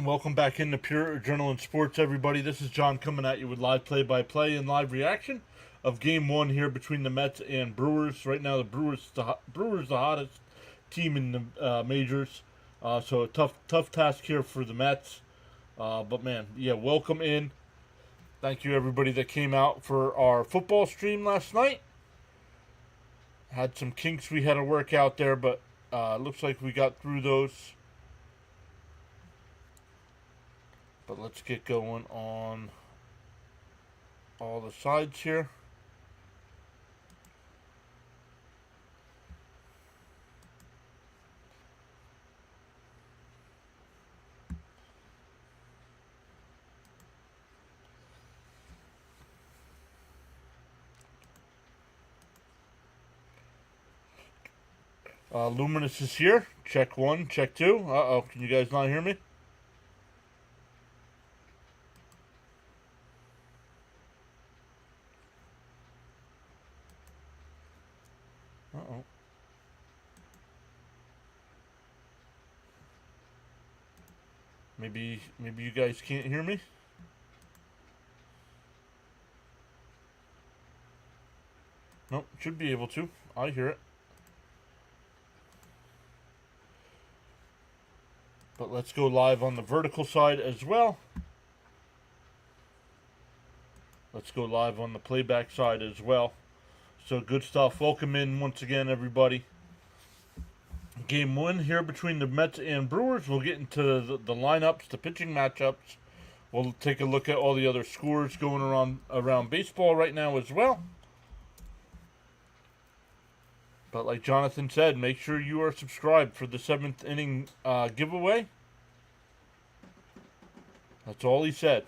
And welcome back into Pure Adrenaline Sports, everybody. This is John coming at you with live play-by-play and live reaction of Game 1 here between the Mets and Brewers. Right now, the Brewers the hottest team in the majors, so a tough task here for the Mets. But man, yeah, welcome in. Thank you everybody that came out for our football stream last night. Had some kinks we had to work out there, but looks like we got through those. But let's get going on all the sides here. Luminous is here. Check 1, check 2. Uh-oh, can you guys not hear me? Uh-oh. Maybe you guys can't hear me? Nope, should be able to. I hear it. But let's go live on the vertical side as well. Let's go live on the playback side as well. So good stuff. Welcome in once again, everybody. Game 1 here between the Mets and Brewers. We'll get into the lineups, the pitching matchups. We'll take a look at all the other scores going around baseball right now as well. But like Jonathan said, make sure you are subscribed for the 7th inning giveaway. That's all he said.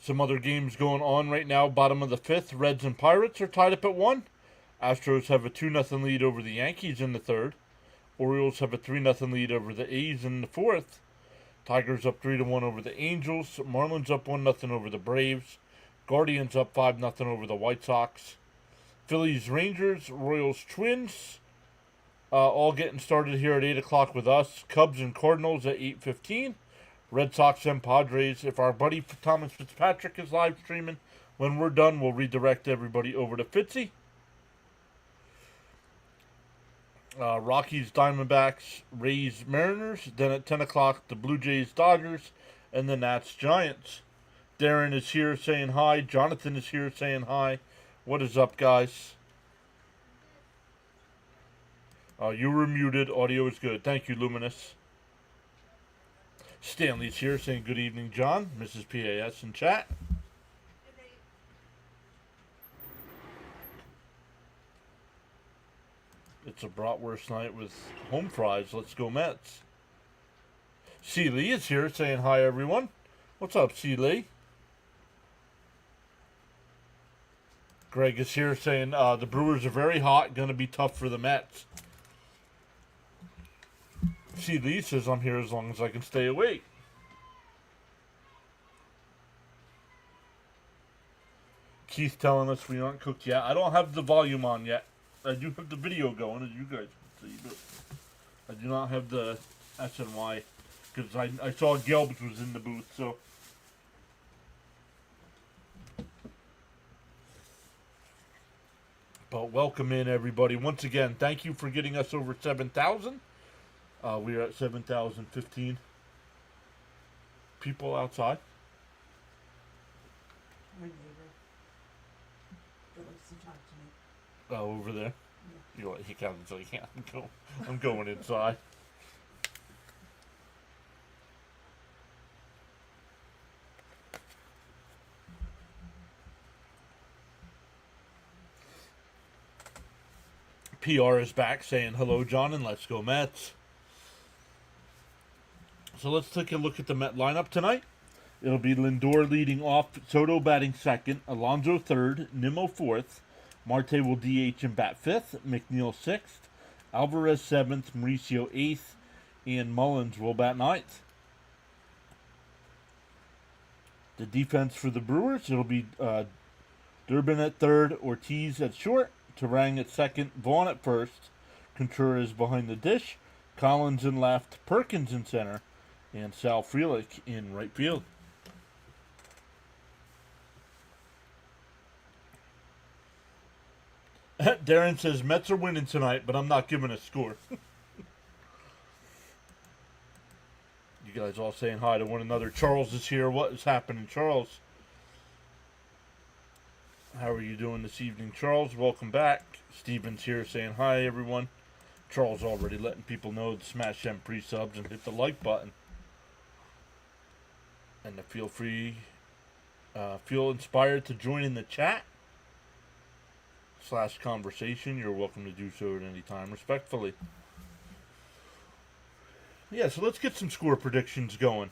Some other games going on right now. Bottom of the 5th, Reds and Pirates are tied up at 1. Astros have a 2-0 lead over the Yankees in the 3rd. Orioles have a 3-0 lead over the A's in the 4th. Tigers up 3-1 over the Angels. Marlins up 1-0 over the Braves. Guardians up 5-0 over the White Sox. Phillies, Rangers, Royals, Twins. All getting started here at 8 o'clock with us. Cubs and Cardinals at 8:15. Red Sox and Padres. If our buddy Thomas Fitzpatrick is live streaming, when we're done, we'll redirect everybody over to Fitzy. Rockies, Diamondbacks, Rays, Mariners. Then at 10 o'clock, the Blue Jays, Dodgers, and the Nats, Giants. Darren is here saying hi. Jonathan is here saying hi. What is up, guys? You were muted. Audio is good. Thank you, Luminous. Stanley's here saying good evening, John. Mrs. PAS in chat. It's a bratwurst night with home fries. Let's go Mets. C. Lee is here saying hi, everyone. What's up, C. Lee? Greg is here saying the Brewers are very hot. Going to be tough for the Mets. C. Lee says I'm here as long as I can stay awake. Keith telling us we aren't cooked yet. I don't have the volume on yet. I do have the video going, as you guys can see, but I do not have the SNY because I saw Gelbs was in the booth, so. But welcome in, everybody. Once again, thank you for getting us over 7,000. We are at 7,015 people outside. My neighbor that likes to talk to me. Oh, over there. Yeah. You know, he counted until he can't. I'm going inside. PR is back saying hello, John, and let's go Mets. So let's take a look at the Met lineup tonight. It'll be Lindor leading off, Soto batting second, Alonso third, Nimmo fourth. Marte will DH and bat fifth, McNeil sixth, Alvarez seventh, Mauricio eighth, and Mullins will bat ninth. The defense for the Brewers, it'll be Durbin at third, Ortiz at short, Terang at second, Vaughn at first, Contreras behind the dish, Collins in left, Perkins in center, and Sal Frelick in right field. Darren says Mets are winning tonight, but I'm not giving a score. You guys all saying hi to one another. Charles is here. What is happening, Charles? How are you doing this evening, Charles? Welcome back. Steven's here saying hi, everyone. Charles already letting people know to smash them pre-subs and hit the like button. And to feel free, feel inspired to join in the chat / conversation. You're welcome to do so at any time, respectfully. Yeah, so let's get some score predictions going.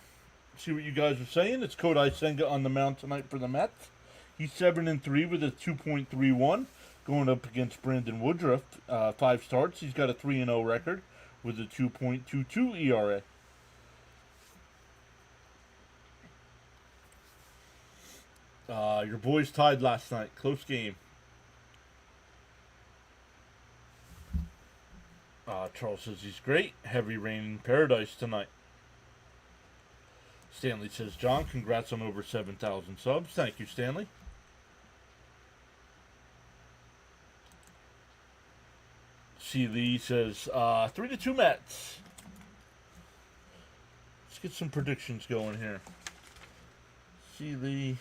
See what you guys are saying. It's Kodai Senga on the mound tonight for the Mets. He's 7-3 with a 2.31, going up against Brandon Woodruff. 5 starts. He's got a 3-0 record with a 2.22 ERA. Your boys tied last night. Close game. Charles says he's great. Heavy rain in paradise tonight. Stanley says, John, congrats on over 7,000 subs. Thank you, Stanley. C. Lee says, 3-2 Mets. Let's get some predictions going here. C. Lee,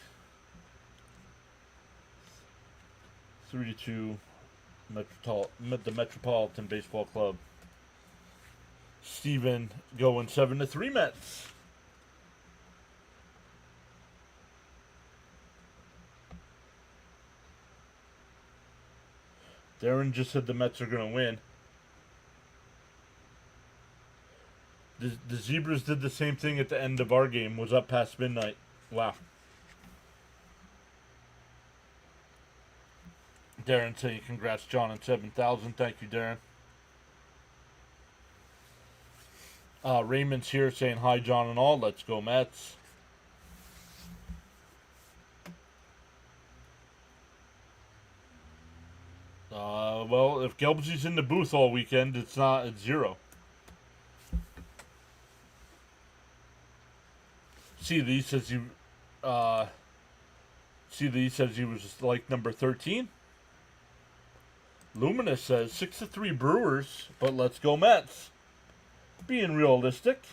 3-2 the Metropolitan Baseball Club. Steven going 7-3 Mets. Darren just said the Mets are going to win. The Zebras did the same thing at the end of our game. Was up past midnight. Wow. Darren saying congrats, John, on 7,000. Thank you, Darren. Raymond's here saying hi, John, and all. Let's go, Mets. Well, if Gelbsy's in the booth all weekend, it's 0. C. says he was like number 13. Luminous says 6-3 Brewers, but let's go Mets. Being realistic.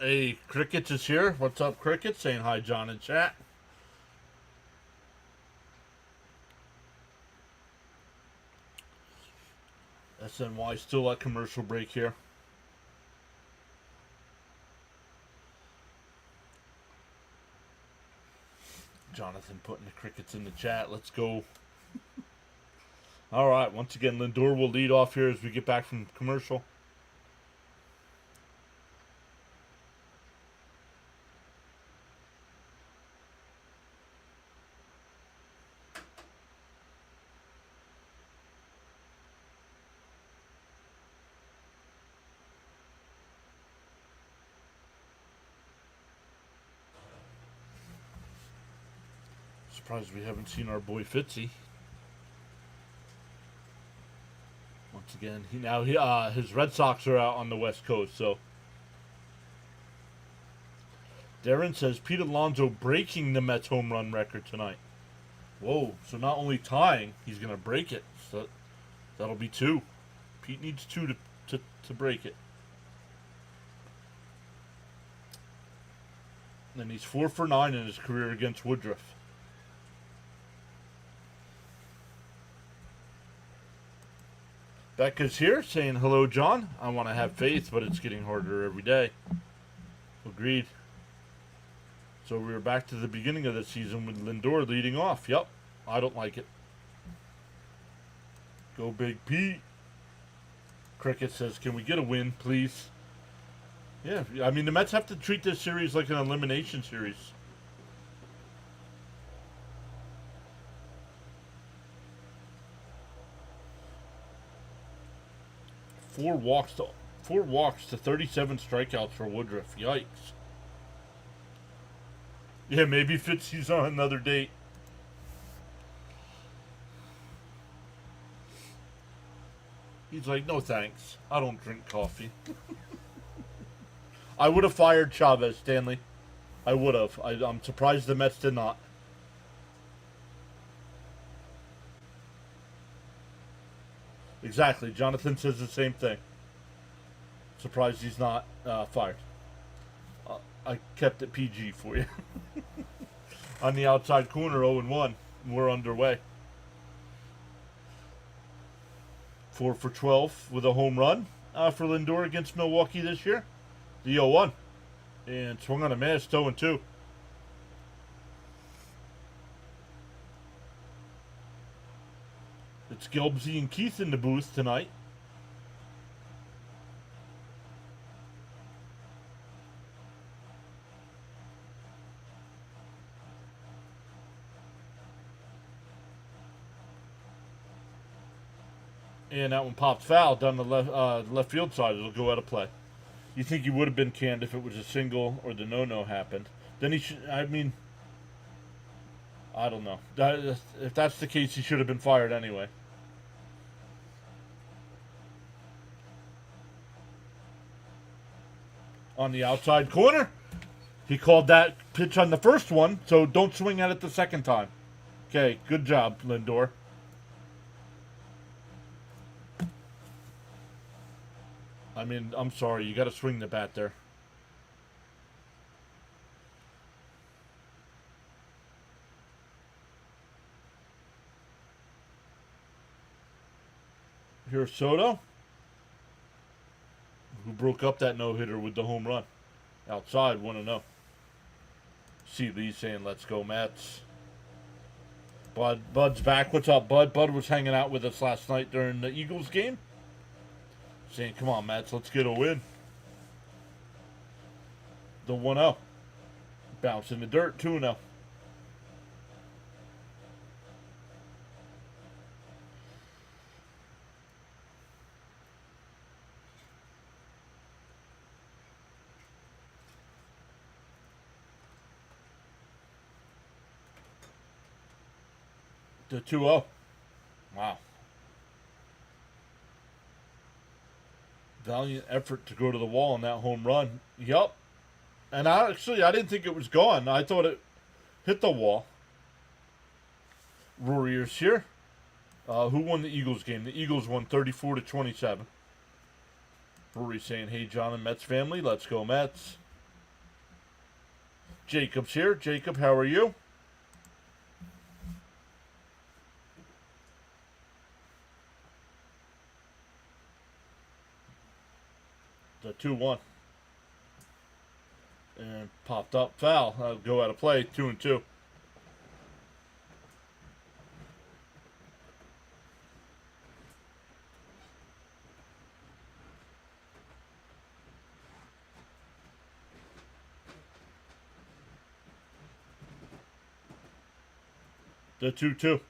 Hey, Crickets is here. What's up, Crickets? Saying hi, John, in chat. SNY still at commercial break here. Jonathan putting the Crickets in the chat. Let's go. All right. Once again, Lindor will lead off here as we get back from commercial. Surprised we haven't seen our boy Fitzy. Once again, his Red Sox are out on the West Coast, so. Darren says Pete Alonso breaking the Mets home run record tonight. Whoa, so not only tying, he's going to break it. So that'll be 2. Pete needs 2 to break it. And he's 4 for 9 in his career against Woodruff. Becca's here saying hello, John. I want to have faith, but it's getting harder every day. Agreed. So we're back to the beginning of the season with Lindor leading off. Yep, I don't like it. Go Big Pete. Cricket says, can we get a win, please? Yeah, I mean, the Mets have to treat this series like an elimination series. 4 walks to 37 strikeouts for Woodruff. Yikes. Yeah, maybe Fitzy's on another date. He's like, no thanks. I don't drink coffee. I would have fired Chavez, Stanley. I would have. I'm surprised the Mets did not. Exactly. Jonathan says the same thing. Surprised he's not fired. I kept it PG for you. On the outside corner, 0-1. We're underway. 4 for 12 with a home run for Lindor against Milwaukee this year. The 0-1. And swung on a miss, 0-2. It's Gilbsy and Keith in the booth tonight. And that one popped foul down the left field side. It'll go out of play. You think he would have been canned if it was a single or the no-no happened. Then he should, I mean, I don't know. If that's the case, he should have been fired anyway. On the outside corner. He called that pitch on the first one, so don't swing at it the second time. Okay, good job, Lindor. I mean, I'm sorry, you got to swing the bat there. Here's Soto, who broke up that no-hitter with the home run. Outside, 1-0. See Lee saying, let's go, Mets. Bud's back. What's up, Bud? Bud was hanging out with us last night during the Eagles game. Saying, come on, Mets, let's get a win. The 1-0. Bounce in the dirt, 2-0. The 2-0. Wow. Valiant effort to go to the wall on that home run. Yup. And I didn't think it was gone. I thought it hit the wall. Warriors here. Who won the Eagles game? The Eagles won 34-27. Rory saying, hey, John and Mets family, let's go Mets. Jacob's here. Jacob, how are you? The 2-1. And popped up foul. Go out of play. 2-2. The 2-2.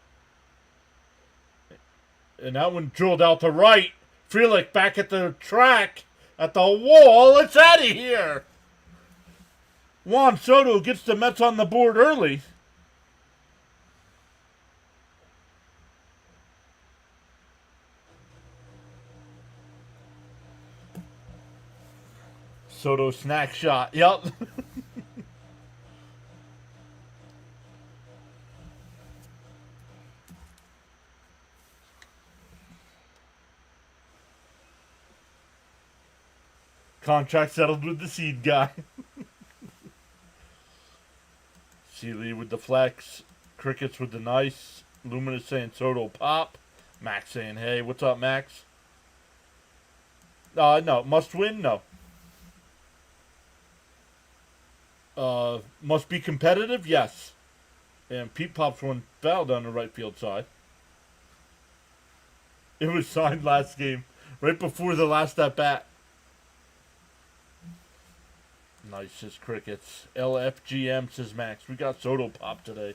And that one drilled out to right. Frelick back at the track. At the wall. It's out of here. Juan Soto gets the Mets on the board early. Soto snack shot. Yep. Contract settled with the seed guy. Seeley with the flex. Crickets with the nice. Luminous saying Soto pop. Max saying, hey, what's up, Max? No. Must win? No. Must be competitive? Yes. And Pete pops one foul down the right field side. It was signed last game. Right before the last at bat. Nice, says Crickets. LFGM, says Max. We got Soto pop today.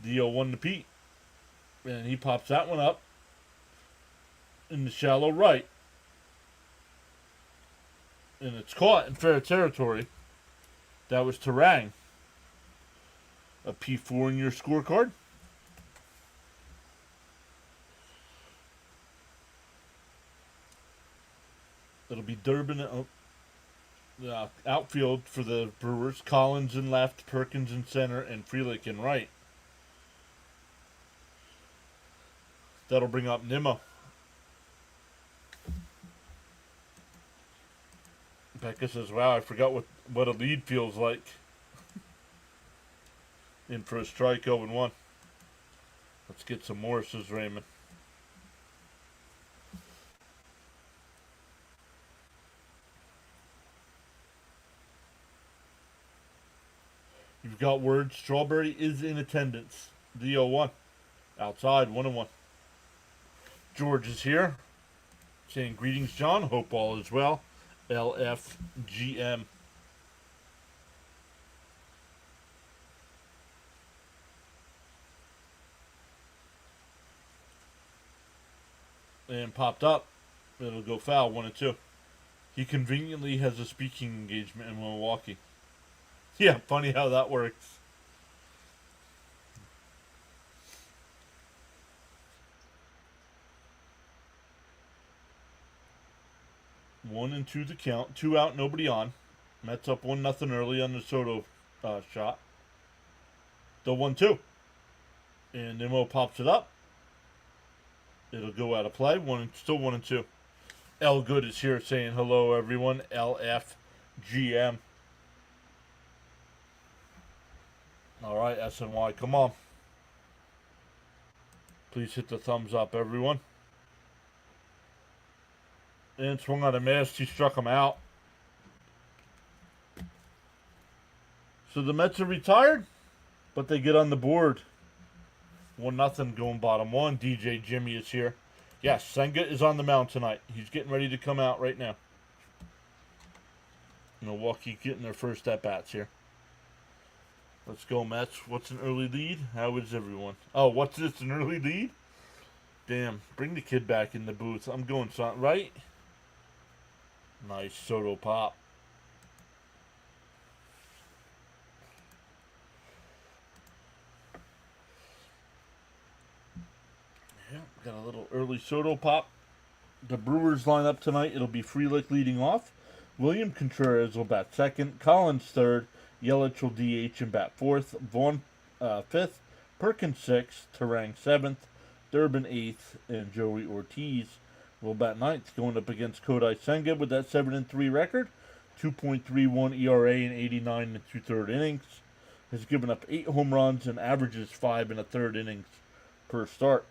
The 0-1 to Pete. And he pops that one up in the shallow right. And it's caught in fair territory. That was Terang. A P4 in your scorecard. It'll be Durbin outfield for the Brewers. Collins in left, Perkins in center, and Frelick in right. That'll bring up Nimmo. Becca says, wow, I forgot what a lead feels like. In for a strike, 0-1. Let's get some more, says Raymond. You've got word. Strawberry is in attendance. D01. Outside, 1-1. George is here. Saying greetings, John. Hope all is well. LFGM. And popped up. It'll go foul, 1-2. He conveniently has a speaking engagement in Milwaukee. Yeah, funny how that works. One and two to count. 2 out, nobody on. Mets up 1-0 early on the Soto shot. The 1-2. And Nimmo pops it up. It'll go out of play. Still 1-2. L Good is here saying hello, everyone. LFGM. All right, SNY, come on. Please hit the thumbs up, everyone. And swung on a miss. He struck him out. So the Mets are retired, but they get on the board. 1-0 going bottom one. DJ Jimmy is here. Yes, Senga is on the mound tonight. He's getting ready to come out right now. Milwaukee getting their first at-bats here. Let's go, Mets. What's an early lead? How is everyone? Oh, what's this, an early lead? Damn, bring the kid back in the booth. I'm going something, right? Nice Soto pop. Yeah, got a little early Soto pop. The Brewers line up tonight. It'll be Frelick leading off. William Contreras will bat second. Collins third. Yelich will DH and bat fourth. Vaughn fifth. Perkins sixth. Terang seventh. Durbin eighth. And Joey Ortiz will bat ninth, going up against Kodai Senga with that 7-3 record. 2.31 ERA in 89 2/3 innings. Has given up 8 home runs and averages 5 1/3 innings per start.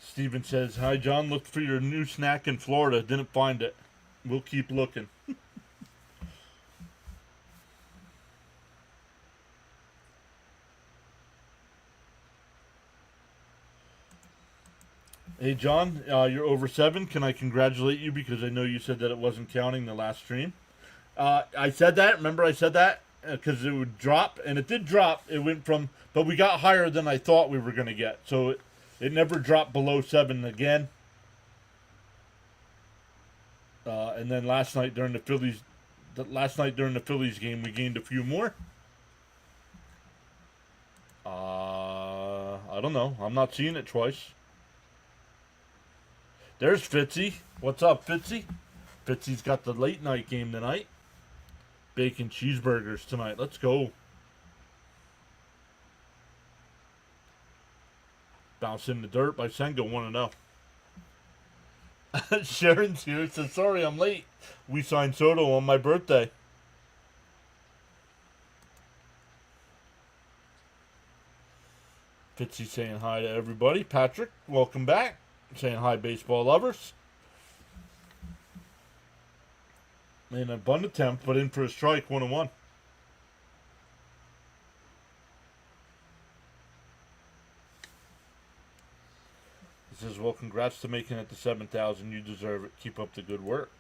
Steven says, hi, John. Looked for your new snack in Florida. Didn't find it. We'll keep looking. Hey, John, you're over 7. Can I congratulate you? Because I know you said that it wasn't counting the last stream. I said that. Remember I said that? Because it would drop. And it did drop. It went from... But we got higher than I thought we were going to get. So it never dropped below 7 again. And then last night during the Phillies game, we gained a few more. I don't know. I'm not seeing it twice. There's Fitzy. What's up, Fitzy? Fitzy's got the late night game tonight. Bacon cheeseburgers tonight. Let's go. Bounce in the dirt by Senga, 1-0. Sharon's here. Says, sorry I'm late. We signed Soto on my birthday. Fitzy saying hi to everybody. Patrick, welcome back. Saying hi, baseball lovers. Made an bunt attempt, but in for a strike, 1-1. says, well, congrats to making it to 7,000. You deserve it. Keep up the good work.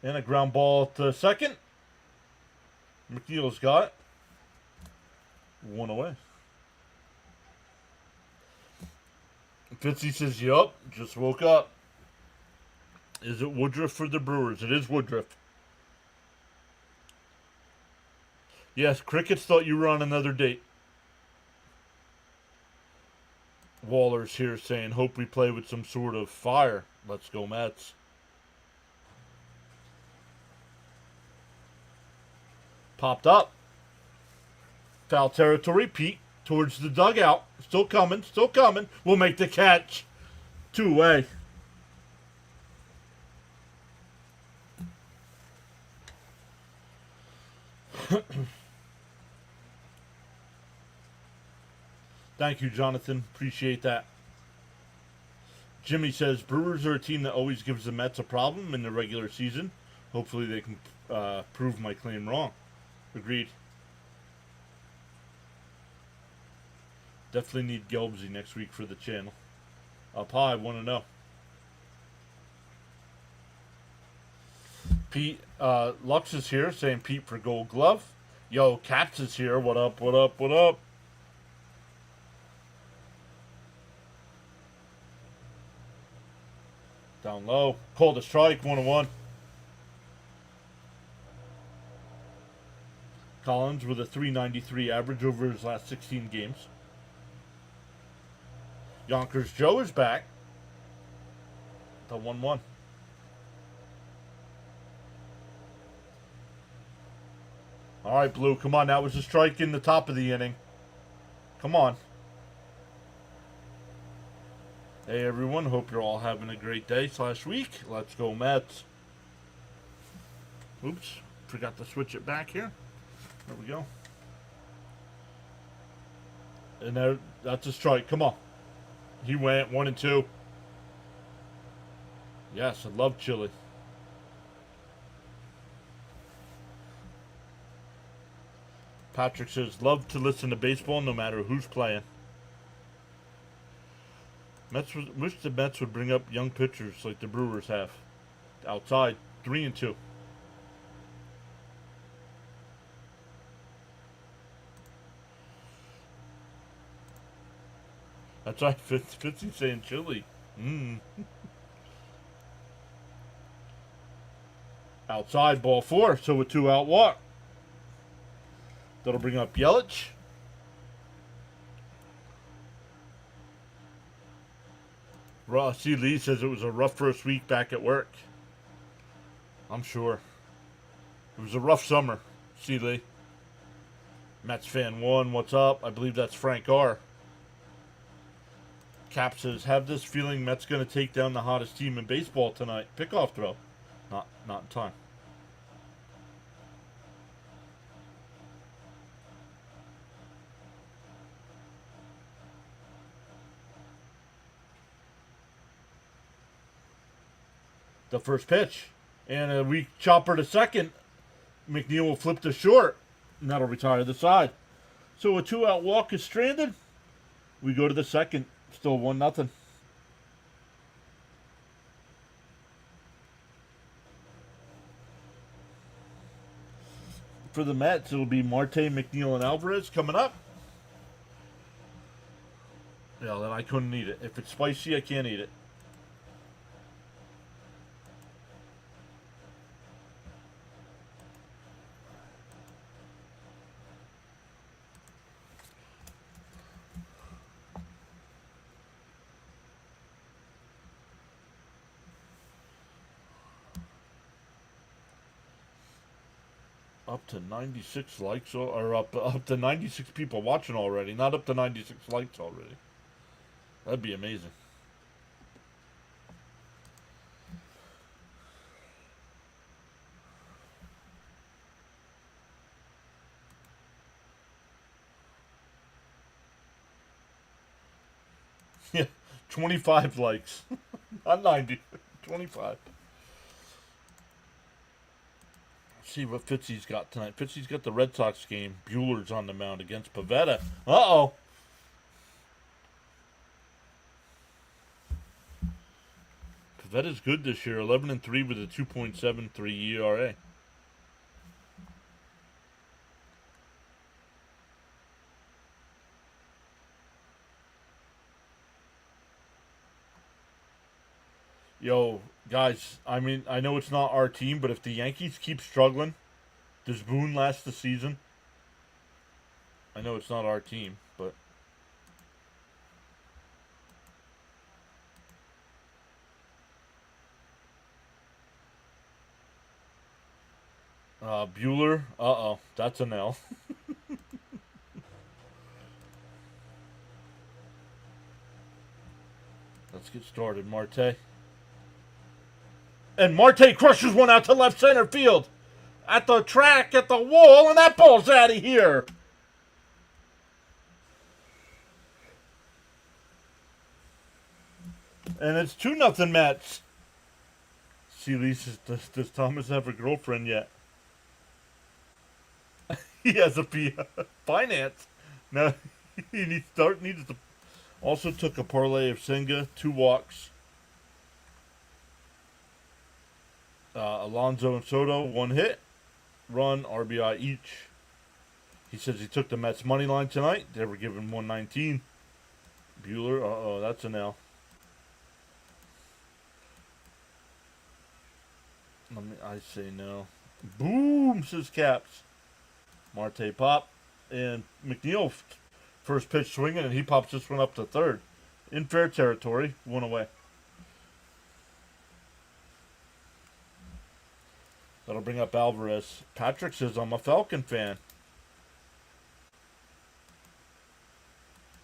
And a ground ball to second. McNeil's got it. 1 away. Fitzy says, yup, just woke up. Is it Woodruff for the Brewers? It is Woodruff. Yes, Crickets thought you were on another date. Waller's here saying, hope we play with some sort of fire. Let's go, Mets. Popped up. Foul territory. Pete towards the dugout. Still coming. Still coming. We'll make the catch. 2 away. Thank you, Jonathan. Appreciate that. Jimmy says, Brewers are a team that always gives the Mets a problem in the regular season. Hopefully they can prove my claim wrong. Agreed. Definitely need Gelbsy next week for the channel. Up high, want to know. Pete, Lux is here saying Pete for Gold Glove. Yo, Caps is here. What up, what up, what up? Down low. Called a strike, 1-1. Collins with a .393 average over his last 16 games. Yonkers Joe is back. The 1-1. All right, Blue, come on. That was a strike in the top of the inning. Come on. Hey, everyone. Hope you're all having a great day / week. Let's go, Mets. Oops. Forgot to switch it back here. There we go. And there, that's a strike. Come on. He went 1-2. Yes, I love chili. Patrick says, love to listen to baseball no matter who's playing. Wish the Mets would bring up young pitchers like the Brewers have. Outside, 3-2. That's right, Fitzy's saying chili. Outside, ball 4, so a 2-out walk. That'll bring up Yelich. C. Lee says it was a rough first week back at work. I'm sure. It was a rough summer, C. Lee. Mets fan 1, what's up? I believe that's Frank R. Cap says, have this feeling Mets going to take down the hottest team in baseball tonight. Pickoff throw. Not in time. The first pitch. And a weak chopper to second. McNeil will flip to short. And that'll retire the side. So a 2-out walk is stranded. We go to the second. Still 1-0. For the Mets, it'll be Marte, McNeil, and Alvarez coming up. Yeah, then I couldn't eat it. If it's spicy, I can't eat it. Up to 96 likes, or up to 96 people watching already. Not up to 96 likes already. That'd be amazing. Yeah, 25 likes. Not 90. 25. see what Fitzy's got tonight. Fitzy's got the Red Sox game. Bueller's on the mound against Pavetta. Uh-oh. Pavetta's good this year. 11-3 with a 2.73 ERA. Yo, guys, I mean, I know it's not our team, but if the Yankees keep struggling, does Boone last the season? I know it's not our team, but... Bueller, uh-oh, that's an L. Let's get started, Marte. And Marte crushes one out to left center field. At the track, at the wall, and that ball's out of here. And it's 2-0 Mets. See, Lisa, does Thomas have a girlfriend yet? He has a finance. No, he needs to. Also took a parlay of Senga, 2 walks. Alonso and Soto, 1 hit, run, RBI each. He says he took the Mets money line tonight. They were given 119. Bueller, uh-oh, that's an L. I say no. Boom, says Caps. Marte pop. And McNeil, first pitch swinging, and he pops this one up to third. In fair territory, 1 away. That'll bring up Alvarez. Patrick says, I'm a Falcon fan.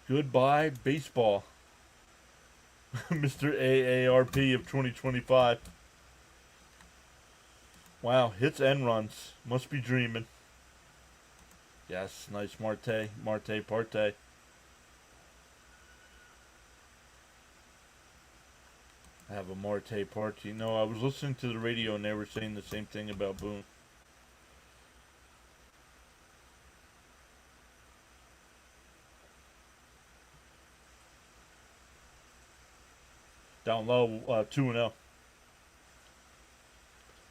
Goodbye, baseball. Mr. AARP of 2025. Wow, hits and runs. Must be dreaming. Yes, nice Marte. Marte parte. I have a Marte party. No, I was listening to the radio and they were saying the same thing about Boone. Down low, 2-0.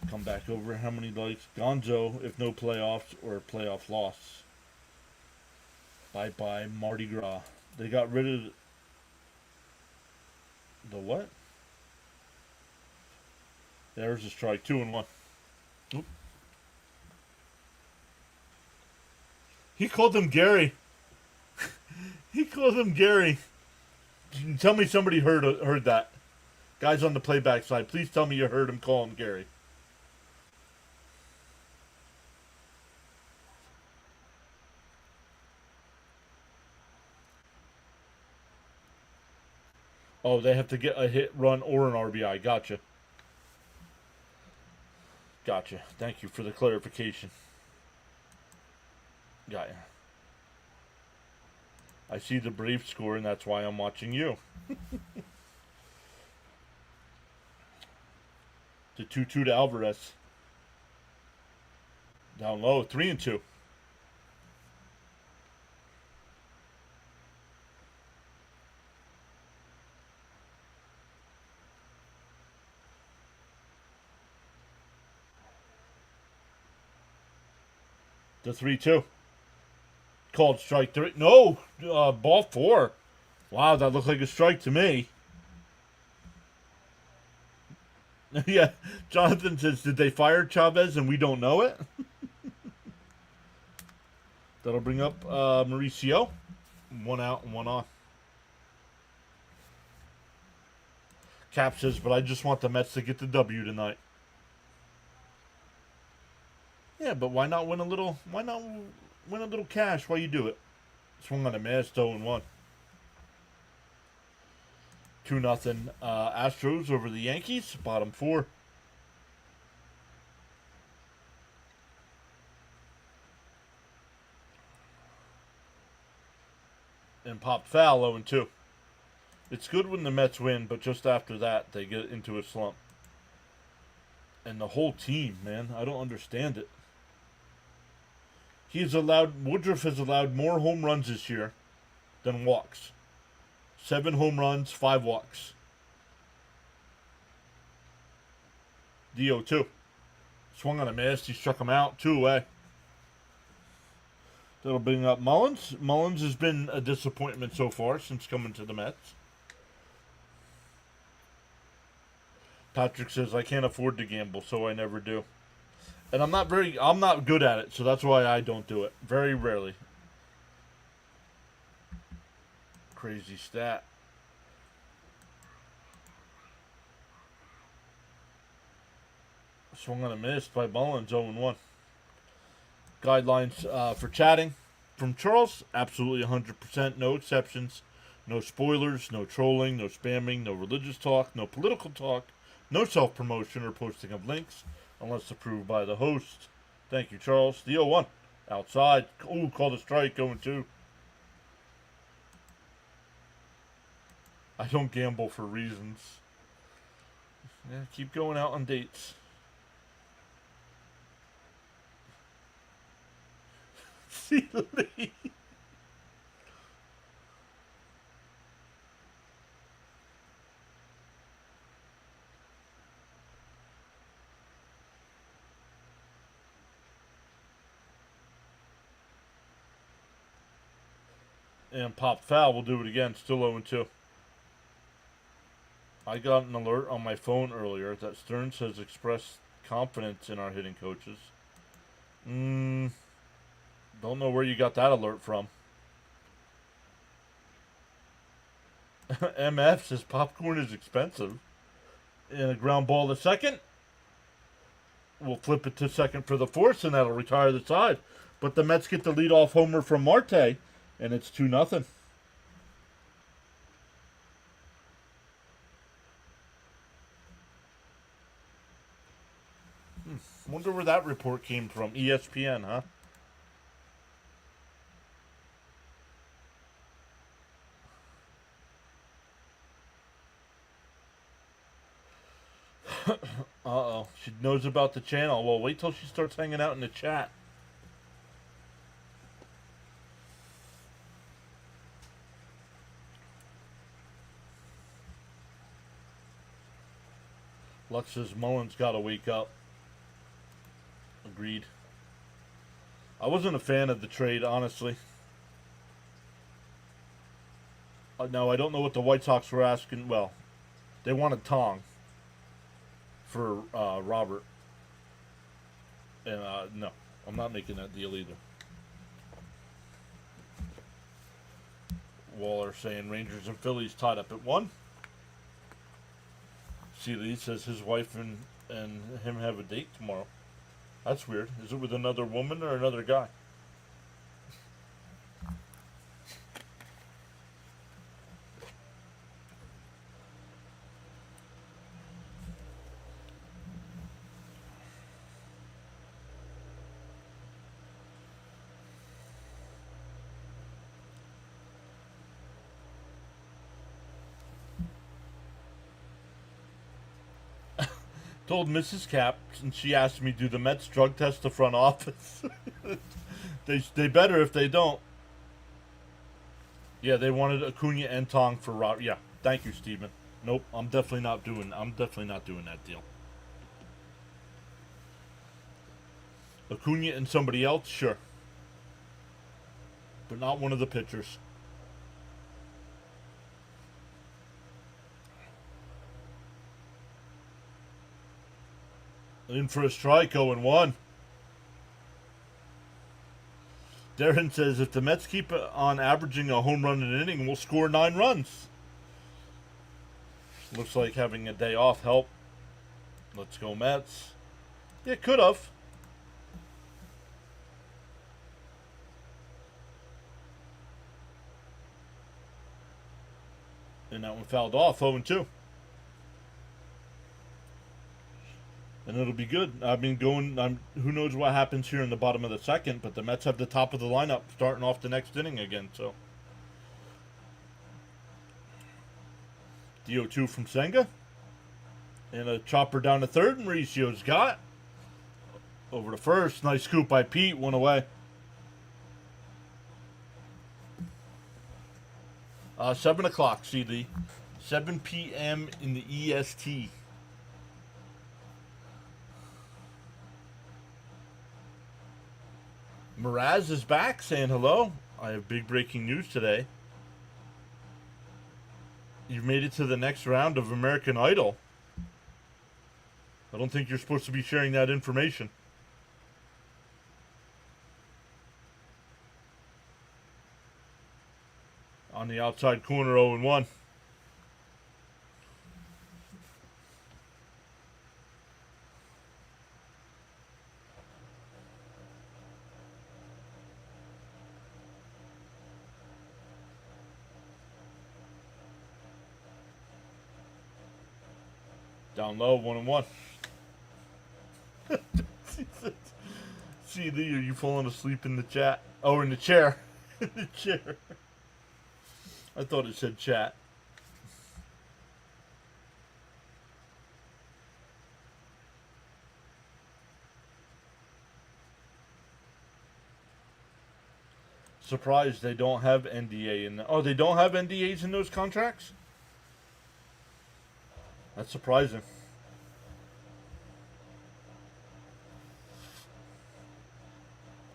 Come back over. How many likes? Gonzo, if no playoffs or playoff loss. Bye-bye, Mardi Gras. They got rid of the what? There's a strike. 2-1. Oop. He called him Gary. He called him Gary. Tell me somebody heard that. Guys on the playback side, please tell me you heard him call him Gary. Oh, they have to get a hit, run, or an RBI. Gotcha. Gotcha. Thank you for the clarification. Got ya. I see the Braves score, and that's why I'm watching you. The 2-2 to Alvarez. Down low, 3-2. The 3-2. Called strike 3. No! Ball 4. Wow, that looked like a strike to me. Yeah, Jonathan says, did they fire Chavez and we don't know it? That'll bring up Mauricio. 1 out and 1 on. Cap says, but I just want the Mets to get the W tonight. Yeah, but why not win a little? Why not win a little cash while you do it? Swung on a miss, 0-1. 2-0 Astros over the Yankees. Bottom 4. And popped foul, 0-2. It's good when the Mets win, but just after that, they get into a slump. And the whole team, man, I don't understand it. Woodruff has allowed more home runs this year than walks. 7 home runs, 5 walks. Dio 2. Swung on a miss. He struck him out. 2 away. That'll bring up Mullins. Mullins has been a disappointment so far since coming to the Mets. Patrick says, I can't afford to gamble, so I never do. And I'm not good at it, so that's why I don't do it. Very rarely. Crazy stat. Swung on a miss by Mullins, 0-1. Guidelines for chatting from Charles, absolutely 100%, no exceptions, no spoilers, no trolling, no spamming, no religious talk, no political talk, no self-promotion or posting of links, unless approved by the host. Thank you, Charles. The 0-1, outside. Ooh, called a strike, 0-2. I don't gamble for reasons. Yeah, keep going out on dates. See Lee. And pop foul. We'll do it again. Still 0-2. I got an alert on my phone earlier that Stearns has expressed confidence in our hitting coaches. Don't know where you got that alert from. MF says popcorn is expensive. And a ground ball to second. We'll flip it to second for the force, and that'll retire the side. But the Mets get the leadoff homer from Marte, and it's 2-0. Wonder where that report came from. ESPN, huh? Uh-oh. She knows about the channel. Well, wait till she starts hanging out in the chat. Lux says Mullins got to wake up. Agreed. I wasn't a fan of the trade, honestly. No, I don't know what the White Sox were asking. Well, they wanted Tong for Robert. And no, I'm not making that deal either. Waller saying Rangers and Phillies tied up at 1. Lee says his wife and him have a date tomorrow. That's weird. Is it with another woman or another guy? Told Mrs. Cap, and she asked me, do the Mets drug test the front office? They better if they don't. Yeah, they wanted Acuna and Tong for Rob. Yeah, thank you, Steven. Nope, I'm definitely not doing that deal. Acuna and somebody else, sure. But not one of the pitchers. In for a strike, 0-1. Darren says if the Mets keep on averaging a home run an inning, we'll score 9 runs. Looks like having a day off helped. Let's go Mets. Yeah, could have. And that one fouled off, 0-2. And it'll be good. I mean, who knows what happens here in the bottom of the second, but the Mets have the top of the lineup starting off the next inning again, so. The 0-2 from Senga. And a chopper down to third, Mauricio's got. Over to first. Nice scoop by Pete, 1 away. 7 o'clock, CD. 7 p.m. in the EST. Miraz is back saying hello. I have big breaking news today. You've made it to the next round of American Idol. I don't think you're supposed to be sharing that information. On the outside corner, 0-1. Down low, 1-1. CD, are you falling asleep in the chat? Oh, in the chair. In the chair. I thought it said chat. Surprised they don't have NDA in the. Oh, they don't have NDAs in those contracts? That's surprising.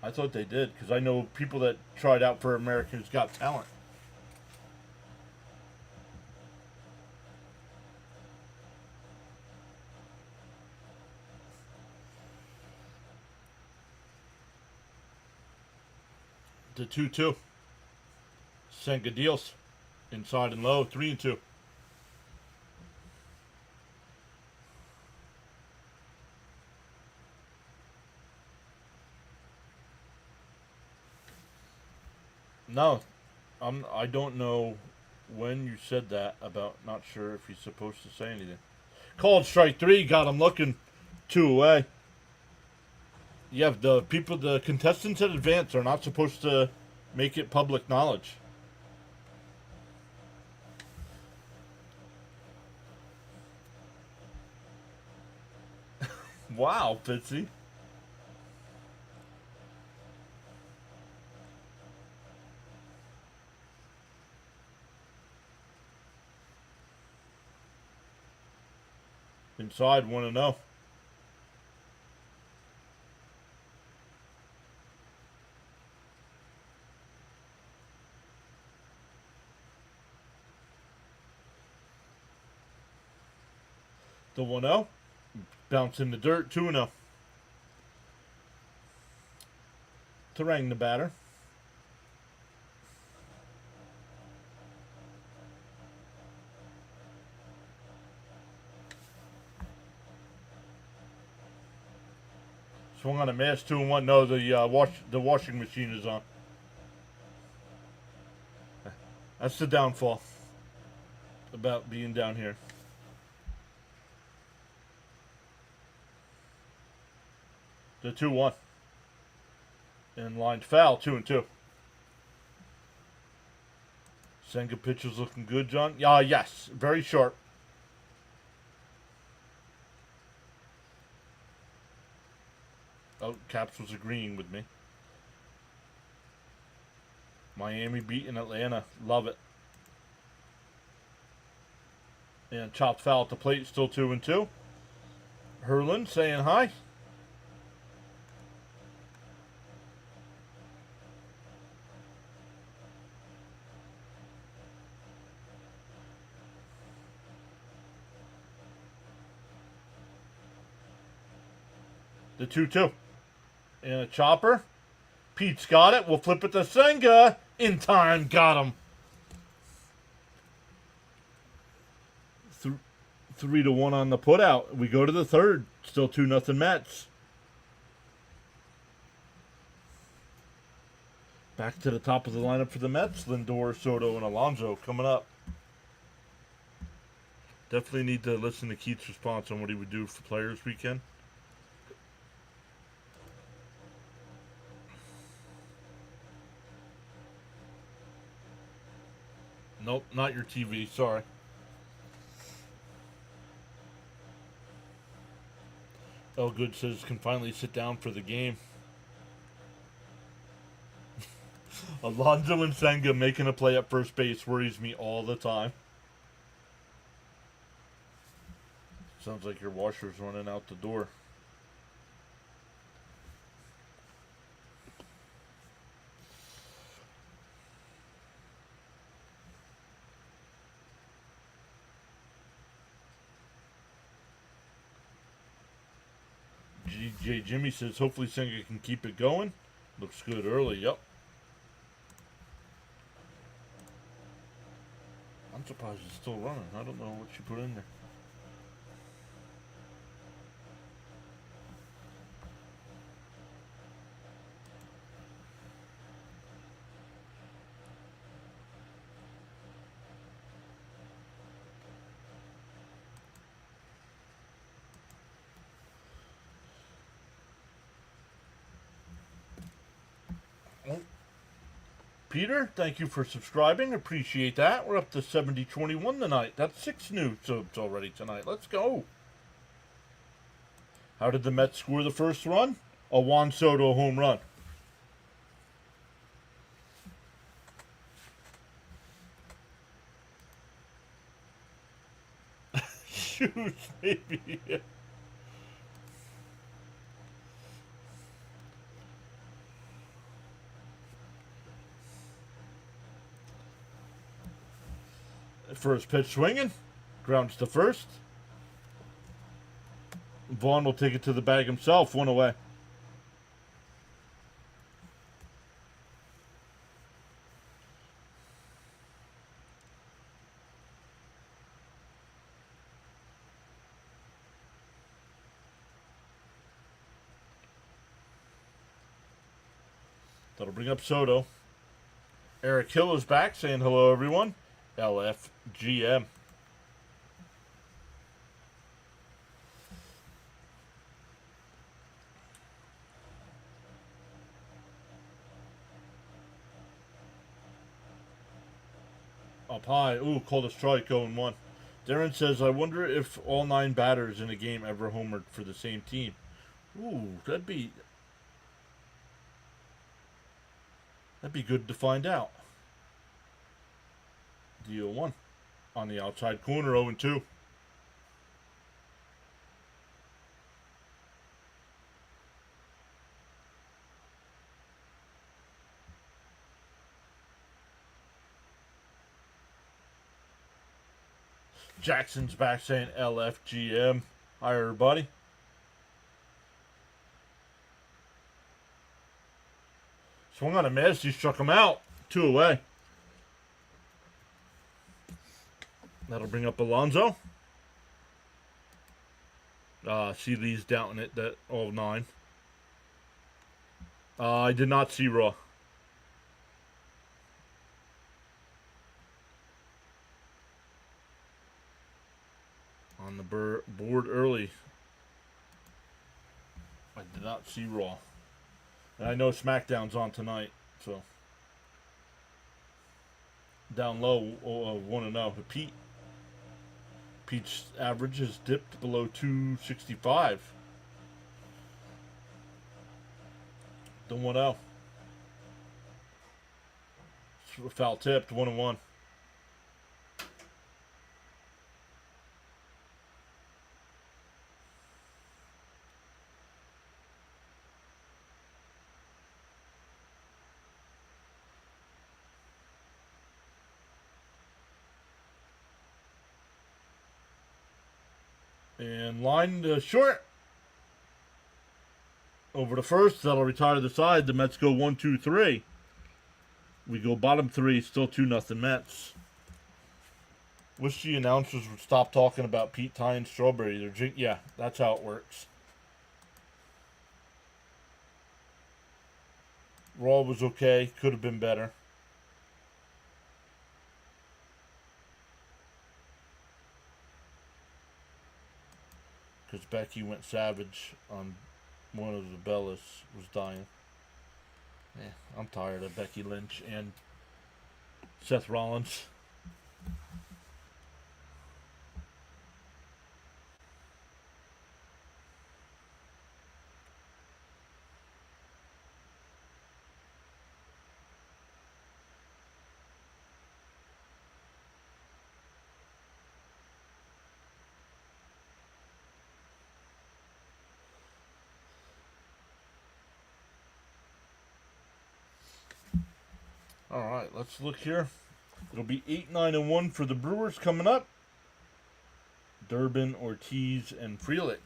I thought they did, because I know people that tried out for America's Got Talent. The 2-2. Senga deals. Inside and low, 3-2. No, I don't know when you said that about not sure if he's supposed to say anything. Called strike 3, got him looking 2 away. Yeah, the contestants at advance are not supposed to make it public knowledge. Wow, Fitzy. Inside, 1-0. The 1-0. Bounce in the dirt, 2-0. Terang the batter. Swung on a miss, 2-1. No, the washing machine is on. That's the downfall about being down here. The 2-1. And line foul, 2-2. Senga pitcher's looking good, John. Yes, very sharp. Oh, Caps was agreeing with me. Miami beating Atlanta. Love it. And chopped foul at the plate, still 2-2. Herlin saying hi. The 2-2. And a chopper. Pete's got it. We'll flip it to Senga. In time. Got him. 3-1 on the putout. We go to the third. Still 2-0 Mets. Back to the top of the lineup for the Mets. Lindor, Soto, and Alonso coming up. Definitely need to listen to Keith's response on what he would do for Players Weekend. Nope, not your TV. Sorry. Good says can finally sit down for the game. Alonso and Senga making a play at first base worries me all the time. Sounds like your washer's running out the door. GJ Jimmy says hopefully Senga can keep it going. Looks good early, yep. I'm surprised it's still running. I don't know what she put in there. Peter, thank you for subscribing. Appreciate that. We're up to 70-21 tonight. That's 6 new subs already tonight. Let's go. How did the Mets score the first run? A Juan Soto home run. Shoot, maybe. First pitch swinging. Grounds to first. Vaughn will take it to the bag himself. 1 away. That'll bring up Soto. Eric Hill is back saying hello, everyone. LFGM. Up high. Ooh, called a strike, 0-1. Darren says, I wonder if all 9 batters in a game ever homered for the same team. Ooh, that'd be good to find out. Deal 1. On the outside corner, 0-2. Jackson's back saying LFGM. Hi, everybody. Swung on a miss. He struck him out. 2 away. That'll bring up Alonso. CD's down it. That all 9. I did not see Raw. On the board early. I did not see Raw. And I know SmackDown's on tonight, so. Down low, 1-0. Pete's average has dipped below 265. The 1-0. Foul tipped, 1-1. And line to short. Over to first. That'll retire the side. The Mets go 1-2-3. We go bottom 3. Still 2-0 Mets. Wish the announcers would stop talking about Pete tying Strawberry. Yeah, that's how it works. Raw was okay. Could have been better. Because Becky went savage on one of the Bellas was dying. Yeah, I'm tired of Becky Lynch and Seth Rollins. All right, let's look here. It'll be 8, 9, and 1 for the Brewers coming up. Durbin, Ortiz, and Frelick.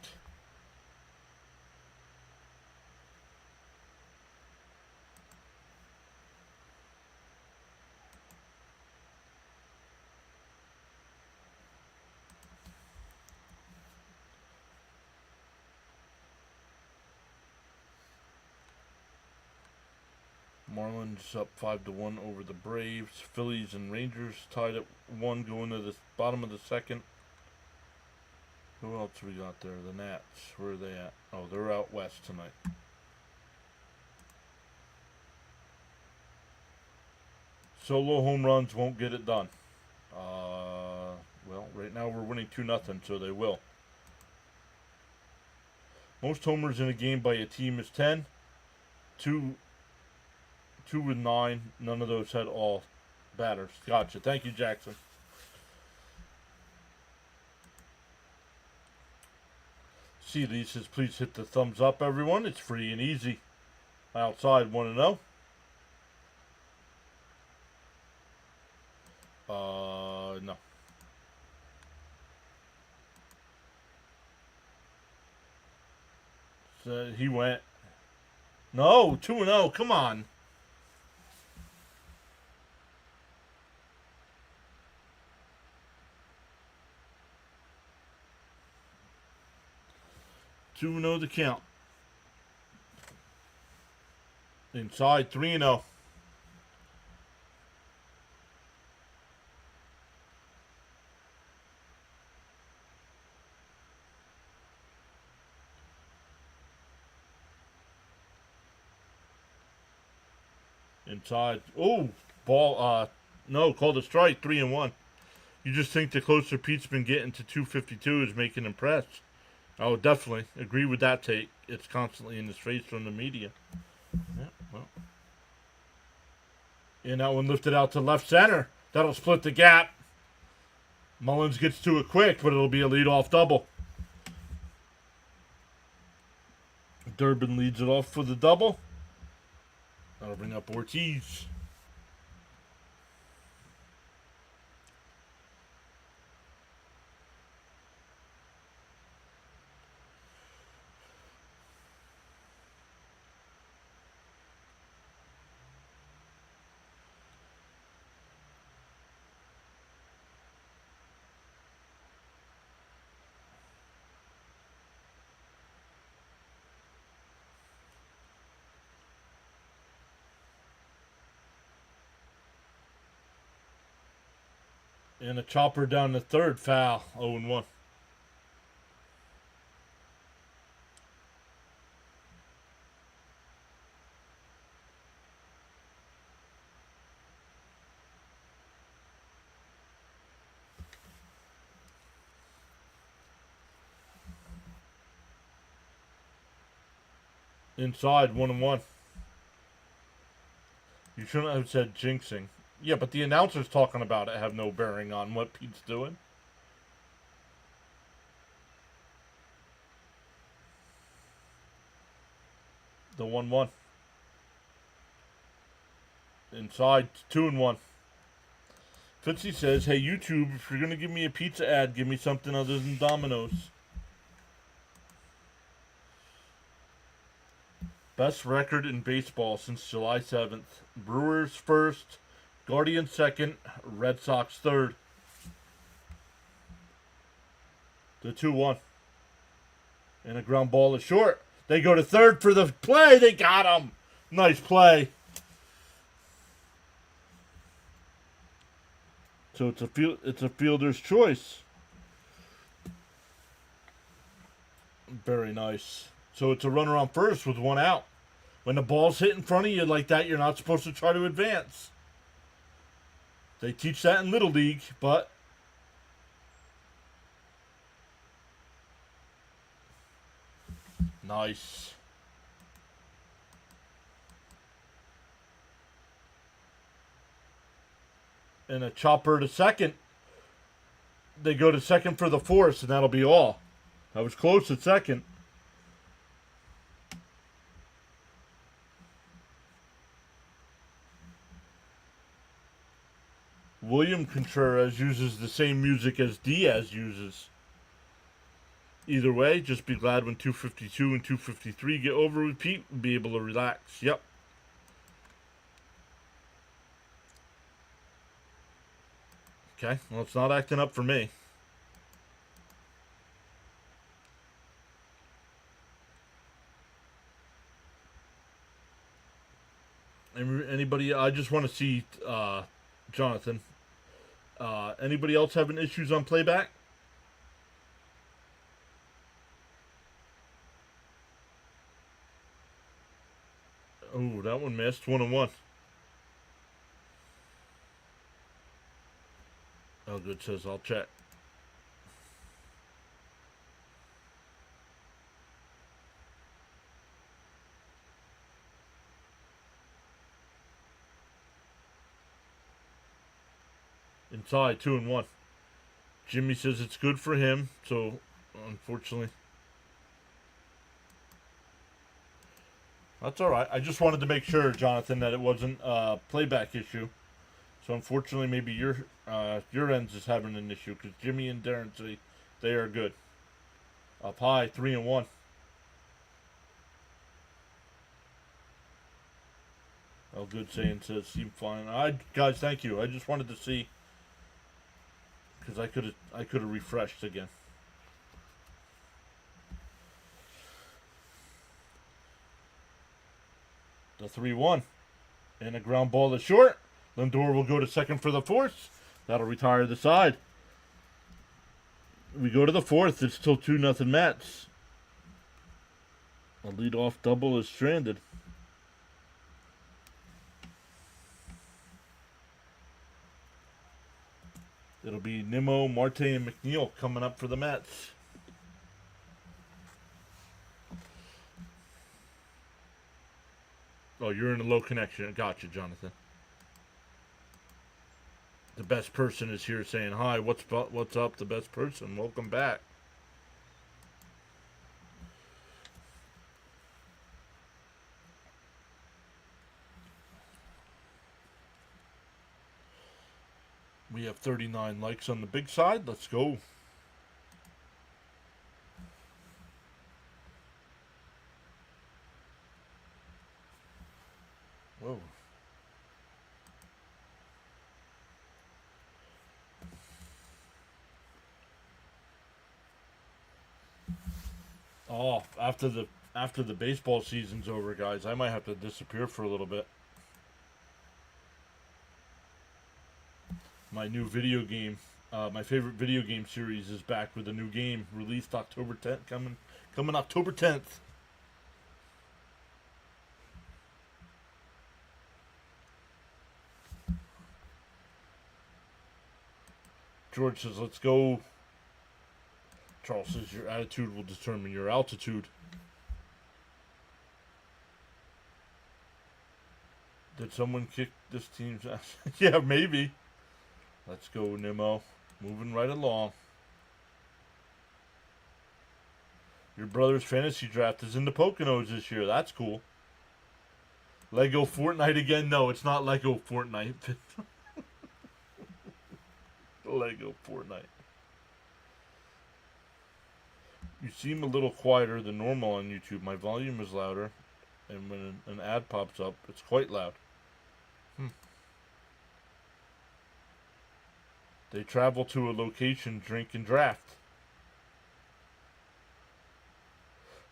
Marlins up 5-1 over the Braves. Phillies and Rangers tied at 1 going to the bottom of the second. Who else we got there? The Nats. Where are they at? Oh, they're out west tonight. Solo home runs won't get it done. Well, right now we're winning 2-0, so they will. Most homers in a game by a team is 10. 2 with 9. None of those had all batters. Gotcha. Thank you, Jackson. See, Lee says, please hit the thumbs up, everyone. It's free and easy. Outside, want to know? No. So he went. No, 2-0. Come on. Two and 0 the count. Inside 3-0. Inside. Oh, ball. No, called a strike. 3-1. You just think the closer Pete's been getting to 252 is making him press. I would definitely agree with that take. It's constantly in his face from the media. Yeah, well. And that one lifted out to left center. That'll split the gap. Mullins gets to it quick, but it'll be a leadoff double. Durbin leads it off for the double. That'll bring up Ortiz. And a chopper down the third, foul. 0-1. Inside, 1-1. You shouldn't have said jinxing. Yeah, but the announcers talking about it have no bearing on what Pete's doing. The 1-1. Inside, 2-1. Fitzy says, hey, YouTube, if you're going to give me a pizza ad, give me something other than Domino's. Best record in baseball since July 7th. Brewers first, Guardians second, Red Sox third. The 2-1. And a ground ball is short. They go to third for the play. They got him. Nice play. So it's a fielder's choice. Very nice. So it's a runner on first with one out. When the ball's hit in front of you like that, you're not supposed to try to advance. They teach that in Little League, but nice. And a chopper to second. They go to second for the force, and that'll be all. That was close at second. William Contreras uses the same music as Diaz uses. Either way, just be glad when 252 and 253 get over with Pete and be able to relax. Yep. Okay, well, it's not acting up for me. Anybody? I just want to see Jonathan. Anybody else having issues on playback? Oh, that one missed. 1-1. Oh, good. Says I'll check. Inside, 2-1. Jimmy says it's good for him, so unfortunately. That's all right. I just wanted to make sure, Jonathan, that it wasn't a playback issue. So unfortunately, maybe your ends is having an issue because Jimmy and Darren say they are good. Up high, 3-1. Oh, good saying says seem fine. Guys, thank you. I just wanted to see because I could have refreshed again. The 3-1 and a ground ball is short. Lindor will go to second for the fourth. That'll retire the side. We go to the fourth. It's still 2-0 Mets. A leadoff double is stranded. It'll be Nimmo, Marte, and McNeil coming up for the Mets. Oh, you're in a low connection. Gotcha, Jonathan. The best person is here saying hi. What's up, the best person? Welcome back. We have 39 likes on the big side. Let's go. Whoa. Oh, after the baseball season's over, guys, I might have to disappear for a little bit. My new video game, my favorite video game series is back with a new game released October 10th, coming October 10th. George says, let's go. Charles says, your attitude will determine your altitude. Did someone kick this team's ass? Yeah, maybe. Let's go, Nimmo. Moving right along. Your brother's fantasy draft is in the Poconos this year. That's cool. Lego Fortnite again? No, it's not Lego Fortnite. Lego Fortnite. You seem a little quieter than normal on YouTube. My volume is louder, and when an ad pops up, it's quite loud. They travel to a location, drink, and draft.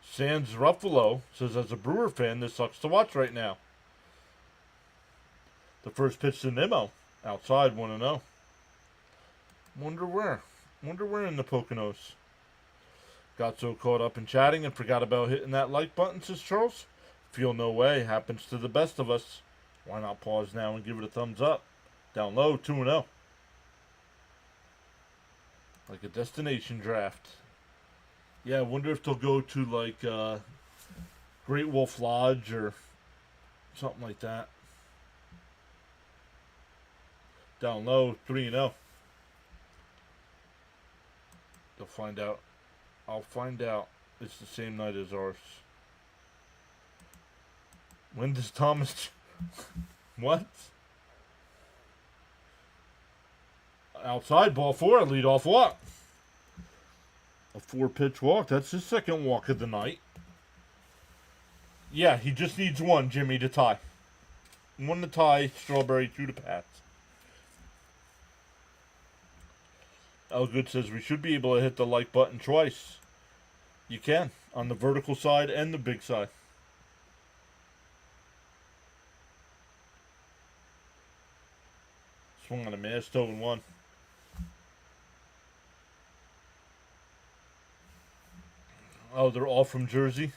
Sans Ruffalo says, as a Brewer fan, this sucks to watch right now. The first pitch to Nimmo. Outside, 1-0. Wonder where in the Poconos. Got so caught up in chatting and forgot about hitting that like button, says Charles. Feel no way. Happens to the best of us. Why not pause now and give it a thumbs up? Down low, 2-0. Like a destination draft. Yeah, I wonder if they'll go to like Great Wolf Lodge or something like that. Down low, 3-0. They'll find out. I'll find out. It's the same night as ours. When does Thomas... What? Outside, ball 4, lead off walk. A 4-pitch walk. That's his second walk of the night. Yeah, he just needs one, Jimmy, to tie. 1 to tie, Strawberry, 2 to pass. Elgood says we should be able to hit the like button twice. You can, on the vertical side and the big side. Swung on a miss, 0-1. Oh, they're all from Jersey?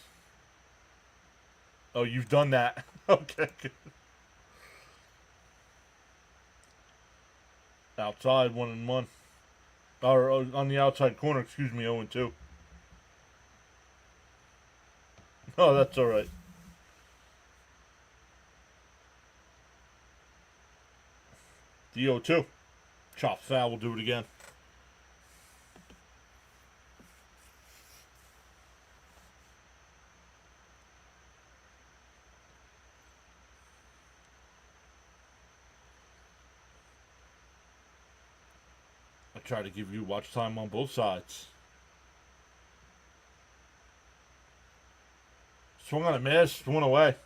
Oh, you've done that. Okay, good. Outside, 1-1. Or on the outside corner, excuse me, 0-2. Oh, that's all right. The 0-2. Chop foul, we'll do it again. I try to give you watch time on both sides. Swung on a miss, 1 away.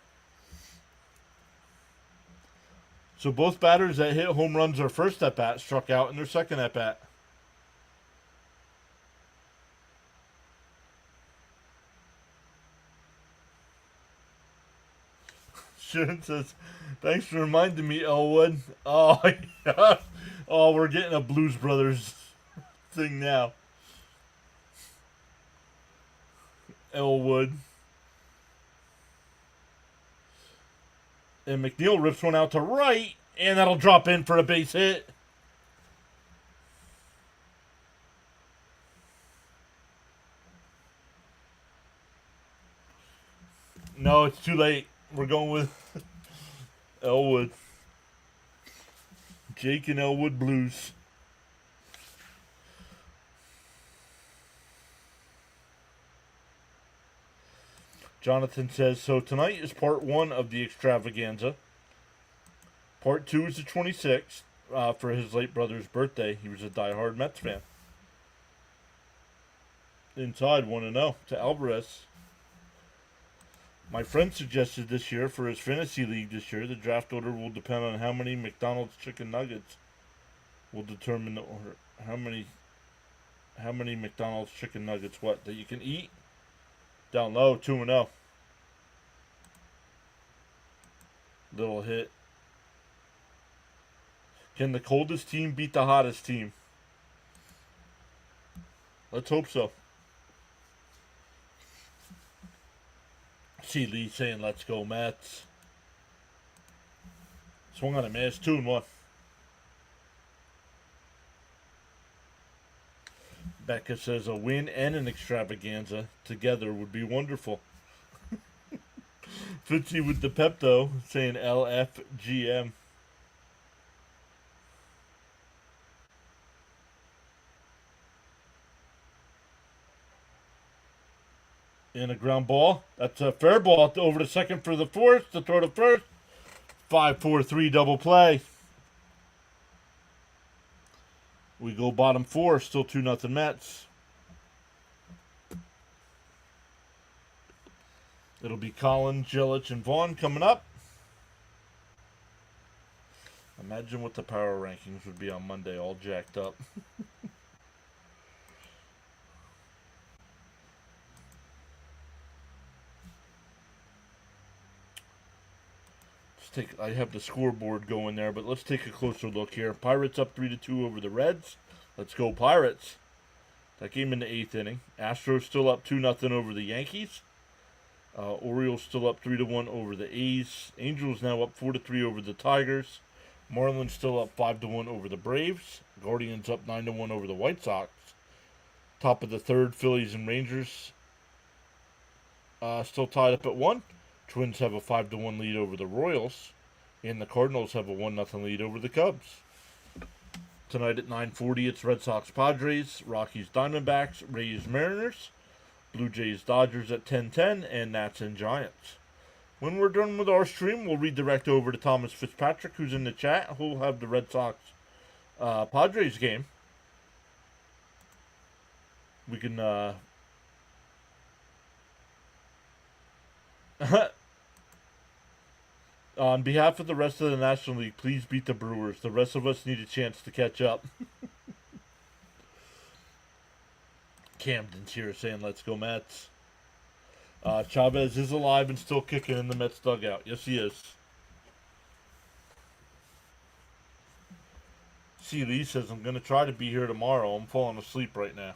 So both batters that hit home runs their first at bat struck out in their second at bat. Sharon says, "Thanks for reminding me, Elwood." Oh, yeah. Oh, we're getting a Blues Brothers thing now. Elwood. And McNeil rips one out to right, and that'll drop in for a base hit. No, it's too late. We're going with Elwood. Jake and Elwood Blues. Jonathan says, so tonight is part 1 of the extravaganza. Part 2 is the 26th for his late brother's birthday. He was a diehard Mets fan. Inside, 1-0 to Alvarez. My friend suggested this year for his fantasy league this year, the draft order will depend on how many McDonald's chicken nuggets will determine the order. How many McDonald's chicken nuggets that you can eat? Down low, 2-0. Little hit. Can the coldest team beat the hottest team? Let's hope so. See Lee saying, let's go, Mets. Swung on a miss, 2-1. Becca says a win and an extravaganza together would be wonderful. Fitzy with the Pepto saying LFGM. And a ground ball. That's a fair ball over to second for the fourth. To throw to first. 5-4-3 double play. We go bottom 4. Still 2-0 Mets. It'll be Collins, Jelic, and Vaughn coming up. Imagine what the power rankings would be on Monday, all jacked up. I have the scoreboard going there, but let's take a closer look here. Pirates up 3-2 over the Reds. Let's go Pirates. That game in the 8th inning. Astros still up 2-0 over the Yankees. Orioles still up 3-1 over the A's. Angels now up 4-3 over the Tigers. Marlins still up 5-1 over the Braves. Guardians up 9-1 over the White Sox. Top of the 3rd, Phillies and Rangers still tied up at 1. Twins have a 5-1 lead over the Royals, and the Cardinals have a 1-0 lead over the Cubs. Tonight at 9:40, it's Red Sox Padres, Rockies Diamondbacks, Rays Mariners, Blue Jays Dodgers at 10:10, and Nats and Giants. When we're done with our stream, we'll redirect over to Thomas Fitzpatrick, who's in the chat. Who'll have the Red Sox Padres game. We can, on behalf of the rest of the National League, please beat the Brewers. The rest of us need a chance to catch up. Camden's here saying, let's go Mets. Chavez is alive and still kicking in the Mets dugout. Yes, he is. C. Lee says, I'm going to try to be here tomorrow. I'm falling asleep right now.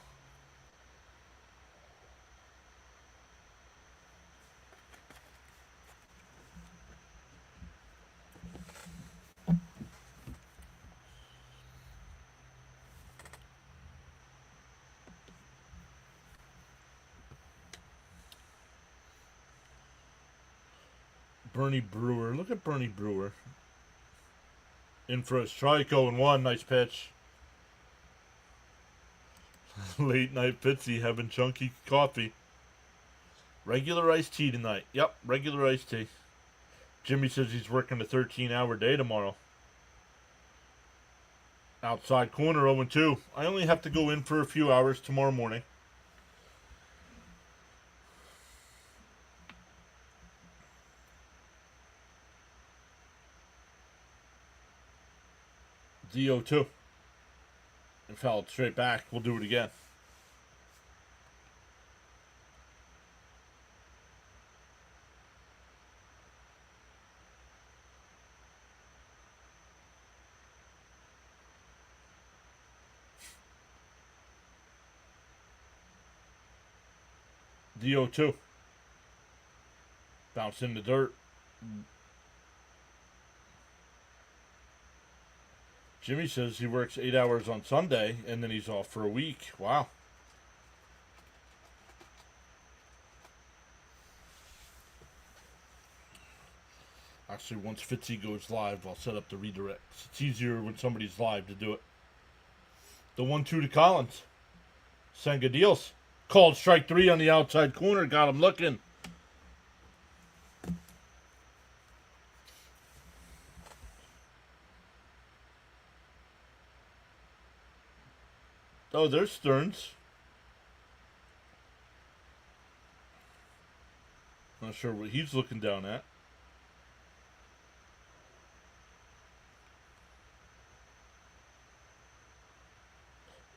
Bernie Brewer. Look at Bernie Brewer. In for a strike, 0-1. Nice pitch. Late night Fitzy having chunky coffee. Regular iced tea tonight. Yep, regular iced tea. Jimmy says he's working a 13-hour day tomorrow. Outside corner, 0-2. I only have to go in for a few hours tomorrow morning. DO2. And fouled straight back. We'll do it again. DO2. Bounce in the dirt. Jimmy says he works 8 hours on Sunday and then he's off for a week. Wow. Actually, once Fitzy goes live, I'll set up the redirects. It's easier when somebody's live to do it. The 1-2 to Collins. Senga deals. Called strike 3 on the outside corner. Got him looking. Oh, there's Stearns. Not sure what he's looking down at.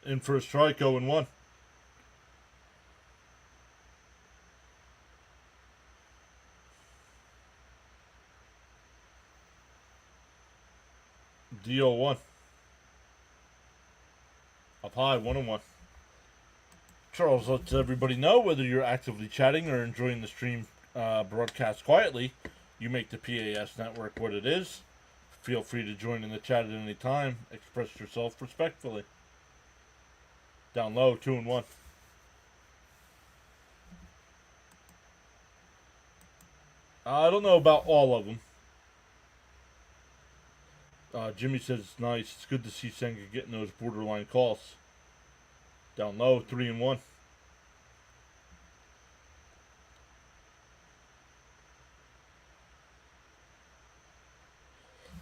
In for a strike, 0-1. DO1. Up high, 1-1. Charles lets everybody know whether you're actively chatting or enjoying the stream broadcast quietly. You make the PAS network what it is. Feel free to join in the chat at any time. Express yourself respectfully. Down low, 2-1. I don't know about all of them. Jimmy says it's nice. It's good to see Senga getting those borderline calls. Down low, 3-1.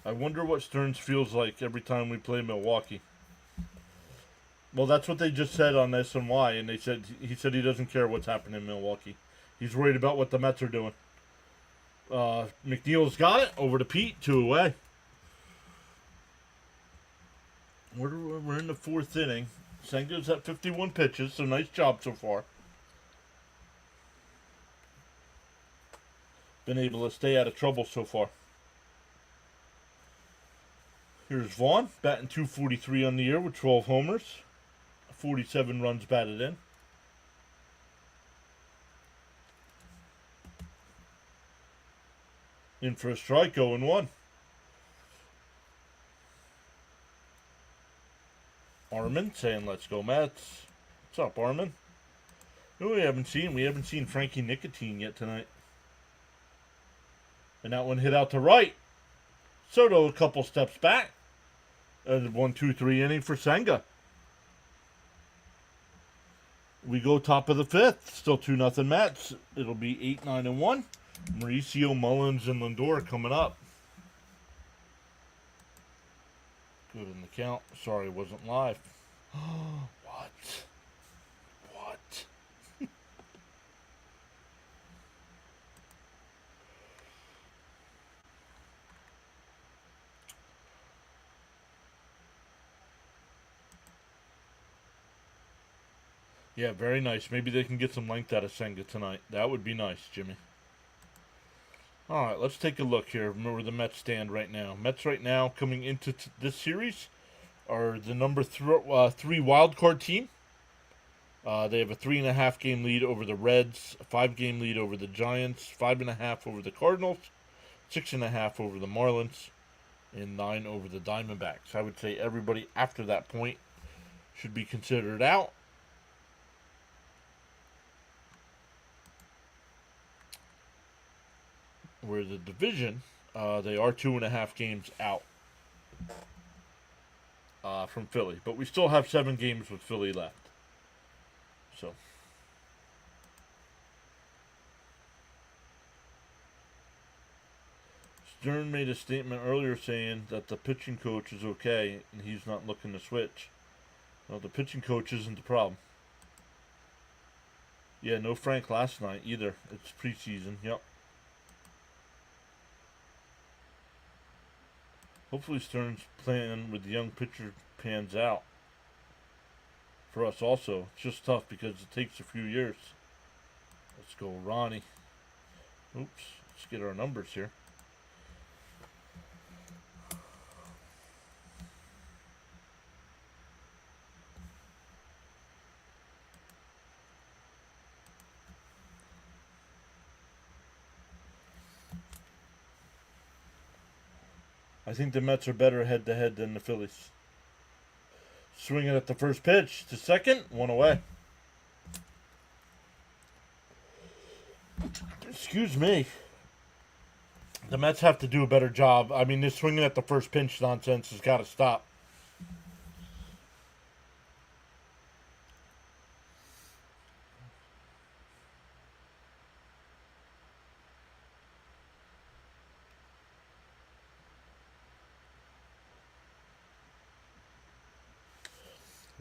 I wonder what Stearns feels like every time we play Milwaukee. Well, that's what they just said on SNY, and he said he doesn't care what's happening in Milwaukee. He's worried about what the Mets are doing. McNeil's got it over to Pete, 2 away. We're in the 4th inning. Senga's at 51 pitches, so nice job so far. Been able to stay out of trouble so far. Here's Vaughn, batting .243 on the year with 12 homers. 47 runs batted in. In for a strike, 0-1. Armin saying, let's go Mets. What's up, Armin? Who we haven't seen? We haven't seen Frankie Nicotine yet tonight. And that one hit out to right. Soto a couple steps back. 1-2-3 inning for Senga. We go top of the 5th. Still 2-0 Mets. It'll be 8-9-1. Mauricio, Mullins, and Lindor coming up. Good in the count. Sorry, it wasn't live. What? What? Yeah, very nice. Maybe they can get some length out of Senga tonight. That would be nice, Jimmy. All right, let's take a look here. Where the Mets stand right now. Mets right now coming into this series are the number 3 wild card team. They have a 3.5 game lead over the Reds, a 5 game lead over the Giants, 5.5 over the Cardinals, 6.5 over the Marlins, and 9 over the Diamondbacks. I would say everybody after that point should be considered out. Where the division, they are 2.5 games out from Philly, but we still have 7 games with Philly left. So, Stern made a statement earlier saying that the pitching coach is okay and he's not looking to switch. Well, the pitching coach isn't the problem. Yeah, no Frank last night either. It's preseason. Yep. Hopefully Stern's plan with the young pitcher pans out. For us also. It's just tough because it takes a few years. Let's go Ronnie. Oops. Let's get our numbers here. I think the Mets are better head-to-head than the Phillies. Swinging at the first pitch to second, 1 away. Excuse me. The Mets have to do a better job. I mean, this swinging at the first pitch nonsense has got to stop.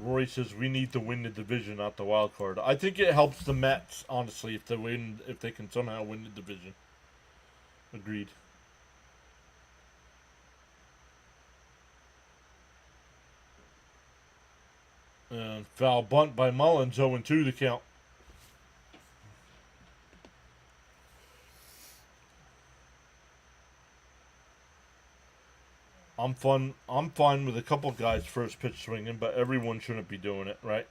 Rory says we need to win the division, not the wild card. I think it helps the Mets, honestly, if they can somehow win the division. Agreed. And foul bunt by Mullins, 0-2 the count. I'm fine with a couple guys first pitch swinging, but everyone shouldn't be doing it, right?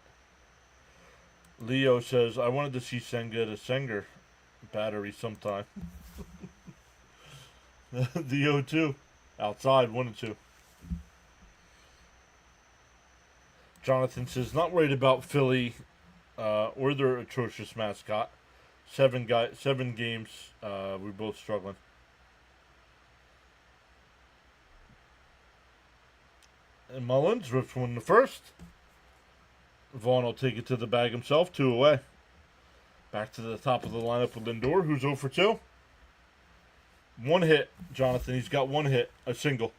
Leo says I wanted to see Senga at a Senger battery sometime. The 0-2 outside 1-2. Jonathan says not worried about Philly or their atrocious mascot. 7 games. We're both struggling. And Mullins rips one the first. Vaughn will take it to the bag himself, 2 away. Back to the top of the lineup with Lindor, who's 0 for 2. 1 hit, Jonathan. He's got 1 hit, a single.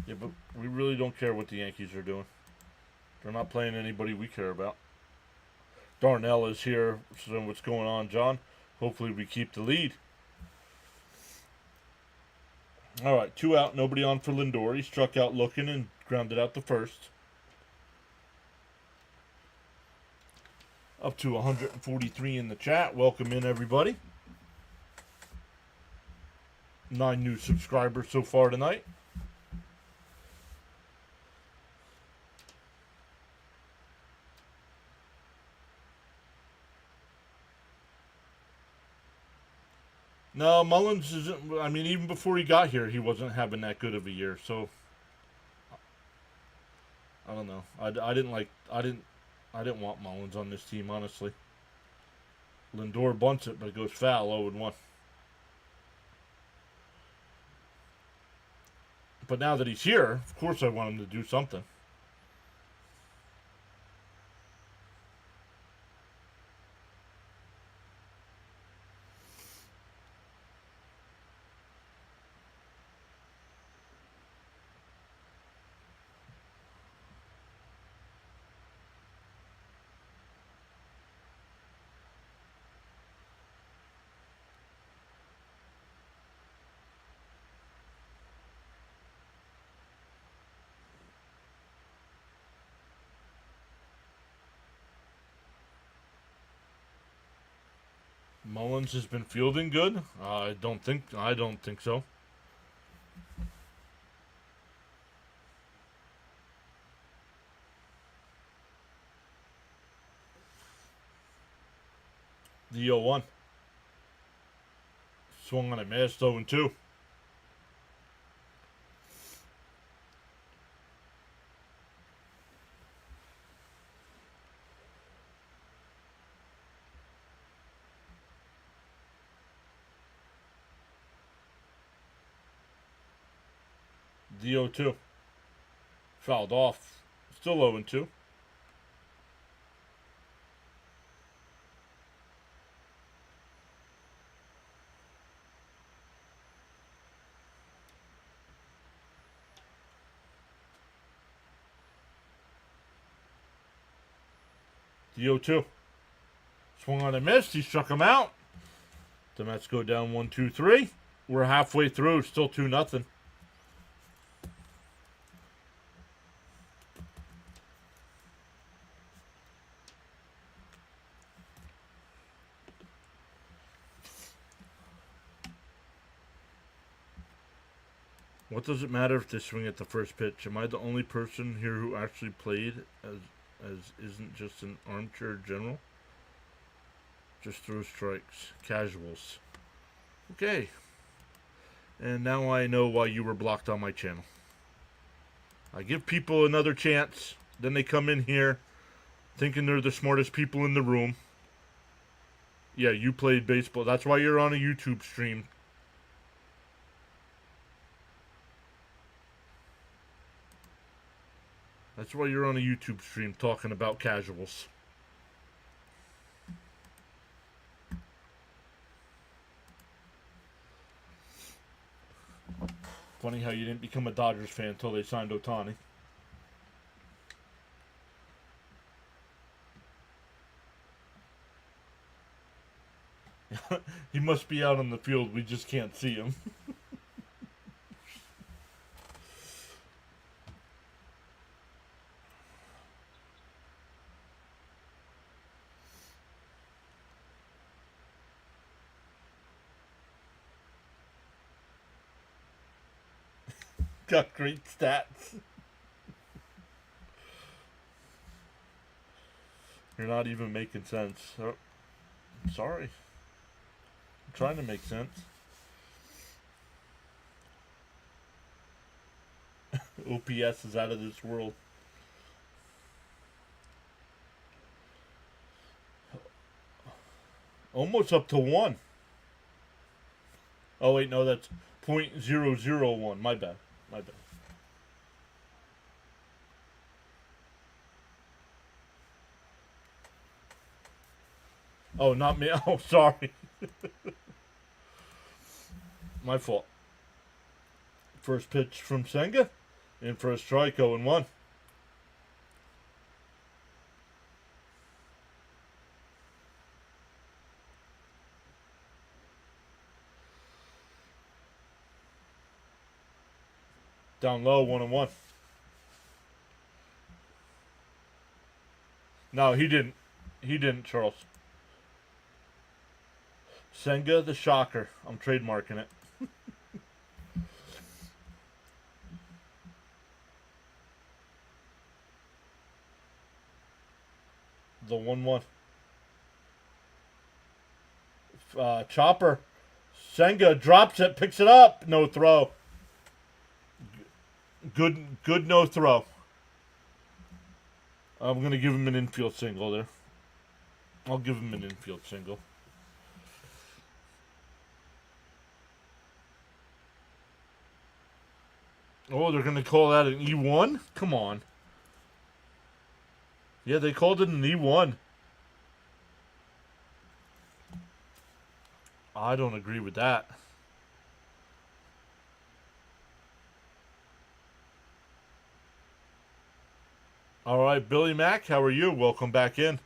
Yeah, but we really don't care what the Yankees are doing. They're not playing anybody we care about. Darnell is here. So what's going on, John? Hopefully we keep the lead. All right, 2 out, nobody on for Lindor. He struck out looking and grounded out the first. Up to 143 in the chat. Welcome in, everybody. 9 new subscribers so far tonight. No, Mullins isn't. I mean, even before he got here, he wasn't having that good of a year. So I don't know. I didn't want Mullins on this team, honestly. Lindor bunts it, but it goes foul, 0-1. But now that he's here, of course I want him to do something. Mullins has been fielding good. I don't think so. The 0-1. Swung on a missed 0-2. The 0-2. Fouled off. Still 0-2. The 0-2. Swung on a miss. He struck him out. The Mets go down 1-2-3. We're halfway through. Still 2-0. What does it matter if they swing at the first pitch? Am I the only person here who actually played as isn't just an armchair general? Just throw strikes. Casuals. Okay. And now I know why you were blocked on my channel. I give people another chance. Then they come in here thinking they're the smartest people in the room. Yeah, you played baseball. That's why you're on a YouTube stream. That's why you're on a YouTube stream talking about casuals. Funny how you didn't become a Dodgers fan until they signed Ohtani. He must be out on the field. We just can't see him. Got great stats. You're not even making sense. Oh, sorry. I'm trying to make sense. OPS is out of this world. Almost up to 1. Oh, wait, no, that's .001. My bad. My bad. Oh, not me. Oh, sorry. My fault. First pitch from Senga. In for a strike, 0-1. Down low, 1-1. No, he didn't. He didn't, Charles. Senga the Shocker. I'm trademarking it. The 1-1. Chopper. Senga drops it, picks it up. No throw. Good no throw. I'm going to give him an infield single there. I'll give him an infield single. Oh, they're going to call that an E1? Come on. Yeah, they called it an E1. I don't agree with that. All right, Billy Mack, how are you? Welcome back in.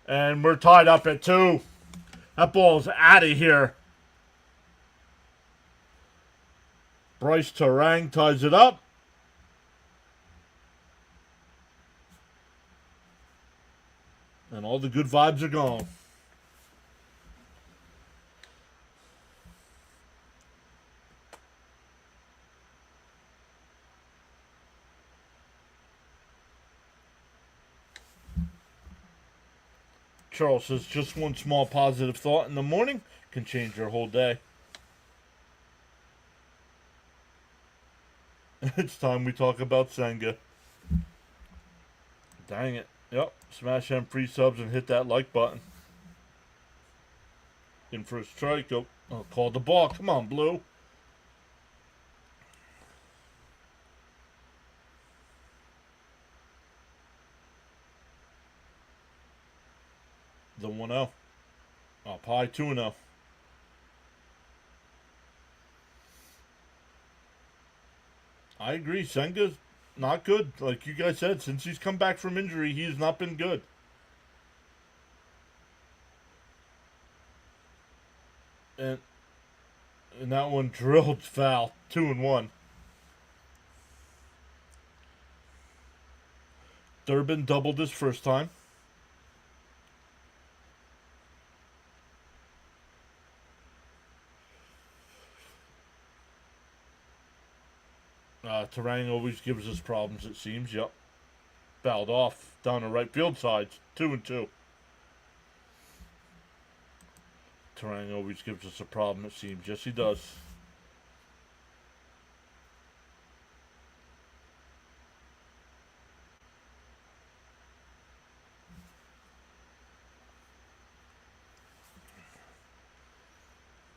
And we're tied up at 2. That ball's out of here. Bryce Terang ties it up. And all the good vibes are gone. Charles says just one small positive thought in the morning can change your whole day. It's time we talk about Senga. Dang it. Yep. Smash them free subs and hit that like button. In for a strike. Oh, call the ball. Come on, Blue. The 1-0. Up high 2-0. I agree. Senga's not good. Like you guys said, since he's come back from injury, he has not been good. And that one drilled foul. 2-1. Durbin doubled his first time. Terang always gives us problems, it seems. Yep. Fouled off down the right field side. 2-2. Terang always gives us a problem, it seems. Yes, he does.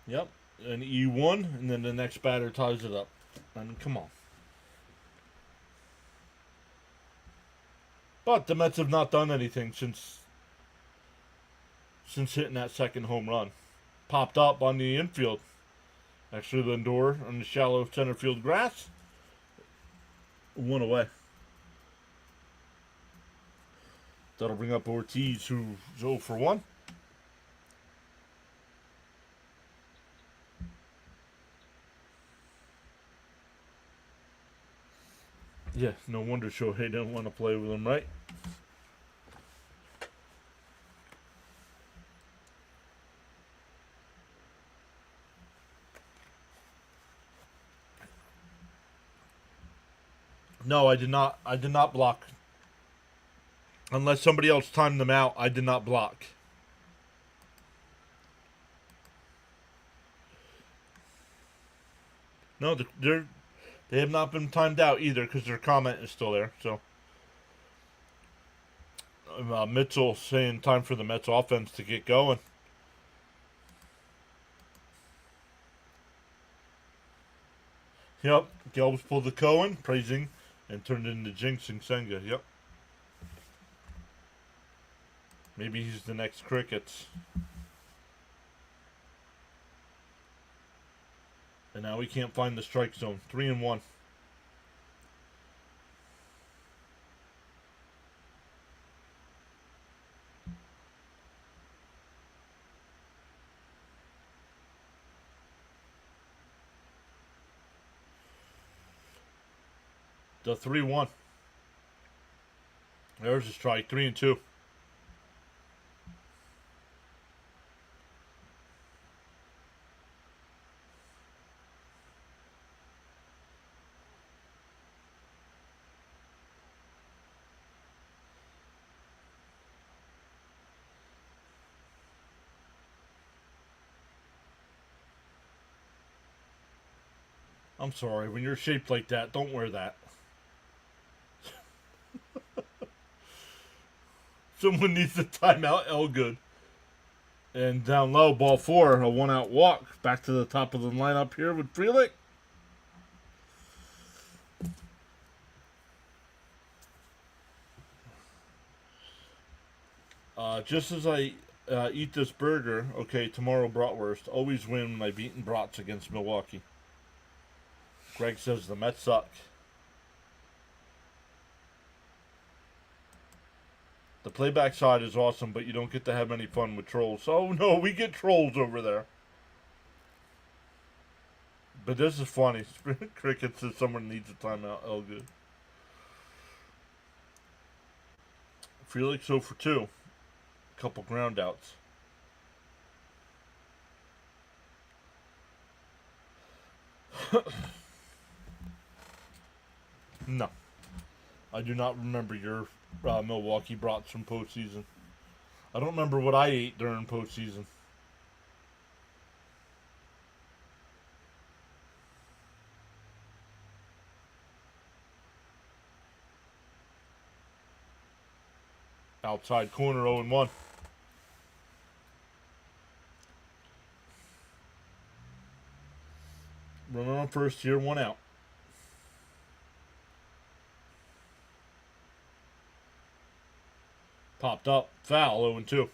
Yep. An E1, and then the next batter ties it up. I mean, come on. But the Mets have not done anything since hitting that second home run. Popped up on the infield. Actually, Lindor on the shallow center field grass. 1 away. That'll bring up Ortiz, who's 0 for 1. Yeah, no wonder Shohei didn't want to play with him, right? No, I did not. I did not block. Unless somebody else timed them out, I did not block. No, they have not been timed out either because their comment is still there. So, Mitchell saying time for the Mets offense to get going. Yep, Gelbs pulled the Cohen, praising, and turned into jinxing Senga. Yep. Maybe he's the next Crickets. And now we can't find the strike zone. 3-1. The 3-1. There's a strike. 3-2. I'm sorry. When you're shaped like that, don't wear that. Someone needs to time out Elgood. And down low, ball 4, a 1-out walk. Back to the top of the lineup here with Frelick. Just as I eat this burger, okay, tomorrow bratwurst. Always win when I've eaten brats against Milwaukee. Greg says the Mets suck. The playback side is awesome, but you don't get to have any fun with trolls. Oh no, we get trolls over there. But this is funny. Cricket says someone needs a timeout. Oh, good. Felix 0 for 2. Couple ground outs. No. I do not remember your Milwaukee brats from postseason. I don't remember what I ate during postseason. Outside corner 0-1. Runner on first here, 1 out. Popped up, foul, 0-2.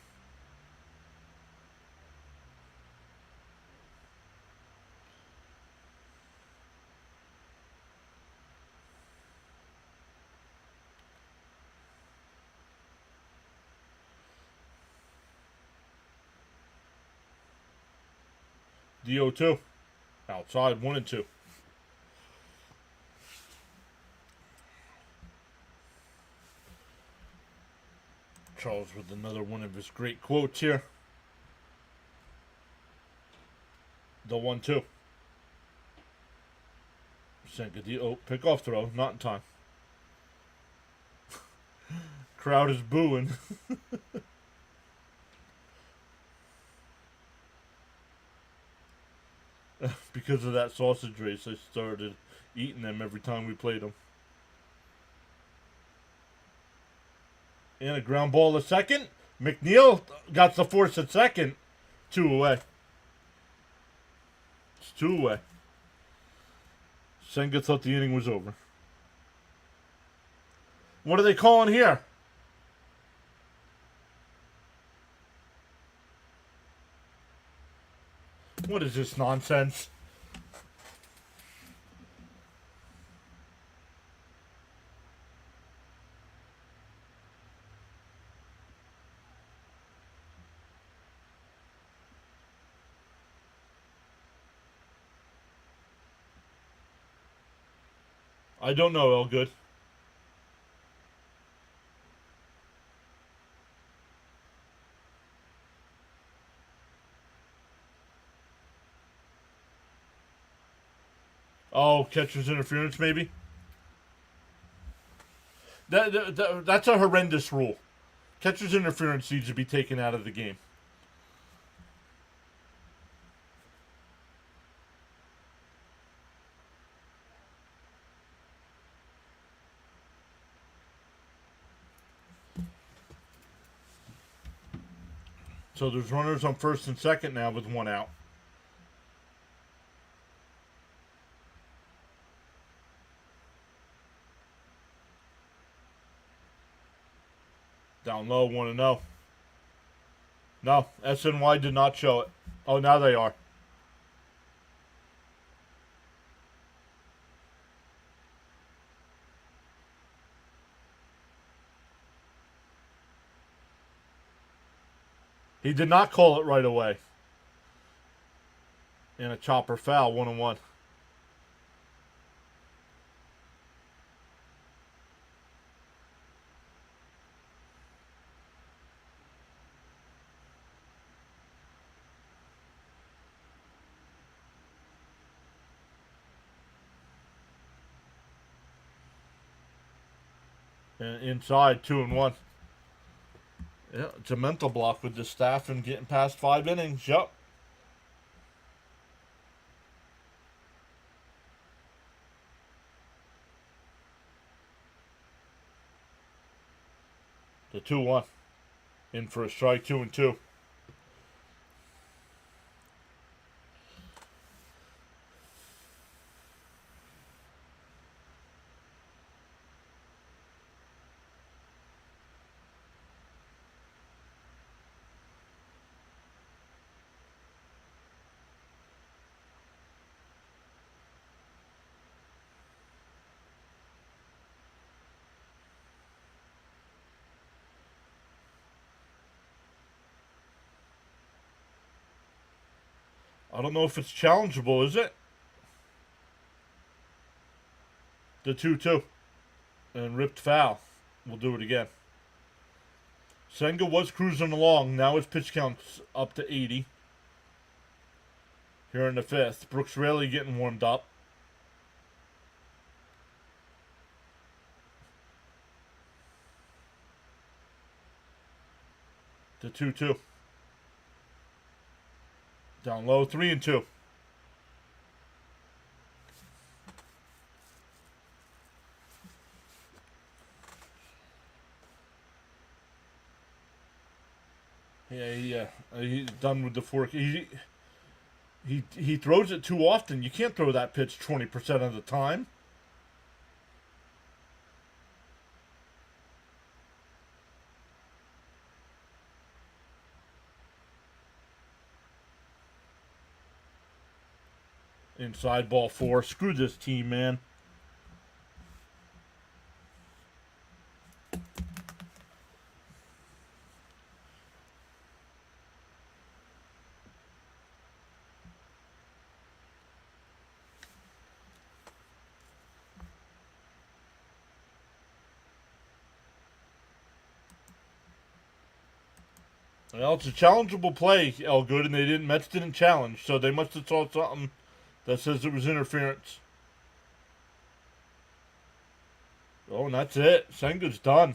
The 0-2. Outside, 1-2. Charles with another one of his great quotes here. The 1-2. Senga, oh, pick off throw, not in time. Crowd is booing. Because of that sausage race, I started eating them every time we played them. And a ground ball to second. McNeil got the force at second. 2 away. It's 2 away. Senga thought the inning was over. What are they calling here? What is this nonsense? I don't know, Elgood. Oh, catcher's interference, maybe? That's a horrendous rule. Catcher's interference needs to be taken out of the game. So there's runners on first and second now with 1 out. Down low, 1-0. No, SNY did not show it. Oh, now they are. He did not call it right away. And a chopper foul, 1-1. And inside, 2-1. Yeah, it's a mental block with the staff and getting past 5 innings. Yep. The 2-1. In for a strike, 2-2. I don't know if it's challengeable, is it? The 2-2. And ripped foul. We'll do it again. Senga was cruising along. Now his pitch count's up to 80. Here in the 5th. Brooks Raley getting warmed up. The 2-2. Down low, 3-2. Yeah, he's done with the fork. He throws it too often. You can't throw that pitch 20% of the time. Inside ball 4. Screw this team, man. Well, it's a challengeable play, Elgood, and Mets didn't challenge, so they must have saw something that says it was interference. Oh, and that's it. Senga's done.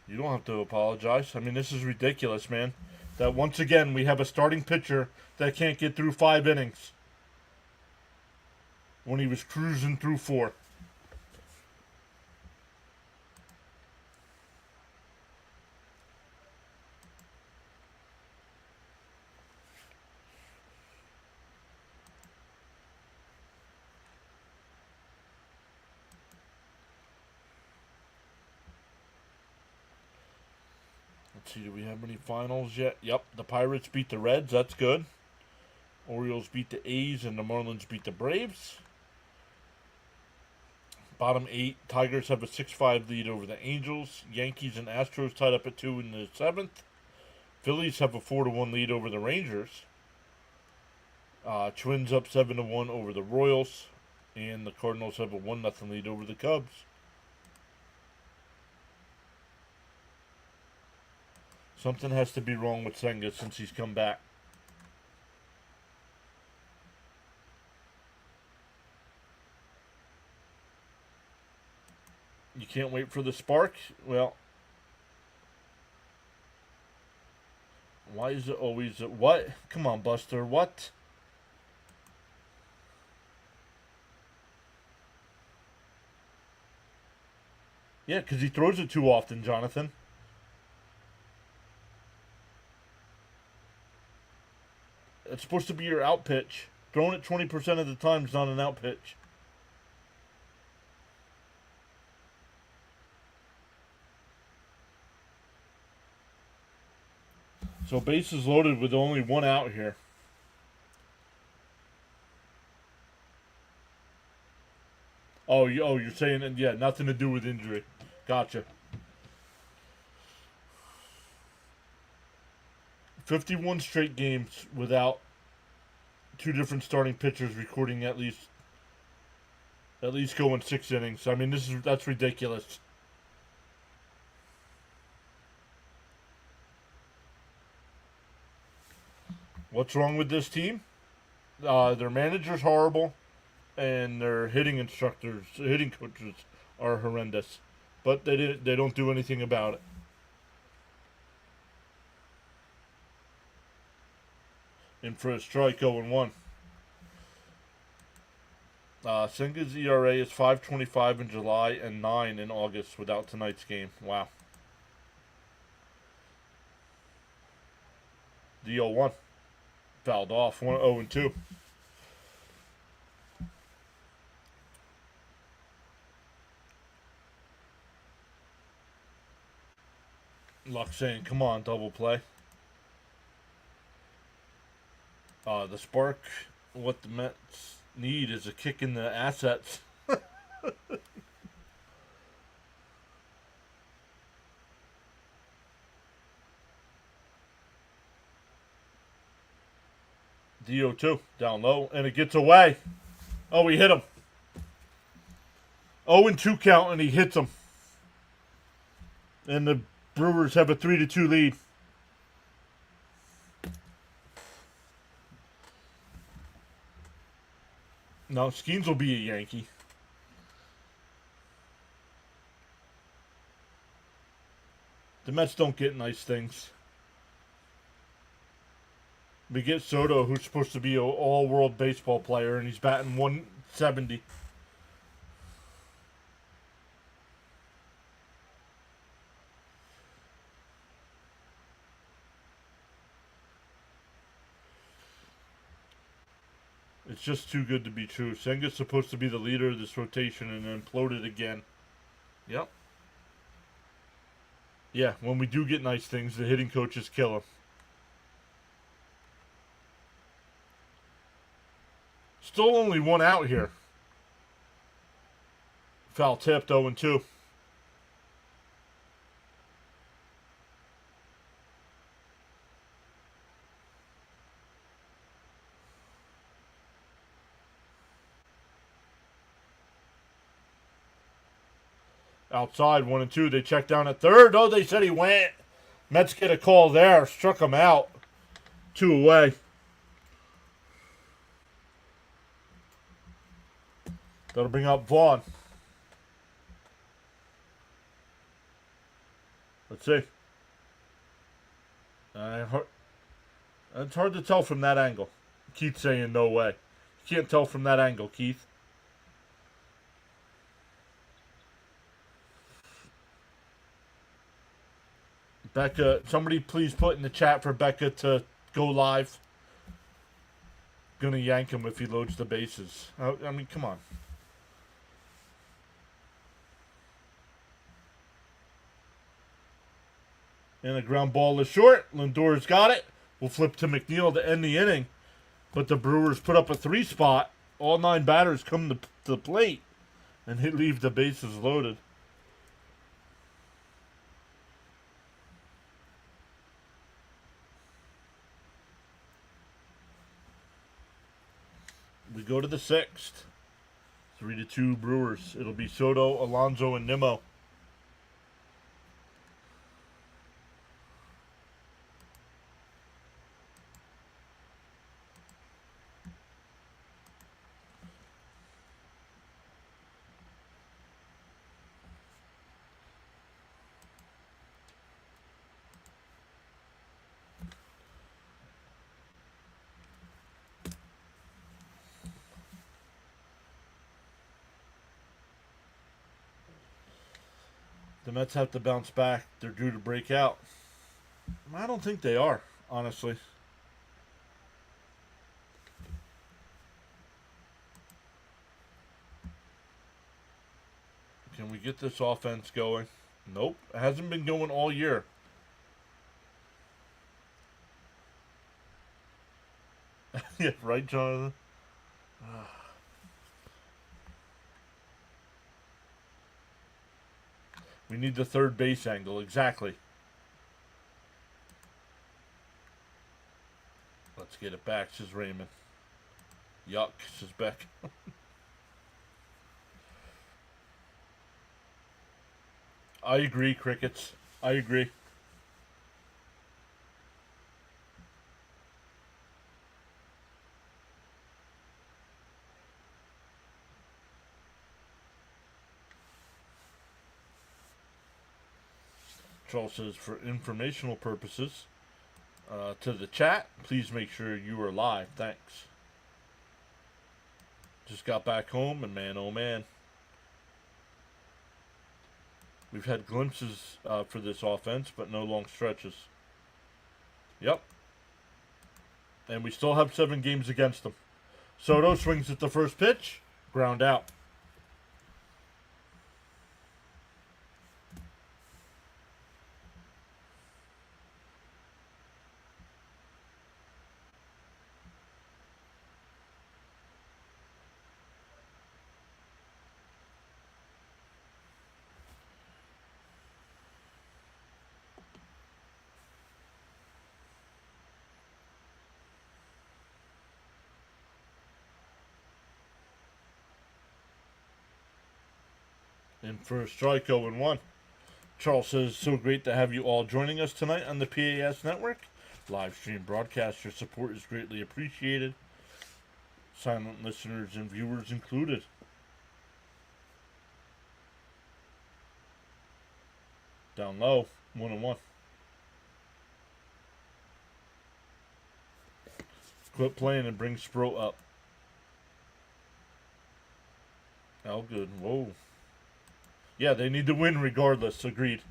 You don't have to apologize. I mean, this is ridiculous, man. That once again, we have a starting pitcher that can't get through 5 innings when he was cruising through 4. Let's see, do we have any finals yet? Yep, the Pirates beat the Reds. That's good. Orioles beat the A's, and the Marlins beat the Braves. Bottom 8, Tigers have a 6-5 lead over the Angels. Yankees and Astros tied up at 2 in the 7th. Phillies have a 4-1 lead over the Rangers. Twins up 7-1 over the Royals. And the Cardinals have a 1-0 lead over the Cubs. Something has to be wrong with Senga since he's come back. You can't wait for the spark? Well, why is it always a what? Come on, Buster, what? Yeah, because he throws it too often, Jonathan. It's supposed to be your out pitch. Throwing it 20% of the time is not an out pitch. So bases loaded with only 1 out here. Oh, you're saying, yeah, nothing to do with injury. Gotcha. 51 straight games without 2 different starting pitchers recording at least going 6 innings. I mean, that's ridiculous. What's wrong with this team? Their manager's horrible, and their hitting coaches are horrendous. But they don't do anything about it. In for a strike, 0-1. Senga's ERA is 5.25 in July and 9 in August without tonight's game. Wow. The 0-1. Fouled off. 0-2. Luck saying, come on, double play. The spark, what the Mets need is a kick in the assets. DO2 down low, and it gets away. Oh, he hit him. 0-2 count, and he hits him. And the Brewers have a 3-2 lead. No, Skeens will be a Yankee. The Mets don't get nice things. We get Soto, who's supposed to be an all-world baseball player, and he's batting 170. It's just too good to be true. Senga's supposed to be the leader of this rotation and imploded again. Yep. Yeah, when we do get nice things, the hitting coaches kill him. Still only one out here. Foul tipped, 0-2. Outside, 1-2. They check down at third. Oh, they said he went. Mets get a call there. Struck him out. 2 away. That'll bring up Vaughn. Let's see. It's hard to tell from that angle. Keith saying no way. You can't tell from that angle, Keith. Becca, somebody please put in the chat for Becca to go live. Gonna yank him if he loads the bases. I mean, come on. And a ground ball is short. Lindor's got it. We'll flip to McNeil to end the inning. But the Brewers put up a 3 spot. All 9 batters come to the plate. And they leave the bases loaded. We go to the 6th. 3-2 Brewers. It'll be Soto, Alonso, and Nimmo. The Mets have to bounce back. They're due to break out. I don't think they are, honestly. Can we get this offense going? Nope. It hasn't been going all year. Yeah, right, Jonathan? We need the third base angle, exactly. Let's get it back, says Raymond. Yuck, says Beck. I agree, Crickets. I agree. Charles says, for informational purposes, to the chat, please make sure you are live. Thanks. Just got back home, and man, oh man. We've had glimpses for this offense, but no long stretches. Yep. And we still have 7 games against them. Soto swings at the first pitch. Ground out. And for a strike, 0-1. Charles says, so great to have you all joining us tonight on the PAS network. Live stream broadcast. Your support is greatly appreciated. Silent listeners and viewers included. Down low, 1-1. Quit playing and bring Spro up. Oh, good. Whoa. Yeah, they need to win regardless. Agreed.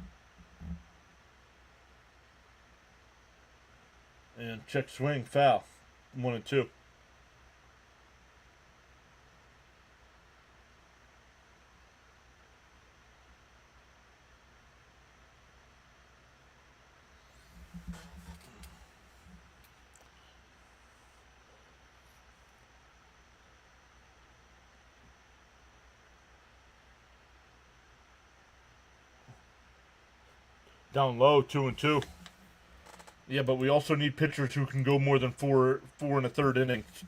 And check swing, foul. 1-2. Down low, 2-2. Yeah, but we also need pitchers who can go more than four and a third innings.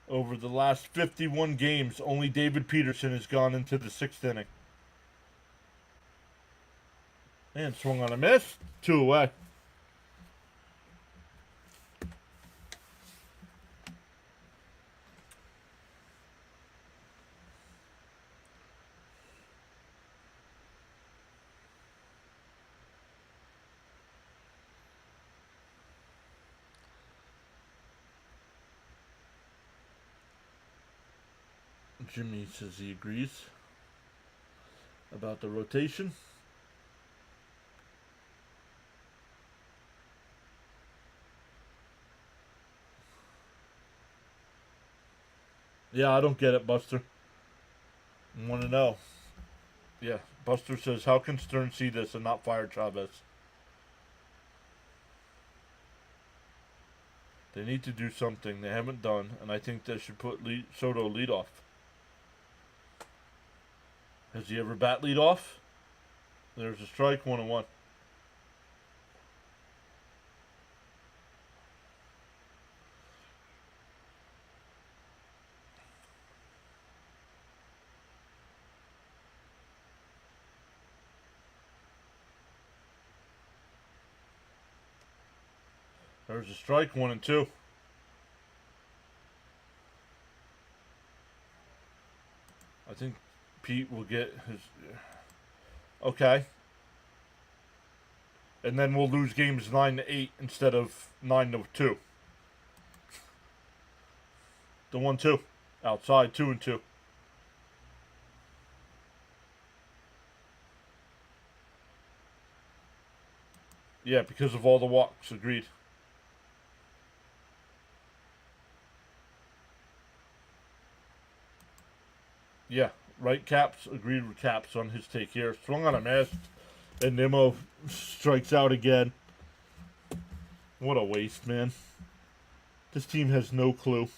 Over the last 51 games, only David Peterson has gone into the 6th inning. And swung on a miss. 2 away. Jimmy says he agrees about the rotation. Yeah, I don't get it, Buster. I want to know. Yeah, Buster says, how can Stern see this and not fire Chavez? They need to do something they haven't done, and I think they should put Soto lead off. Has he ever bat lead off? There's a strike, 1-1. There's a strike, 1-2. I think Pete will get his. Okay. And then we'll lose games 9-8 instead of 9-2. The 1-2. Outside, 2-2. Yeah, because of all the walks. Agreed. Yeah, right, Caps. Agreed with Caps on his take here. Swung on a miss. And Nimmo strikes out again. What a waste, man. This team has no clue.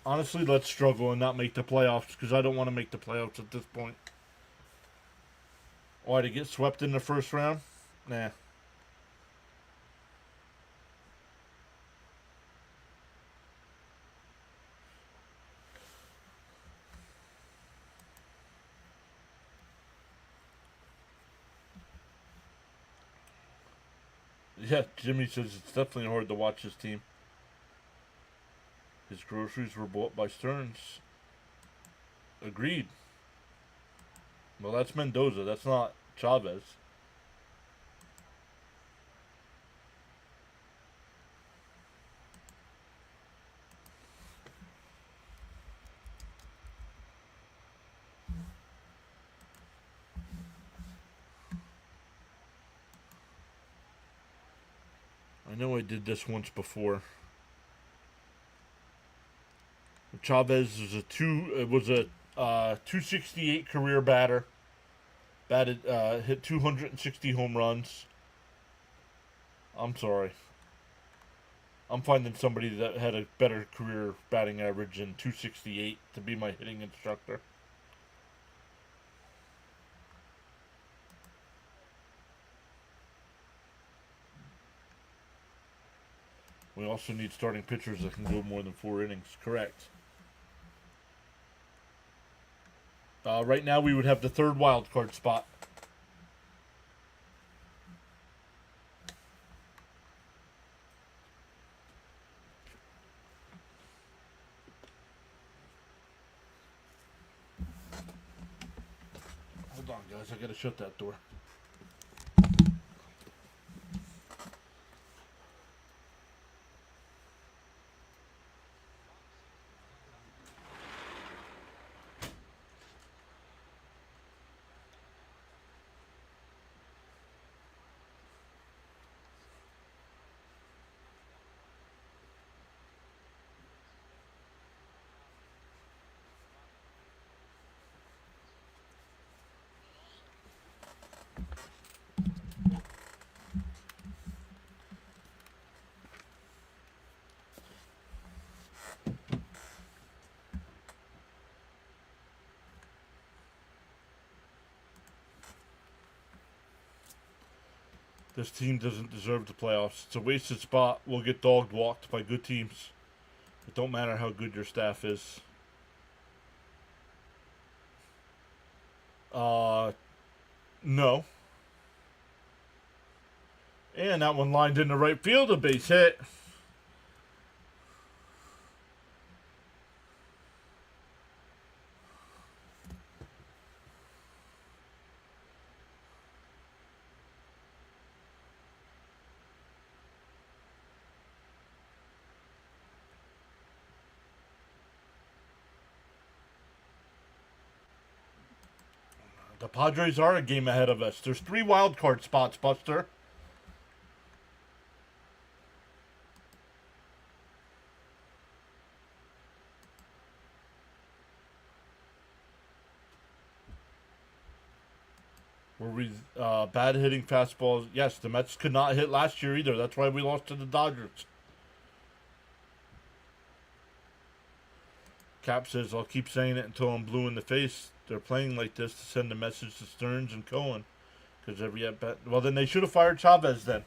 Honestly, let's struggle and not make the playoffs, because I don't want to make the playoffs at this point. Why, to get swept in the first round? Nah. Yeah, Jimmy says it's definitely hard to watch this team. His groceries were bought by Stearns. Agreed. Well, that's Mendoza. That's not Chavez. I know I did this once before. Chavez was a 268 career batter. Hit 260 home runs. I'm sorry. I'm finding somebody that had a better career batting average than 268 to be my hitting instructor. We also need starting pitchers that can go more than 4 innings. Correct. Right now we would have the 3rd wild card spot. Guys, I gotta shut that door. This team doesn't deserve the playoffs. It's a wasted spot. We'll get dog walked by good teams. It don't matter how good your staff is. No. And that one lined into right field, a base hit. The Padres are a game ahead of us. There's 3 wild card spots, Buster. Were we bad hitting fastballs? Yes, the Mets could not hit last year either. That's why we lost to the Dodgers. Cap says, I'll keep saying it until I'm blue in the face. They're playing like this to send a message to Stearns and Cohen. Because every at bat. Well, then they should have fired Chavez then.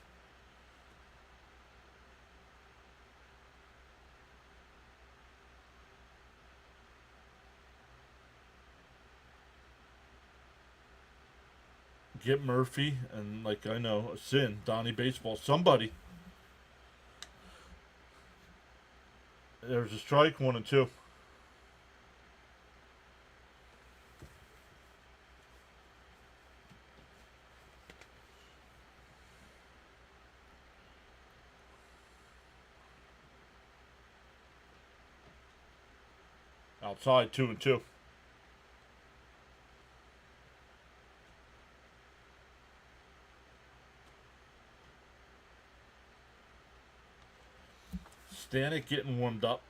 Get Murphy and, like, I know, a sin. Donnie Baseball. Somebody. There's a strike, 1 and 2. Outside, 2 and 2. Stanek getting warmed up.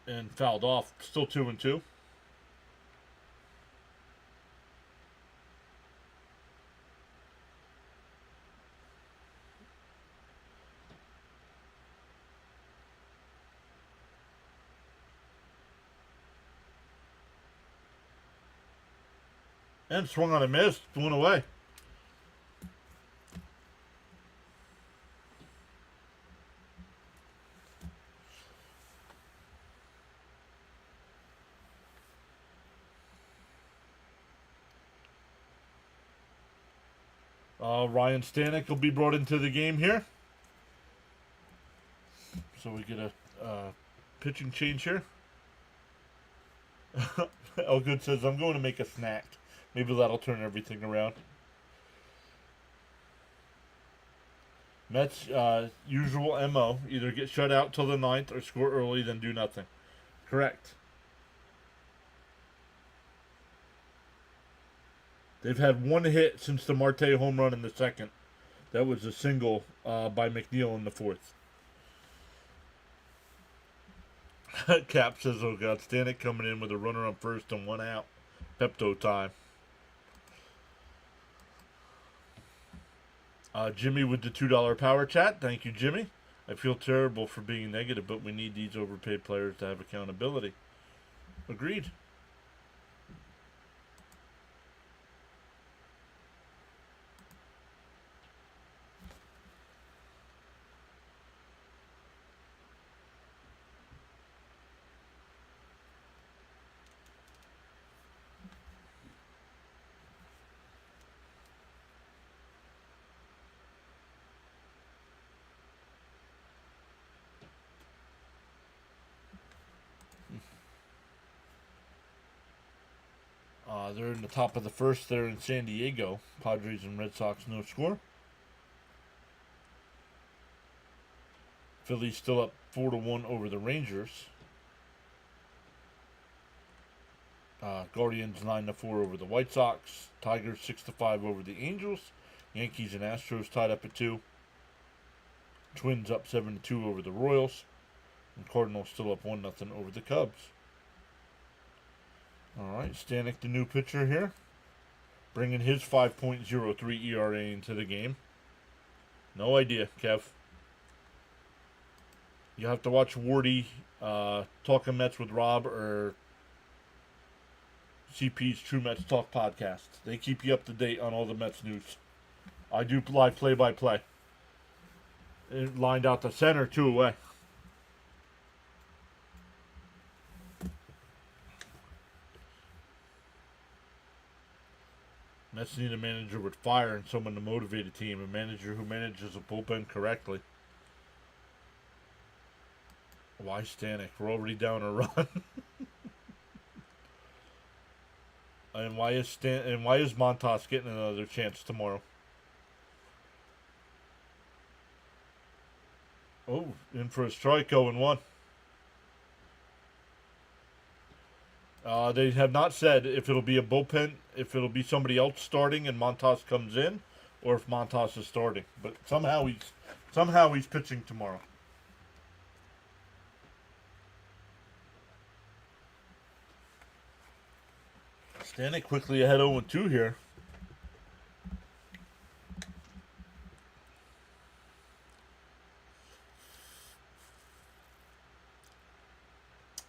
And fouled off. Still 2 and 2. And swung on a miss. 1 away. Ryan Stanek will be brought into the game here. So we get a pitching change here. Elgood says, I'm going to make a snack. Maybe that'll turn everything around. Mets, usual MO. Either get shut out till the 9th or score early, then do nothing. Correct. They've had 1 hit since the Marte home run in the 2nd. That was a single by McNeil in the 4th. Cap says, oh God, Stanek coming in with a runner on first and 1 out. Pepto time. Jimmy with the $2 power chat. Thank you, Jimmy. I feel terrible for being negative, but we need these overpaid players to have accountability. Agreed. They're in the top of the first there in San Diego. Padres and Red Sox, no score. Phillies still up 4-1 over the Rangers. Guardians 9-4 over the White Sox. Tigers 6-5 over the Angels. Yankees and Astros tied up at 2. Twins up 7-2 over the Royals. And Cardinals still up 1-0 over the Cubs. Alright, Stanek, the new pitcher here, bringing his 5.03 ERA into the game. No idea, Kev. You have to watch Wardy Talking Mets with Rob or CP's True Mets Talk podcast. They keep you up to date on all the Mets news. I do live play-by-play. It lined out the center 2 away. Mets need a manager with fire and someone to motivate a team. A manager who manages a bullpen correctly. Why Stanek? We're already down a run. And why is Montas getting another chance tomorrow? Oh, in for a strike, 0-1. They have not said if it'll be a bullpen, if it'll be somebody else starting and Montas comes in, or if Montas is starting. But somehow he's pitching tomorrow. Stanek quickly ahead 0-2 here.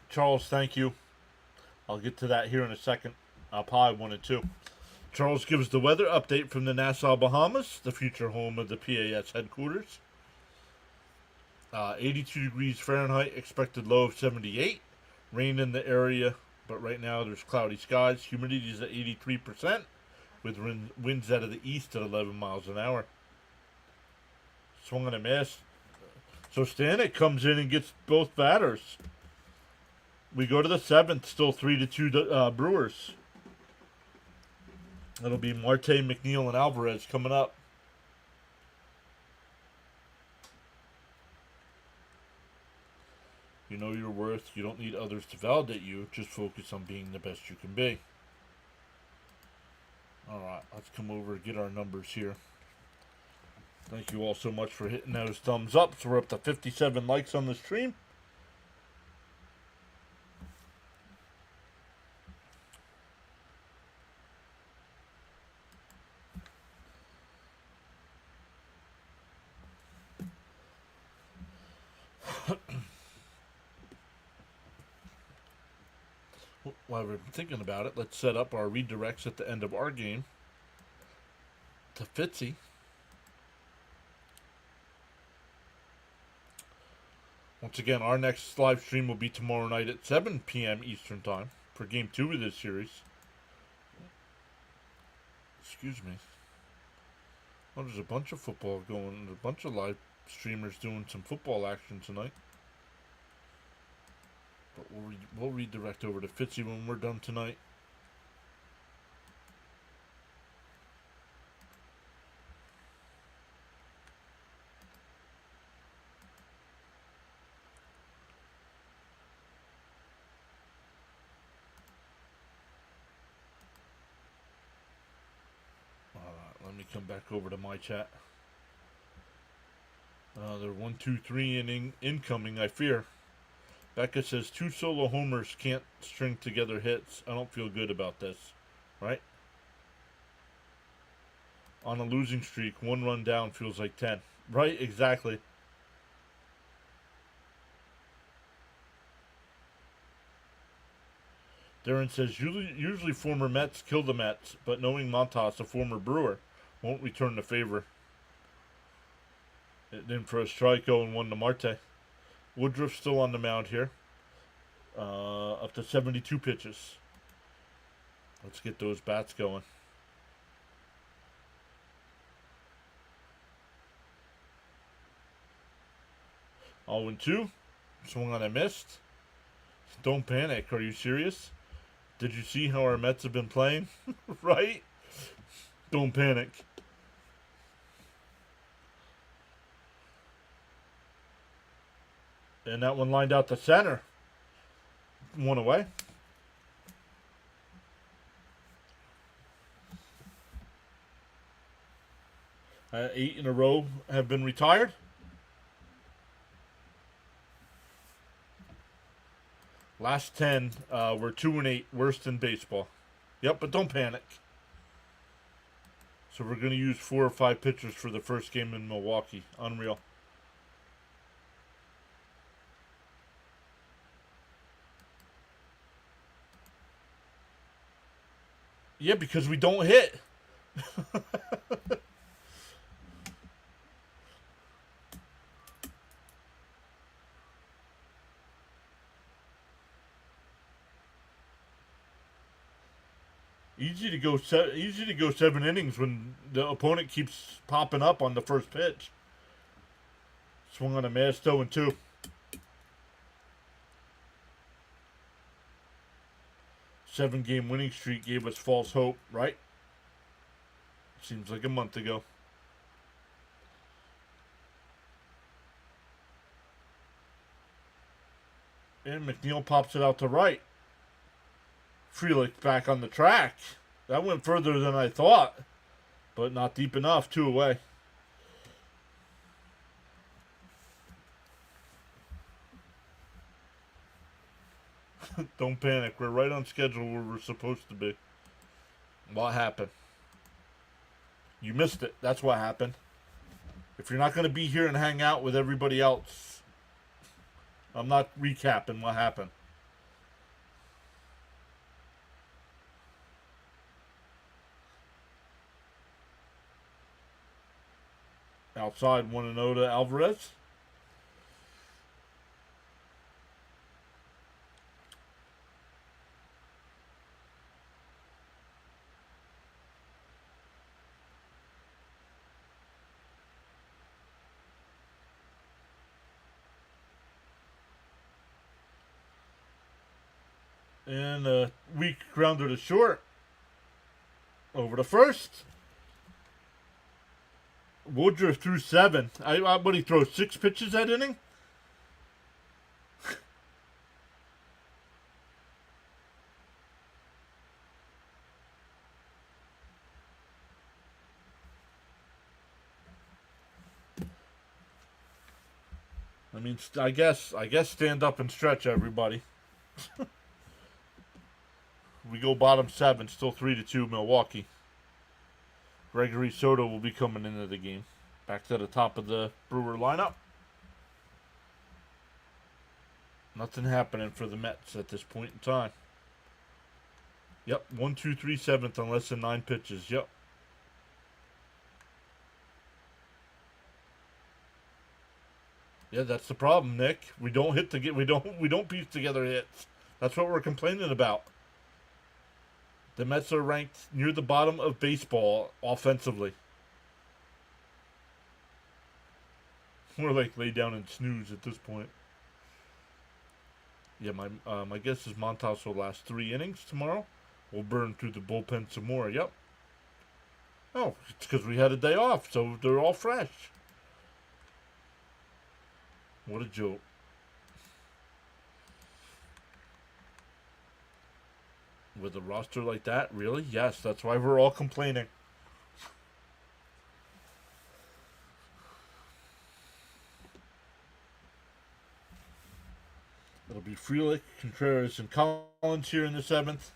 Charles, thank you. I'll get to that here in a second. Pie 1-2. Charles gives the weather update from the Nassau, Bahamas, the future home of the PAS headquarters. 82 degrees Fahrenheit, expected low of 78. Rain in the area, but right now there's cloudy skies. Humidity is at 83%, with winds out of the east at 11 miles an hour. Swung and a miss. So Stanek comes in and gets both batters. We go to the 7th, still 3-2 Brewers. It'll be Marte, McNeil, and Alvarez coming up. You know your worth. You don't need others to validate you. Just focus on being the best you can be. Alright, let's come over and get our numbers here. Thank you all so much for hitting those thumbs up. So we're up to 57 likes on the stream. While we're thinking about it, let's set up our redirects at the end of our game to Fitzy. Once again, our next live stream will be tomorrow night at 7 p.m. Eastern Time for Game 2 of this series. Excuse me. Well, there's a bunch of football going. There's a bunch of live streamers doing some football action tonight. But we'll redirect over to Fitzy when we're done tonight. Let me come back over to my chat. They're 1, 2, 3 inning incoming, I fear. Becca says 2 solo homers can't string together hits. I don't feel good about this. Right? On a losing streak, 1 run down feels like 10. Right? Exactly. Darren says, usually former Mets kill the Mets, but knowing Montas, a former Brewer, won't return the favor. In for a strike, 0-1 to Marte. Woodruff still on the mound here. Up to 72 pitches. Let's get those bats going. 0-2. Swung on a missed. Don't panic. Are you serious? Did you see how our Mets have been playing? Right? Don't panic. And that one lined out to center. One away. 8 in a row have been retired. Last 10 were 2-8, worst in baseball. Yep, but don't panic. So we're going to use 4 or 5 pitchers for the first game in Milwaukee. Unreal. Yeah, because we don't hit. Easy to go 7 innings when the opponent keeps popping up on the first pitch. Swung on a missed 0-2. Seven-game winning streak gave us false hope, right? Seems like a month ago. And McNeil pops it out to right. Frelick back on the track. That went further than I thought, but not deep enough. 2 away. Don't panic. We're right on schedule where we're supposed to be. What happened? You missed it. That's what happened. If you're not going to be here and hang out with everybody else, I'm not recapping what happened. Outside 1-0 to Alvarez. And a weak grounder to short. Over to first. Woodruff threw 7. What did he throw? 6 pitches that inning? I mean, I guess stand up and stretch, everybody. We go bottom 7, still 3-2 Milwaukee. Gregory Soto will be coming into the game. Back to the top of the Brewer lineup. Nothing happening for the Mets at this point in time. Yep, 1, 2, 3, 7th on less than 9 pitches. Yep. Yeah, that's the problem, Nick. We don't piece together hits. That's what we're complaining about. The Mets are ranked near the bottom of baseball offensively. We're like lay down and snooze at this point. Yeah, my guess is Montas will last 3 innings tomorrow. We'll burn through the bullpen some more. Yep. Oh, it's because we had a day off, so they're all fresh. What a joke. With a roster like that, really? Yes, that's why we're all complaining. It'll be Frelick, Contreras, and Collins here in the 7th.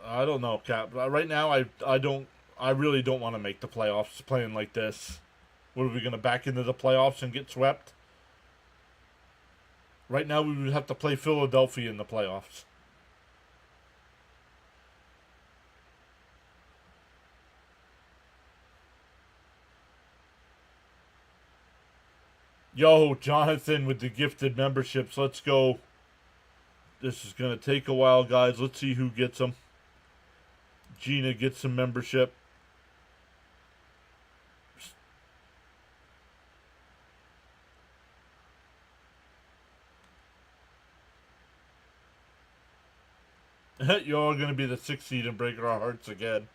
I don't know, Cap. Right now, I really don't want to make the playoffs playing like this. What are we going to back into the playoffs and get swept? Right now, we would have to play Philadelphia in the playoffs. Yo, Jonathan with the gifted memberships. Let's go. This is going to take a while, guys. Let's see who gets them. Gina gets some membership. You're all going to be the 6th seed and breaking our hearts again.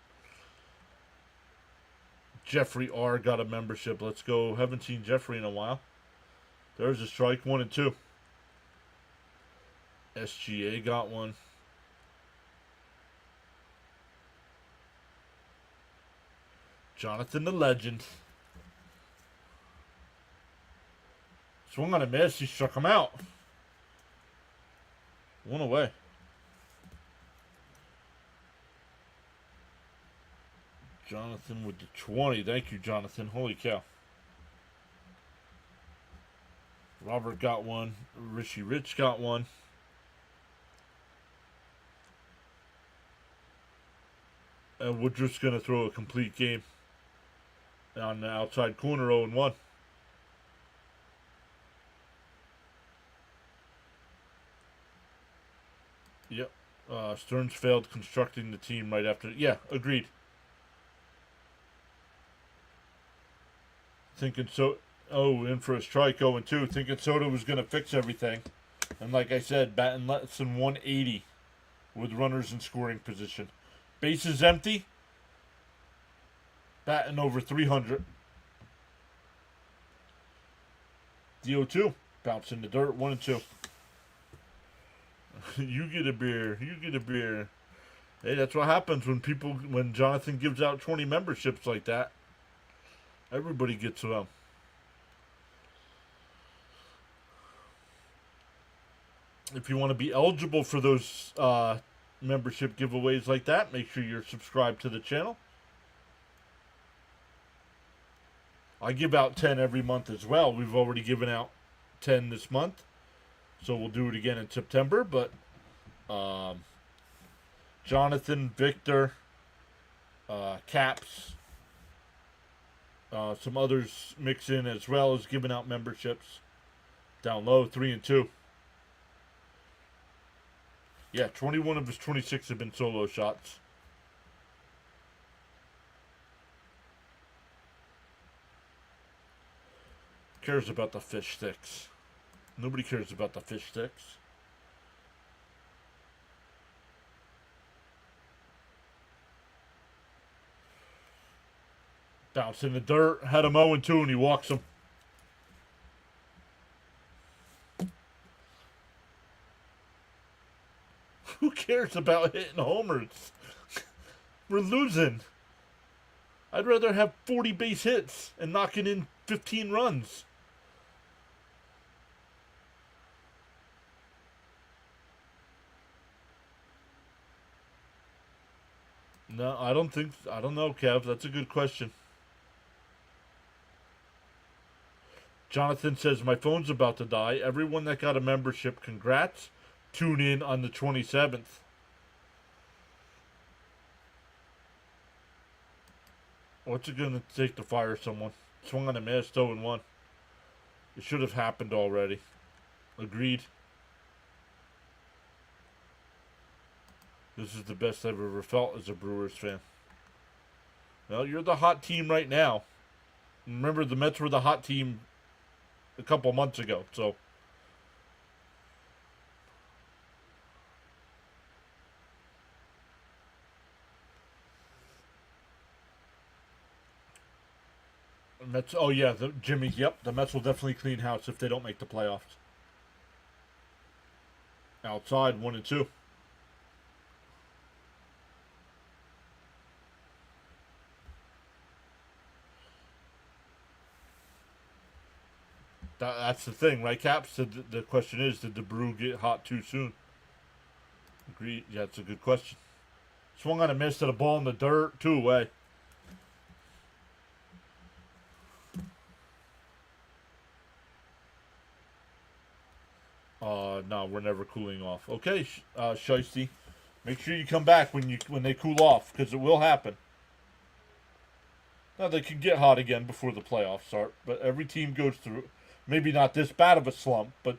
Jeffrey R. got a membership. Let's go. Haven't seen Jeffrey in a while. There's a strike. 1 and 2. SGA got one. Jonathan the Legend. Swung on a miss. He struck him out. 1 away. Jonathan with the 20. Thank you, Jonathan. Holy cow. Robert got one. Richie Rich got one. And Woodruff's going to throw a complete game on the outside corner, 0-1. Yep. Stearns failed constructing the team right after. Yeah, agreed. Thinking so. Oh, in for a strike, 0-2. Thinking Soto was going to fix everything. And like I said, batting less than 180 with runners in scoring position. Bases empty. Batting over 300. DO2. Bounce in the dirt, 1 and 2. You get a beer. You get a beer. Hey, that's what happens when Jonathan gives out 20 memberships like that. Everybody gets them. If you want to be eligible for those membership giveaways like that, make sure you're subscribed to the channel. I give out 10 every month as well. We've already given out 10 this month. So we'll do it again in September. But Jonathan, Victor, Caps, some others mix in as well as giving out memberships. Down low, 3 and 2. Yeah, 21 of his 26 have been solo shots. Cares about the fish sticks. Nobody cares about the fish sticks. Bounce in the dirt. Had him 0-2 and he walks him. Who cares about hitting homers? We're losing. I'd rather have 40 base hits and knocking in 15 runs. No, I don't know, Kev. That's a good question. Jonathan says, my phone's about to die. Everyone that got a membership, congrats. Tune in on the 27th. What's it going to take to fire someone? Swung on a miss, 0-1. It should have happened already. Agreed. This is the best I've ever felt as a Brewers fan. Well, you're the hot team right now. Remember, the Mets were the hot team a couple months ago, so. Mets, oh yeah, Jimmy, yep, the Mets will definitely clean house if they don't make the playoffs. Outside, 1 and 2. That's the thing, right, Cap? So the question is, did the Brew get hot too soon? Agreed. Yeah, it's a good question. Swung on a miss to the ball in the dirt, 2 away. No, we're never cooling off. Okay, Shiesty, make sure you come back when they cool off, because it will happen. Now, they can get hot again before the playoffs start, but every team goes through Maybe not this bad of a slump, but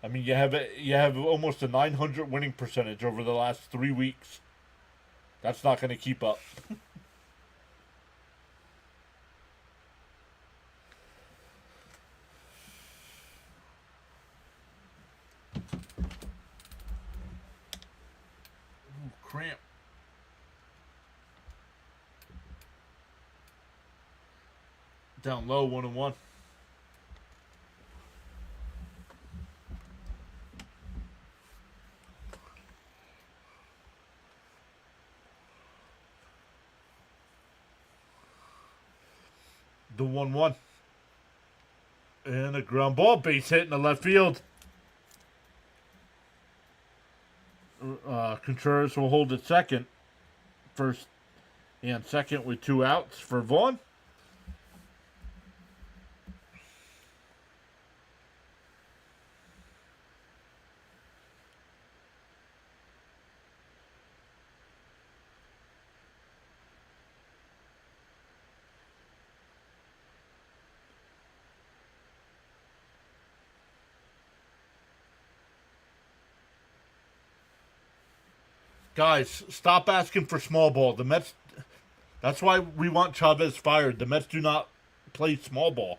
I mean, you have almost a 900 winning percentage over the last 3 weeks. That's not going to keep up. Ooh, cramp. Down low, 1-1. The 1-1. And a ground ball, base hit in the left field. Contreras will hold at second. First and second with 2 outs for Vaughn. Guys, stop asking for small ball. The Mets. That's why we want Chavez fired. The Mets do not play small ball.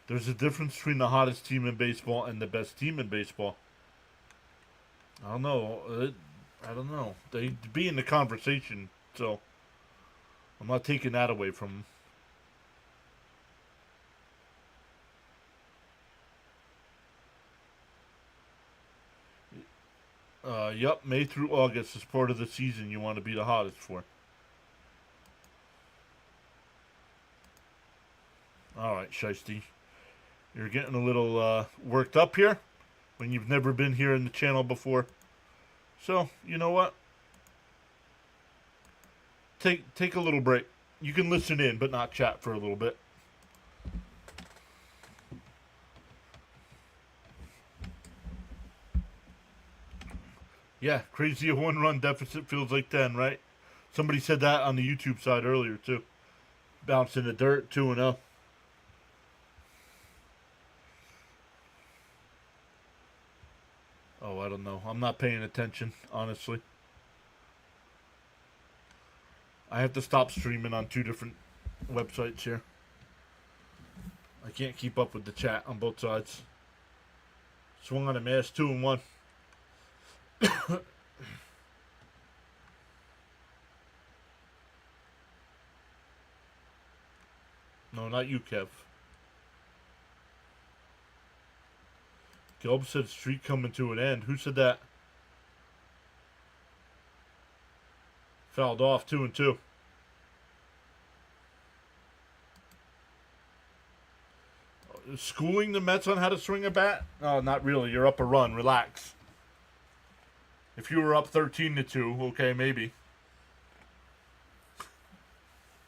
There's a difference between the hottest team in baseball and the best team in baseball. I don't know. I don't know. They be in the conversation, so I'm not taking that away from them. Yep, May through August is part of the season you want to be the hottest for. Alright, Shiesty. You're getting a little worked up here when you've never been here in the channel before. So, you know what? Take a little break. You can listen in, but not chat for a little bit. Yeah, crazy a 1-run deficit feels like 10, right? Somebody said that on the YouTube side earlier, too. Bounce in the dirt, 2-0. Oh, I don't know. I'm not paying attention, honestly. I have to stop streaming on 2 different websites here. I can't keep up with the chat on both sides. Swung on a miss, 2-1. No, not you, Kev. Gelb said streak coming to an end. Who said that? Fouled off, 2-2. Schooling the Mets on how to swing a bat? Oh, not really. You're up a run. Relax. If you were up 13-2, okay, maybe.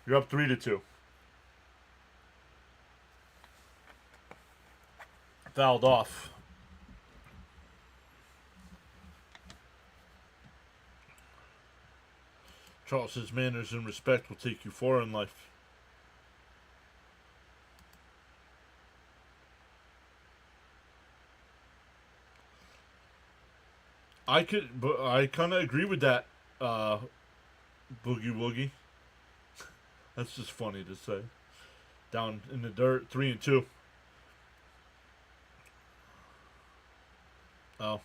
You're up 3-2. Fouled off. Charles says manners and respect will take you far in life. I kind of agree with that, Boogie Woogie. That's just funny to say. Down in the dirt, 3-2. Oh.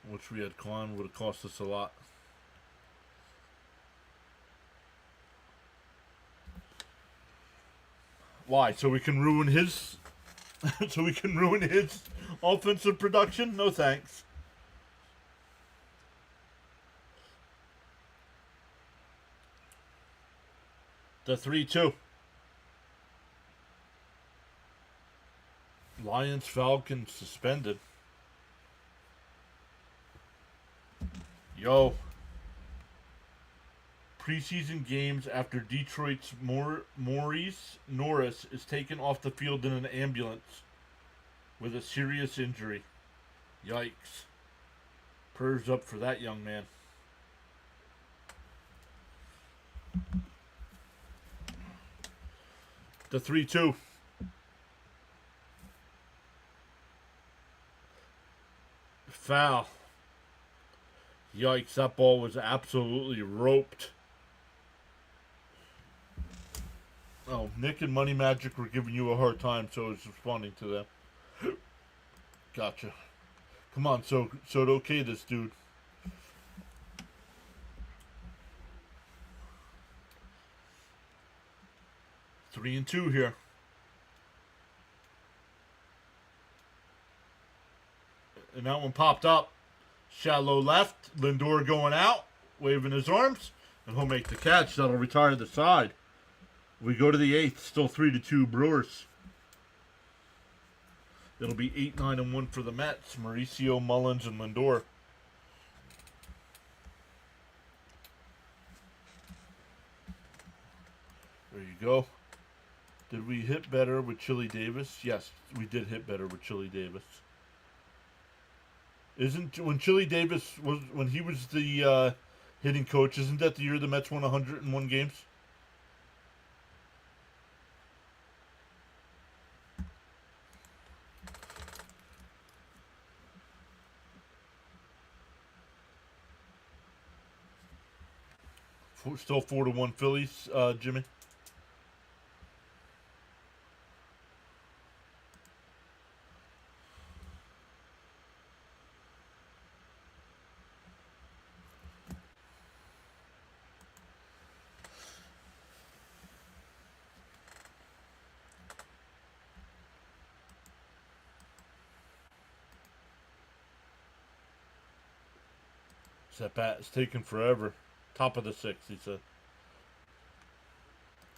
Which we had Kwan would have cost us a lot. Why? So we can ruin his offensive production? No thanks. The 3-2. Lions, Falcons suspended. Yo. Preseason games after Detroit's Maurice Norris is taken off the field in an ambulance with a serious injury. Yikes. Prayers up for that young man. The 3-2. Foul. Yikes, that ball was absolutely roped. Oh, Nick and Money Magic were giving you a hard time, so I was responding to them. Gotcha. Come on, so to okay this dude. Three and two here. And that one popped up. Shallow left. Lindor going out, waving his arms, and he'll make the catch. That'll retire the side. We go to the eighth. Still 3-2 Brewers. It'll be 8-9-1 for the Mets. Mauricio, Mullins, and Lindor. There you go. Did we hit better with Chili Davis? Yes, we did hit better with Chili Davis. Isn't when Chili Davis was when he was the hitting coach? Isn't that the year the Mets won 101 games? Still 4-1 Phillies, Jimmy. That bat is taking forever. Top of the sixth, he said.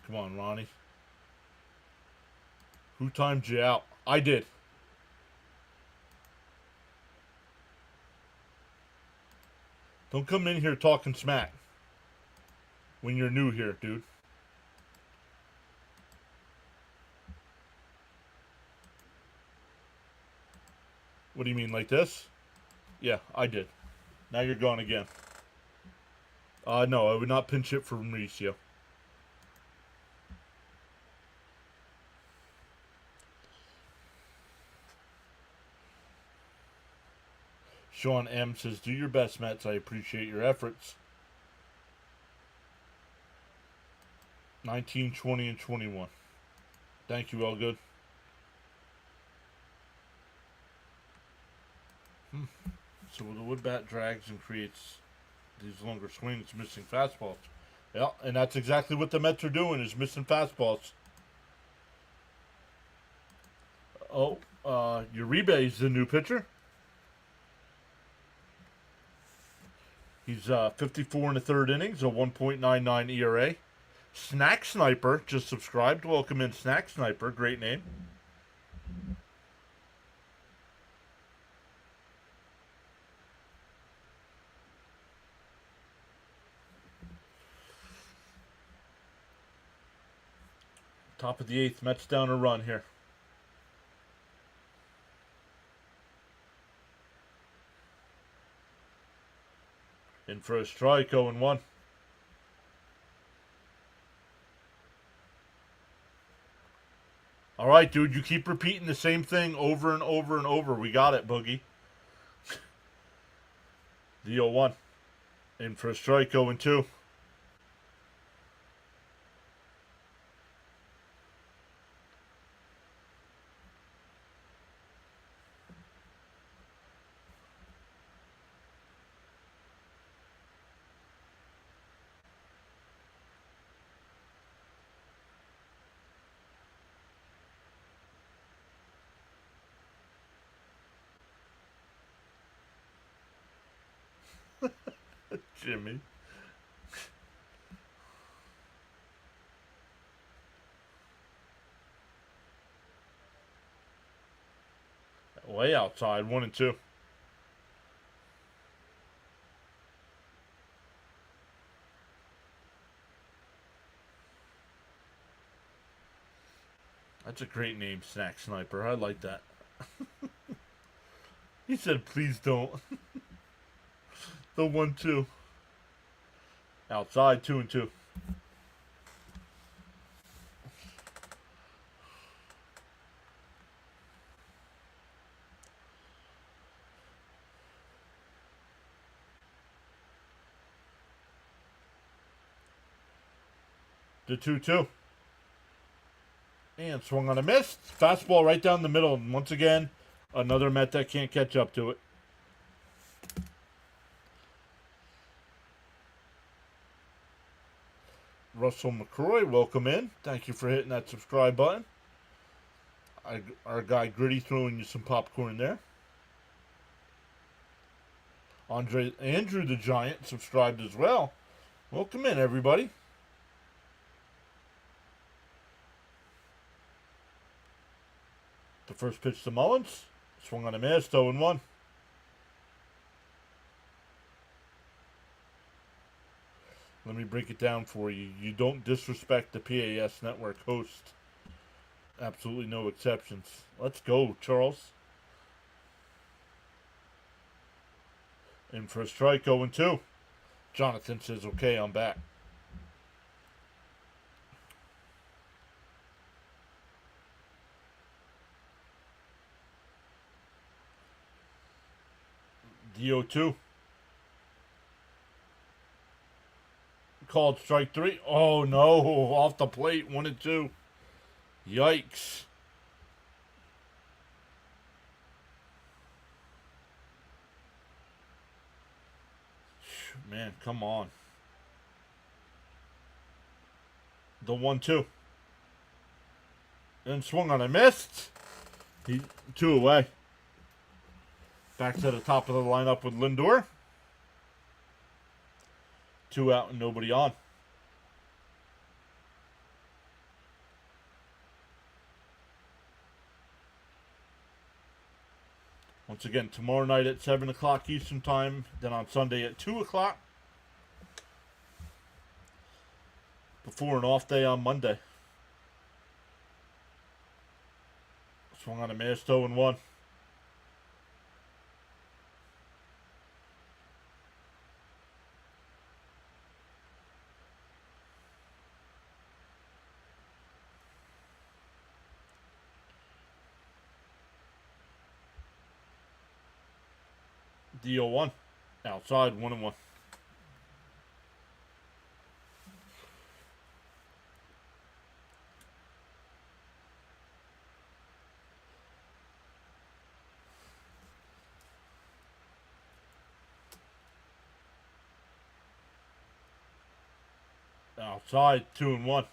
Come on, Ronnie. Who timed you out? I did. Don't come in here talking smack when you're new here, dude. What do you mean, like this? Yeah, I did. Now you're gone again. No, I would not pinch hit for Mauricio. Sean M says, do your best, Mets. I appreciate your efforts. 19, 20, and 21. Thank you, all good. So the wood bat drags and creates these longer swings, missing fastballs. Yeah, and that's exactly what the Mets are doing, is missing fastballs. Oh, Uribe is the new pitcher. He's 54 in the third innings, a 1.99 ERA. Snack Sniper just subscribed. Welcome in, Snack Sniper. Great name. Top of the eighth, Mets down a run here. In for a strike, 0-1. All right, dude, you keep repeating the same thing over and over and over. We got it, Boogie. The 0-1. In for a strike, 0-2. Jimmy. Way outside, 1-2. That's a great name, Snack Sniper. I like that. He said, please don't. The 1-2. Outside, 2-2. The 2-2. And swung on a miss. Fastball right down the middle. And once again, another Met that can't catch up to it. Russell McCroy, welcome in. Thank you for hitting that subscribe button. Our guy Gritty throwing you some popcorn there. Andrew the Giant subscribed as well. Welcome in, everybody. The first pitch to Mullins. Swung on a miss, 0-1. Let me break it down for you. You don't disrespect the PAS network host. Absolutely no exceptions. Let's go, Charles. In for a strike, 0-2. Jonathan says, okay, I'm back. DO2. Called strike 3. Oh no, off the plate, 1-2. Yikes. Man, come on. The 1-2. Then swung on a missed. He 2 away. Back to the top of the lineup with Lindor. 2 out and nobody on. Once again, tomorrow night at 7 o'clock Eastern Time. Then on Sunday at 2 o'clock. Before an off day on Monday. Swung on a miss, 0-1. DO1. Outside, 1-1. Outside, 2-1.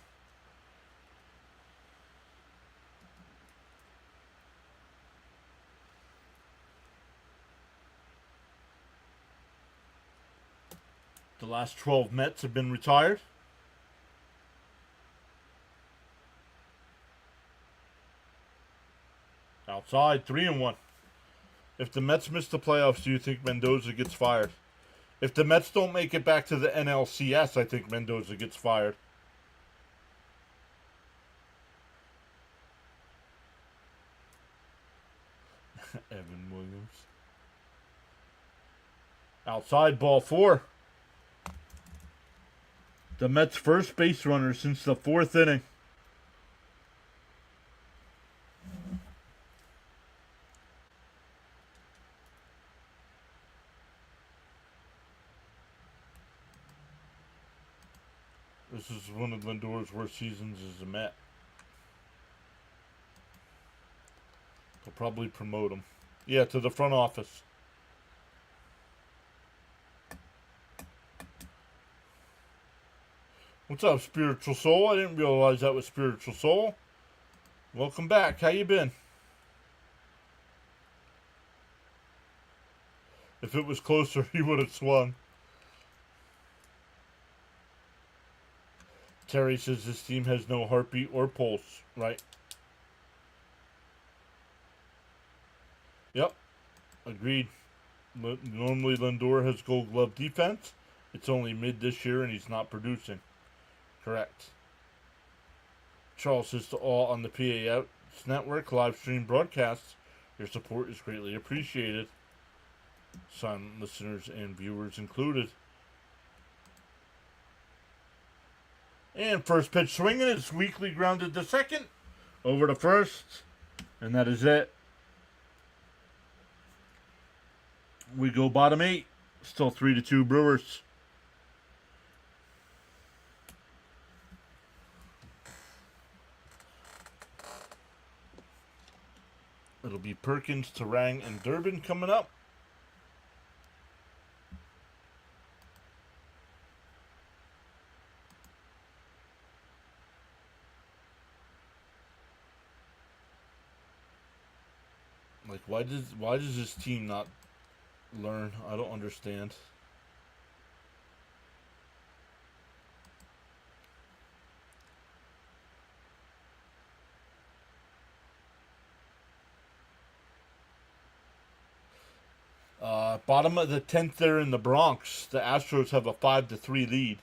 The last 12 Mets have been retired. Outside, 3-1. If the Mets miss the playoffs, do you think Mendoza gets fired? If the Mets don't make it back to the NLCS, I think Mendoza gets fired. Evan Williams. Outside, ball 4. The Mets' first base runner since the 4th inning. This is one of Lindor's worst seasons as a Met. They'll probably promote him. Yeah, to the front office. What's up, Spiritual Soul? I didn't realize that was Spiritual Soul. Welcome back. How you been? If it was closer, he would have swung. Terry says this team has no heartbeat or pulse, right? Yep. Agreed. Normally Lindor has gold glove defense. It's only mid this year and he's not producing. Correct. Charles says to all on the PAS network live stream broadcasts, your support is greatly appreciated. Silent listeners and viewers included. And first pitch swinging. It's weakly grounded to second. Over to first. And that is it. We go bottom 8. Still 3-2 Brewers. It'll be Perkins, Terang, and Durbin coming up. Like, why does this team not learn? I don't understand. Bottom of the 10th there in the Bronx. The Astros have a 5-3 lead.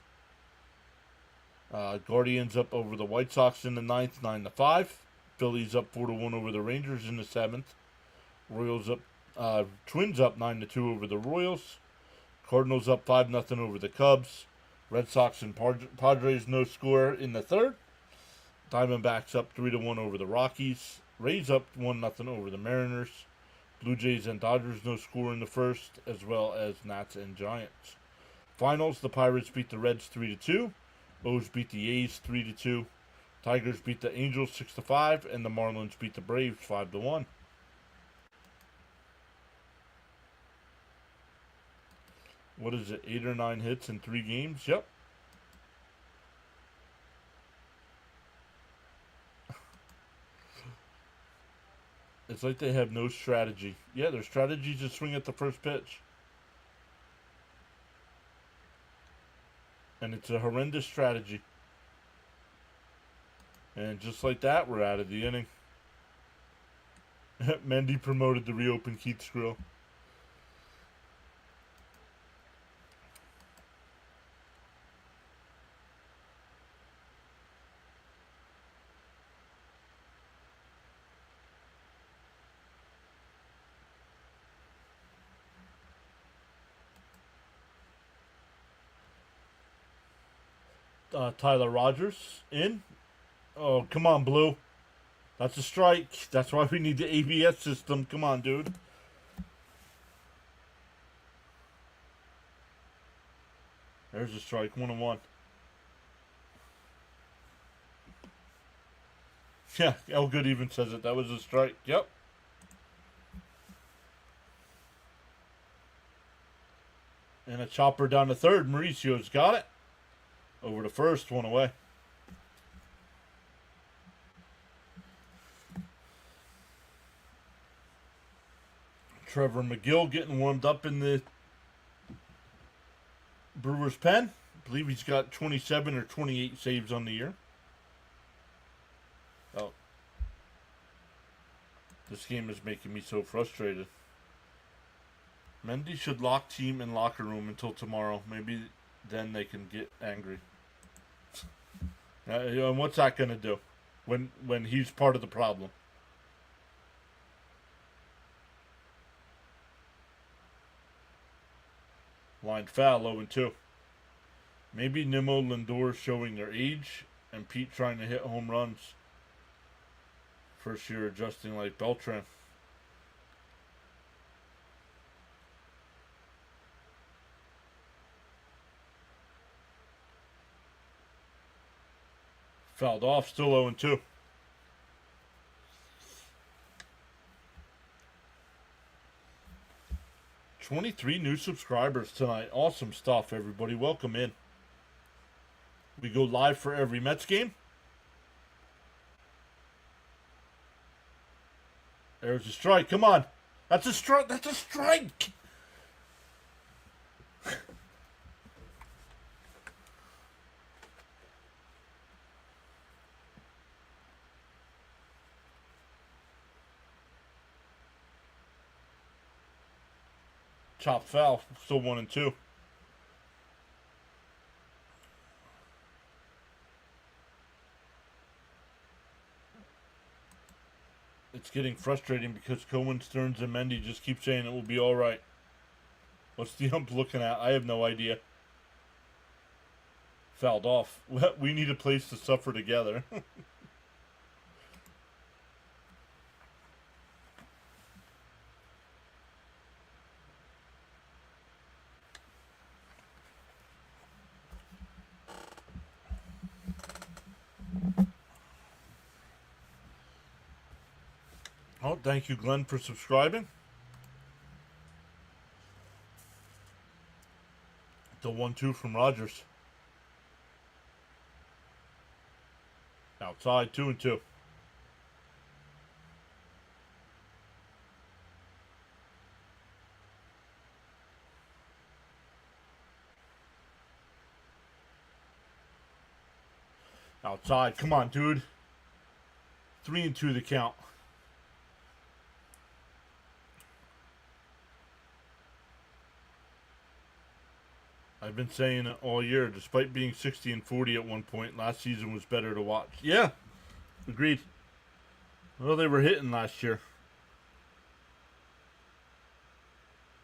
Guardians up over the White Sox in the 9th, 9-5. Phillies up 4-1 over the Rangers in the 7th. Royals up, Twins up 9-2 over the Royals. Cardinals up 5-0 over the Cubs. Red Sox and Padres no score in the 3rd. Diamondbacks up 3-1 over the Rockies. Rays up 1-0 over the Mariners. Blue Jays and Dodgers no score in the 1st, as well as Nats and Giants. Finals, the Pirates beat the Reds 3-2. O's beat the A's 3-2. Tigers beat the Angels 6-5, and the Marlins beat the Braves 5-1. What is it? 8 or 9 hits in 3 games? Yep. It's like they have no strategy. Yeah, their strategy is to swing at the first pitch. And it's a horrendous strategy. And just like that, we're out of the inning. Mendy promoted to reopen Keith's Grill. Tyler Rogers in. Oh, come on, Blue. That's a strike. That's why we need the ABS system. Come on, dude. There's a strike. 1-1. Yeah, Elgood even says it. That was a strike. Yep. And a chopper down to 3rd. Mauricio's got it. Over to 1st. 1 away. Trevor McGill getting warmed up in the Brewers pen. I believe he's got 27 or 28 saves on the year. Oh. This game is making me so frustrated. Mendy should lock team in locker room until tomorrow. Maybe then they can get angry. And what's that going to do when he's part of the problem? Line foul, 0-2. Maybe Nimmo, Lindor showing their age, and Pete trying to hit home runs. First year adjusting like Beltran. Fouled off, still 0-2. $23 new subscribers tonight. Awesome stuff, everybody. Welcome in. We go live for every Mets game. There's a strike. Come on. That's a strike. That's a strike. Chop foul. Still 1-2. It's getting frustrating because Cohen, Stearns, and Mendy just keep saying it will be all right. What's the ump looking at? I have no idea. Fouled off. We need a place to suffer together. Oh, thank you, Glenn, for subscribing. The 1-2 from Rogers. Outside, 2-2. Outside, come on, dude. 3-2 the count. I've been saying it all year, despite being 60-40 at one point, last season was better to watch. Yeah, agreed. Well, they were hitting last year.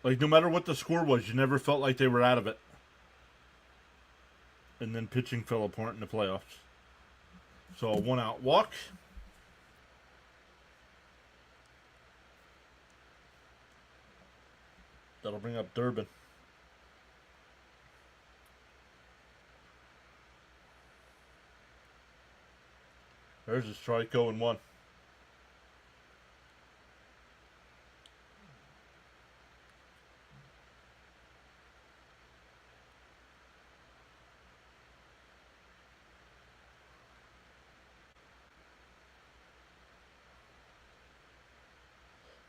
Like, no matter what the score was, you never felt like they were out of it. And then pitching fell apart in the playoffs. So, a 1-out walk. That'll bring up Durbin. There's a strike, 0-1.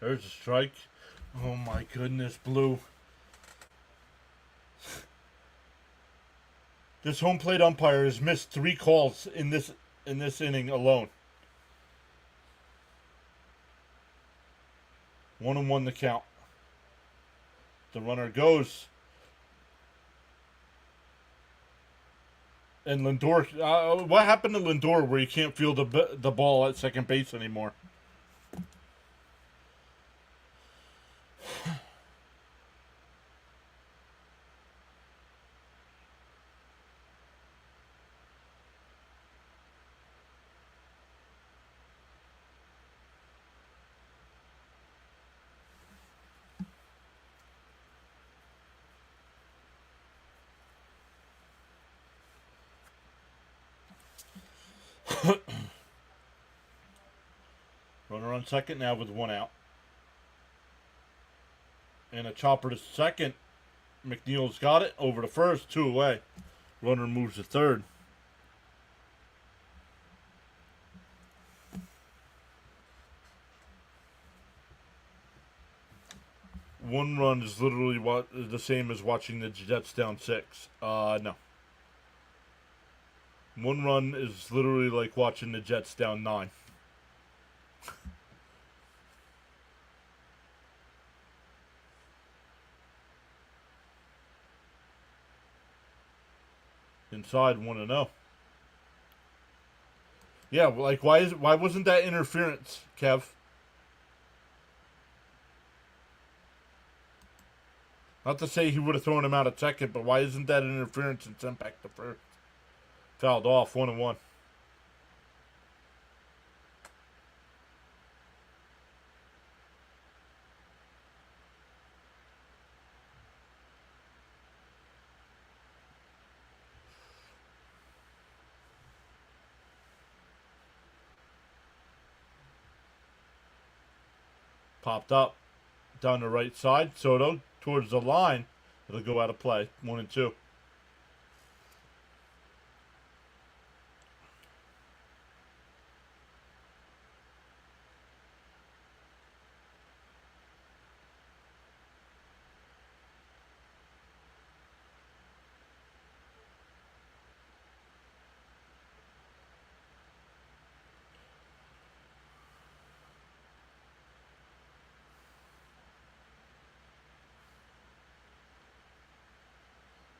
There's a strike. Oh my goodness, Blue. This home plate umpire has missed 3 calls in this inning alone. 1-1 the count. The runner goes. And Lindor, what happened to Lindor where you can't feel the ball at second base anymore? Runner on second now with 1 out. And a chopper to second. McNeil's got it. Over to first. 2 away. Runner moves to third. One run is literally the same as watching the Jets down 6. No. 1 run is literally like watching the Jets down 9. Inside 1-0. Yeah, like why wasn't that interference, Kev? Not to say he would have thrown him out at second, but why isn't that interference and sent back to first? Fouled off, 1-1. Popped up down the right side. Soto towards the line. It'll go out of play. 1-2.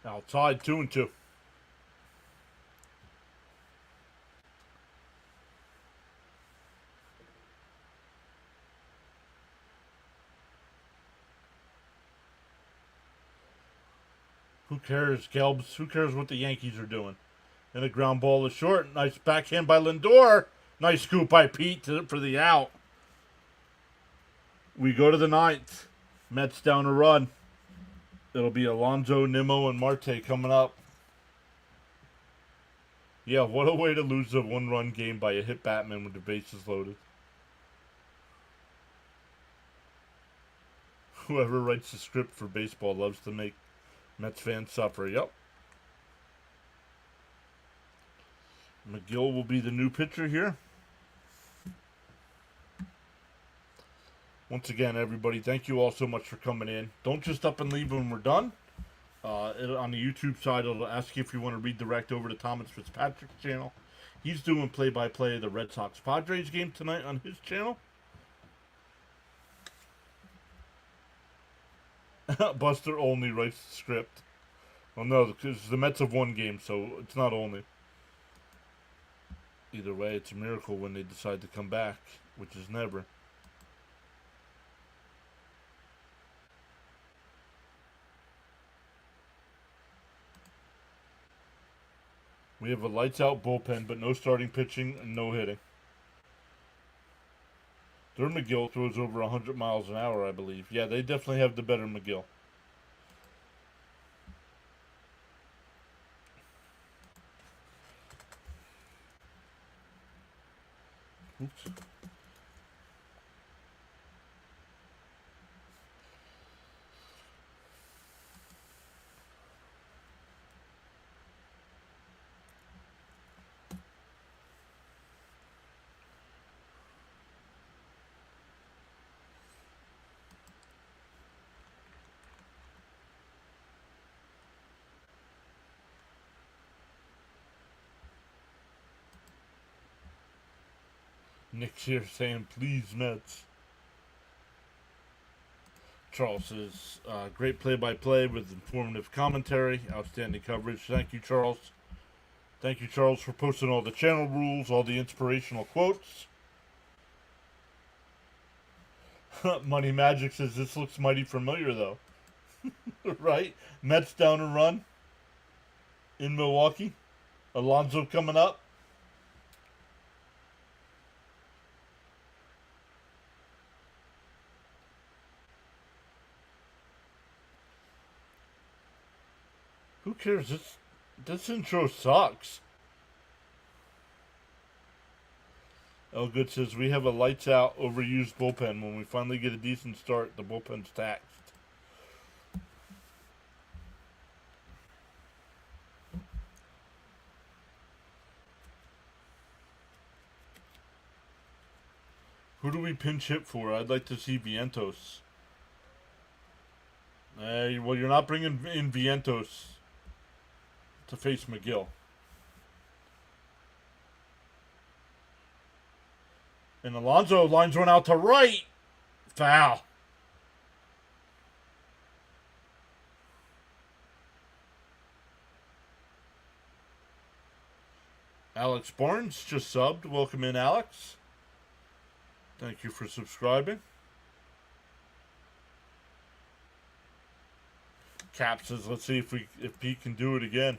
Outside, 2-2. Who cares, Gelbs? Who cares what the Yankees are doing? And a ground ball is short. Nice backhand by Lindor. Nice scoop by Pete for the out. We go to the ninth. Mets down a run. It'll be Alonso, Nimmo, and Marte coming up. Yeah, what a way to lose a one-run game by a hit Batman with the bases loaded. Whoever writes the script for baseball loves to make Mets fans suffer. Yep. McGill will be the new pitcher here. Once again, everybody, thank you all so much for coming in. Don't just up and leave when we're done. On the YouTube side, it'll ask you if you want to redirect over to Thomas Fitzpatrick's channel. He's doing play-by-play of the Red Sox-Padres game tonight on his channel. Buster only writes the script. Well, no, because the Mets have won game, so it's not only. Either way, it's a miracle when they decide to come back, which is never. We have a lights-out bullpen, but no starting pitching and no hitting. Their McGill throws over 100 miles an hour, I believe. Yeah, they definitely have the better McGill. Oops. Nick's here saying, please, Mets. Charles says, great play-by-play with informative commentary. Outstanding coverage. Thank you, Charles. Thank you, Charles, for posting all the channel rules, all the inspirational quotes. Money Magic says, this looks mighty familiar, though. Right? Mets down a run in Milwaukee. Alonso coming up. Who cares? This intro sucks. Elgood says, we have a lights out, overused bullpen. When we finally get a decent start, the bullpen's taxed. Who do we pinch hit for? I'd like to see Vientos. Well, you're not bringing in Vientos to face McGill. And Alonso lines one out to right. Foul. Alex Barnes just subbed. Welcome in, Alex. Thank you for subscribing. Cap says, let's see if Pete can do it again.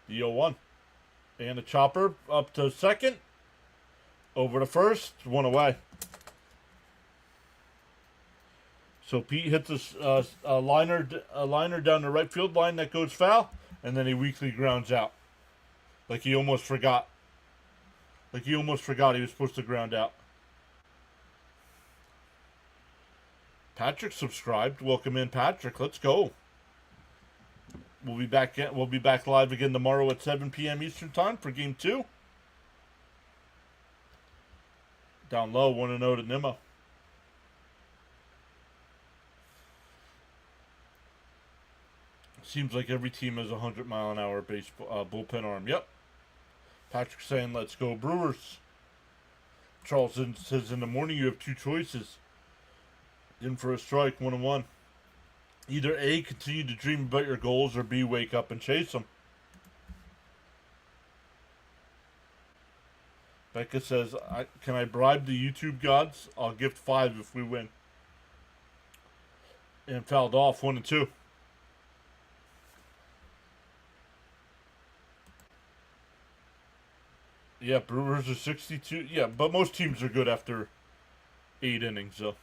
The 0-1. And a chopper up to second. Over to first. One away. So Pete hits a liner down the right field line that goes foul. And then he weakly grounds out. Like he almost forgot. Like he almost forgot he was supposed to ground out. Patrick subscribed. Welcome in, Patrick. Let's go. We'll be back live again tomorrow at 7 p.m. Eastern Time for Game 2. Down low, 1-0 to Nimmo. Seems like every team has a 100-mile-an-hour bullpen arm. Yep. Patrick saying, let's go Brewers. Charles says, in the morning you have two choices. In for a strike, 1-1. Either A, continue to dream about your goals, or B, wake up and chase them. Becca says, can I bribe the YouTube gods? I'll gift 5 if we win. And fouled off 1 and 2. Yeah, Brewers are 62. Yeah, but most teams are good after 8 innings, so.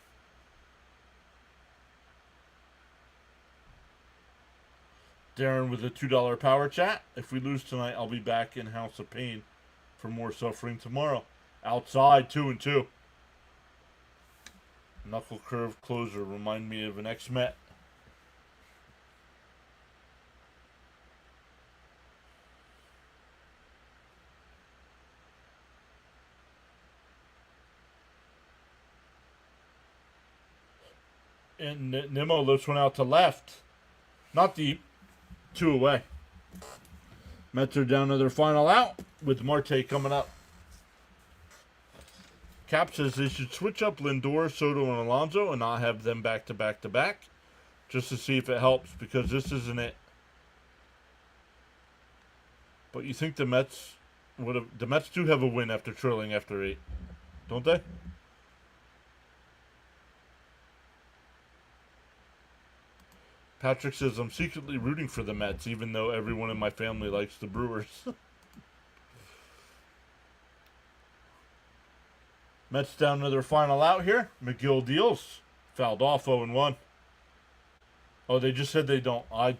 Darren with a $2 power chat. If we lose tonight, I'll be back in House of Pain for more suffering tomorrow. Outside, 2 and 2. Knuckle curve closer. Remind me of an ex-Met. And Nimmo lifts one out to left. Not deep. 2 away. Mets are down to their final out with Marte coming up. Cap says they should switch up Lindor, Soto, and Alonso and not have them back to back to back just to see if it helps because this isn't it. But you think the Mets would have... The Mets do have a win after trailing after 8, don't they? Patrick says, I'm secretly rooting for the Mets, even though everyone in my family likes the Brewers. Mets down to their final out here. McGill deals. Fouled off 0-1. Oh, they just said they don't. I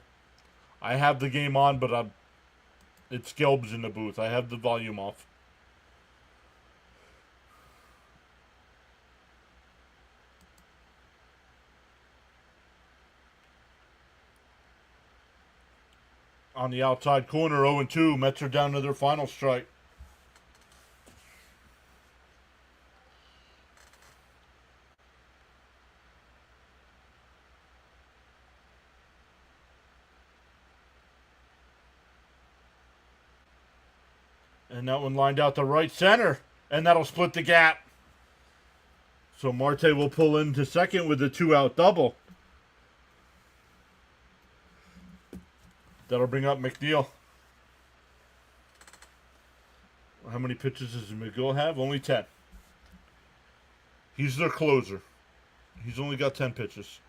have the game on, but it's Gelb's in the booth. I have the volume off. On the outside corner, 0-2. Mets are down to their final strike. And that one lined out to right center. And that'll split the gap. So Marte will pull into second with a 2-out double. That'll bring up McNeil. How many pitches does McGill have? Only 10. He's their closer. He's only got 10 pitches.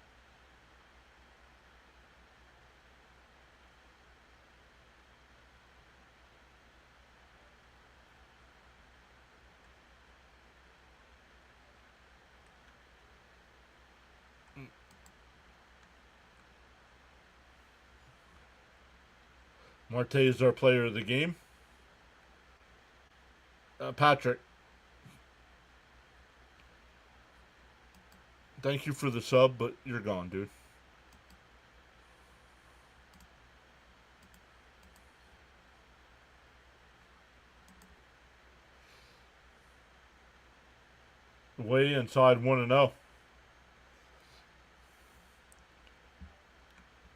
Marte is our player of the game. Patrick. Thank you for the sub, but you're gone, dude. Way inside 1-0.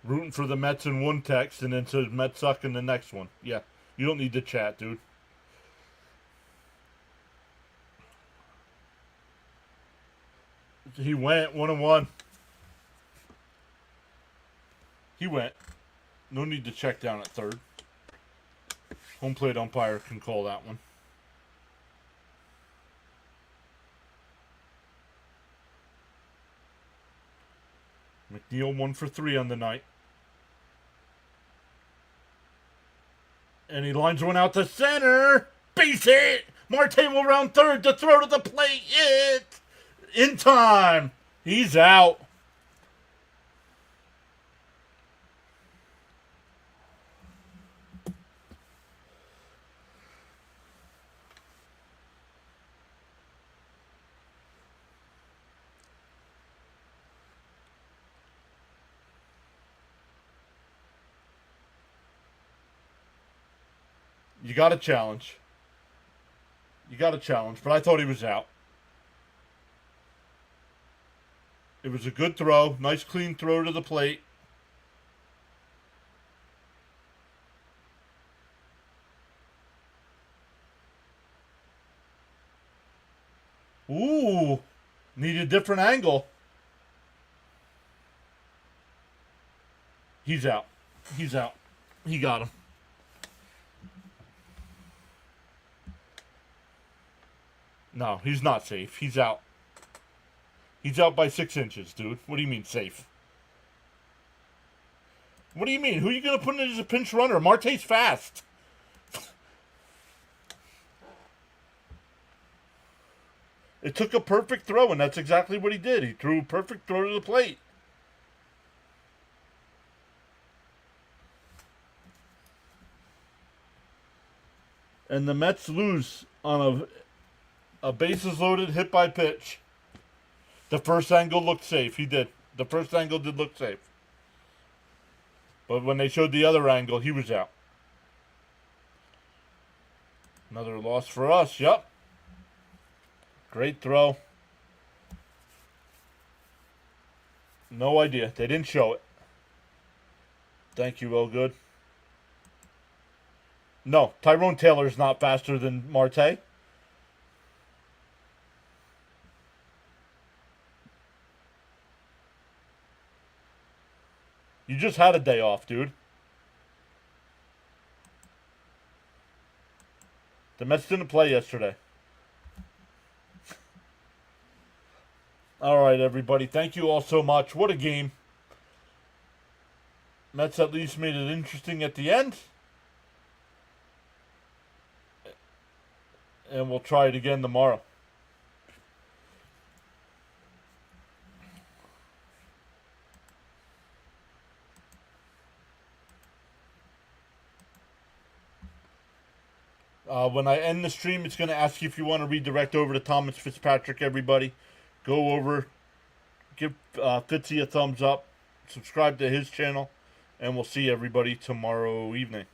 Rooting for the Mets in one text and then says Mets suck in the next one. Yeah, you don't need to chat, dude. He went 1-1. He went. No need to check down at third. Home plate umpire can call that one. McNeil 1 for 3 on the night. And he lines one out to center. Base hit. Marte will round third to throw to the plate. It in time. He's out. You got a challenge. You got a challenge, but I thought he was out. It was a good throw. Nice clean throw to the plate. Ooh. Need a different angle. He's out. He's out. He got him. No, he's not safe. He's out. He's out by 6 inches, dude. What do you mean safe? What do you mean? Who are you going to put in as a pinch runner? Marte's fast. It took a perfect throw, and that's exactly what he did. He threw a perfect throw to the plate. And the Mets lose on a bases loaded hit by pitch. The first angle looked safe. He did. The first angle did look safe. But when they showed the other angle, he was out. Another loss for us. Yep. Great throw. No idea. They didn't show it. Thank you, Elgood. No, Tyrone Taylor's not faster than Marte. You just had a day off, dude. The Mets didn't play yesterday. All right, everybody. Thank you all so much. What a game. Mets at least made it interesting at the end. And we'll try it again tomorrow. When I end the stream, it's going to ask you if you want to redirect over to Thomas Fitzpatrick, everybody. Go over, give Fitzy a thumbs up, subscribe to his channel, and we'll see everybody tomorrow evening.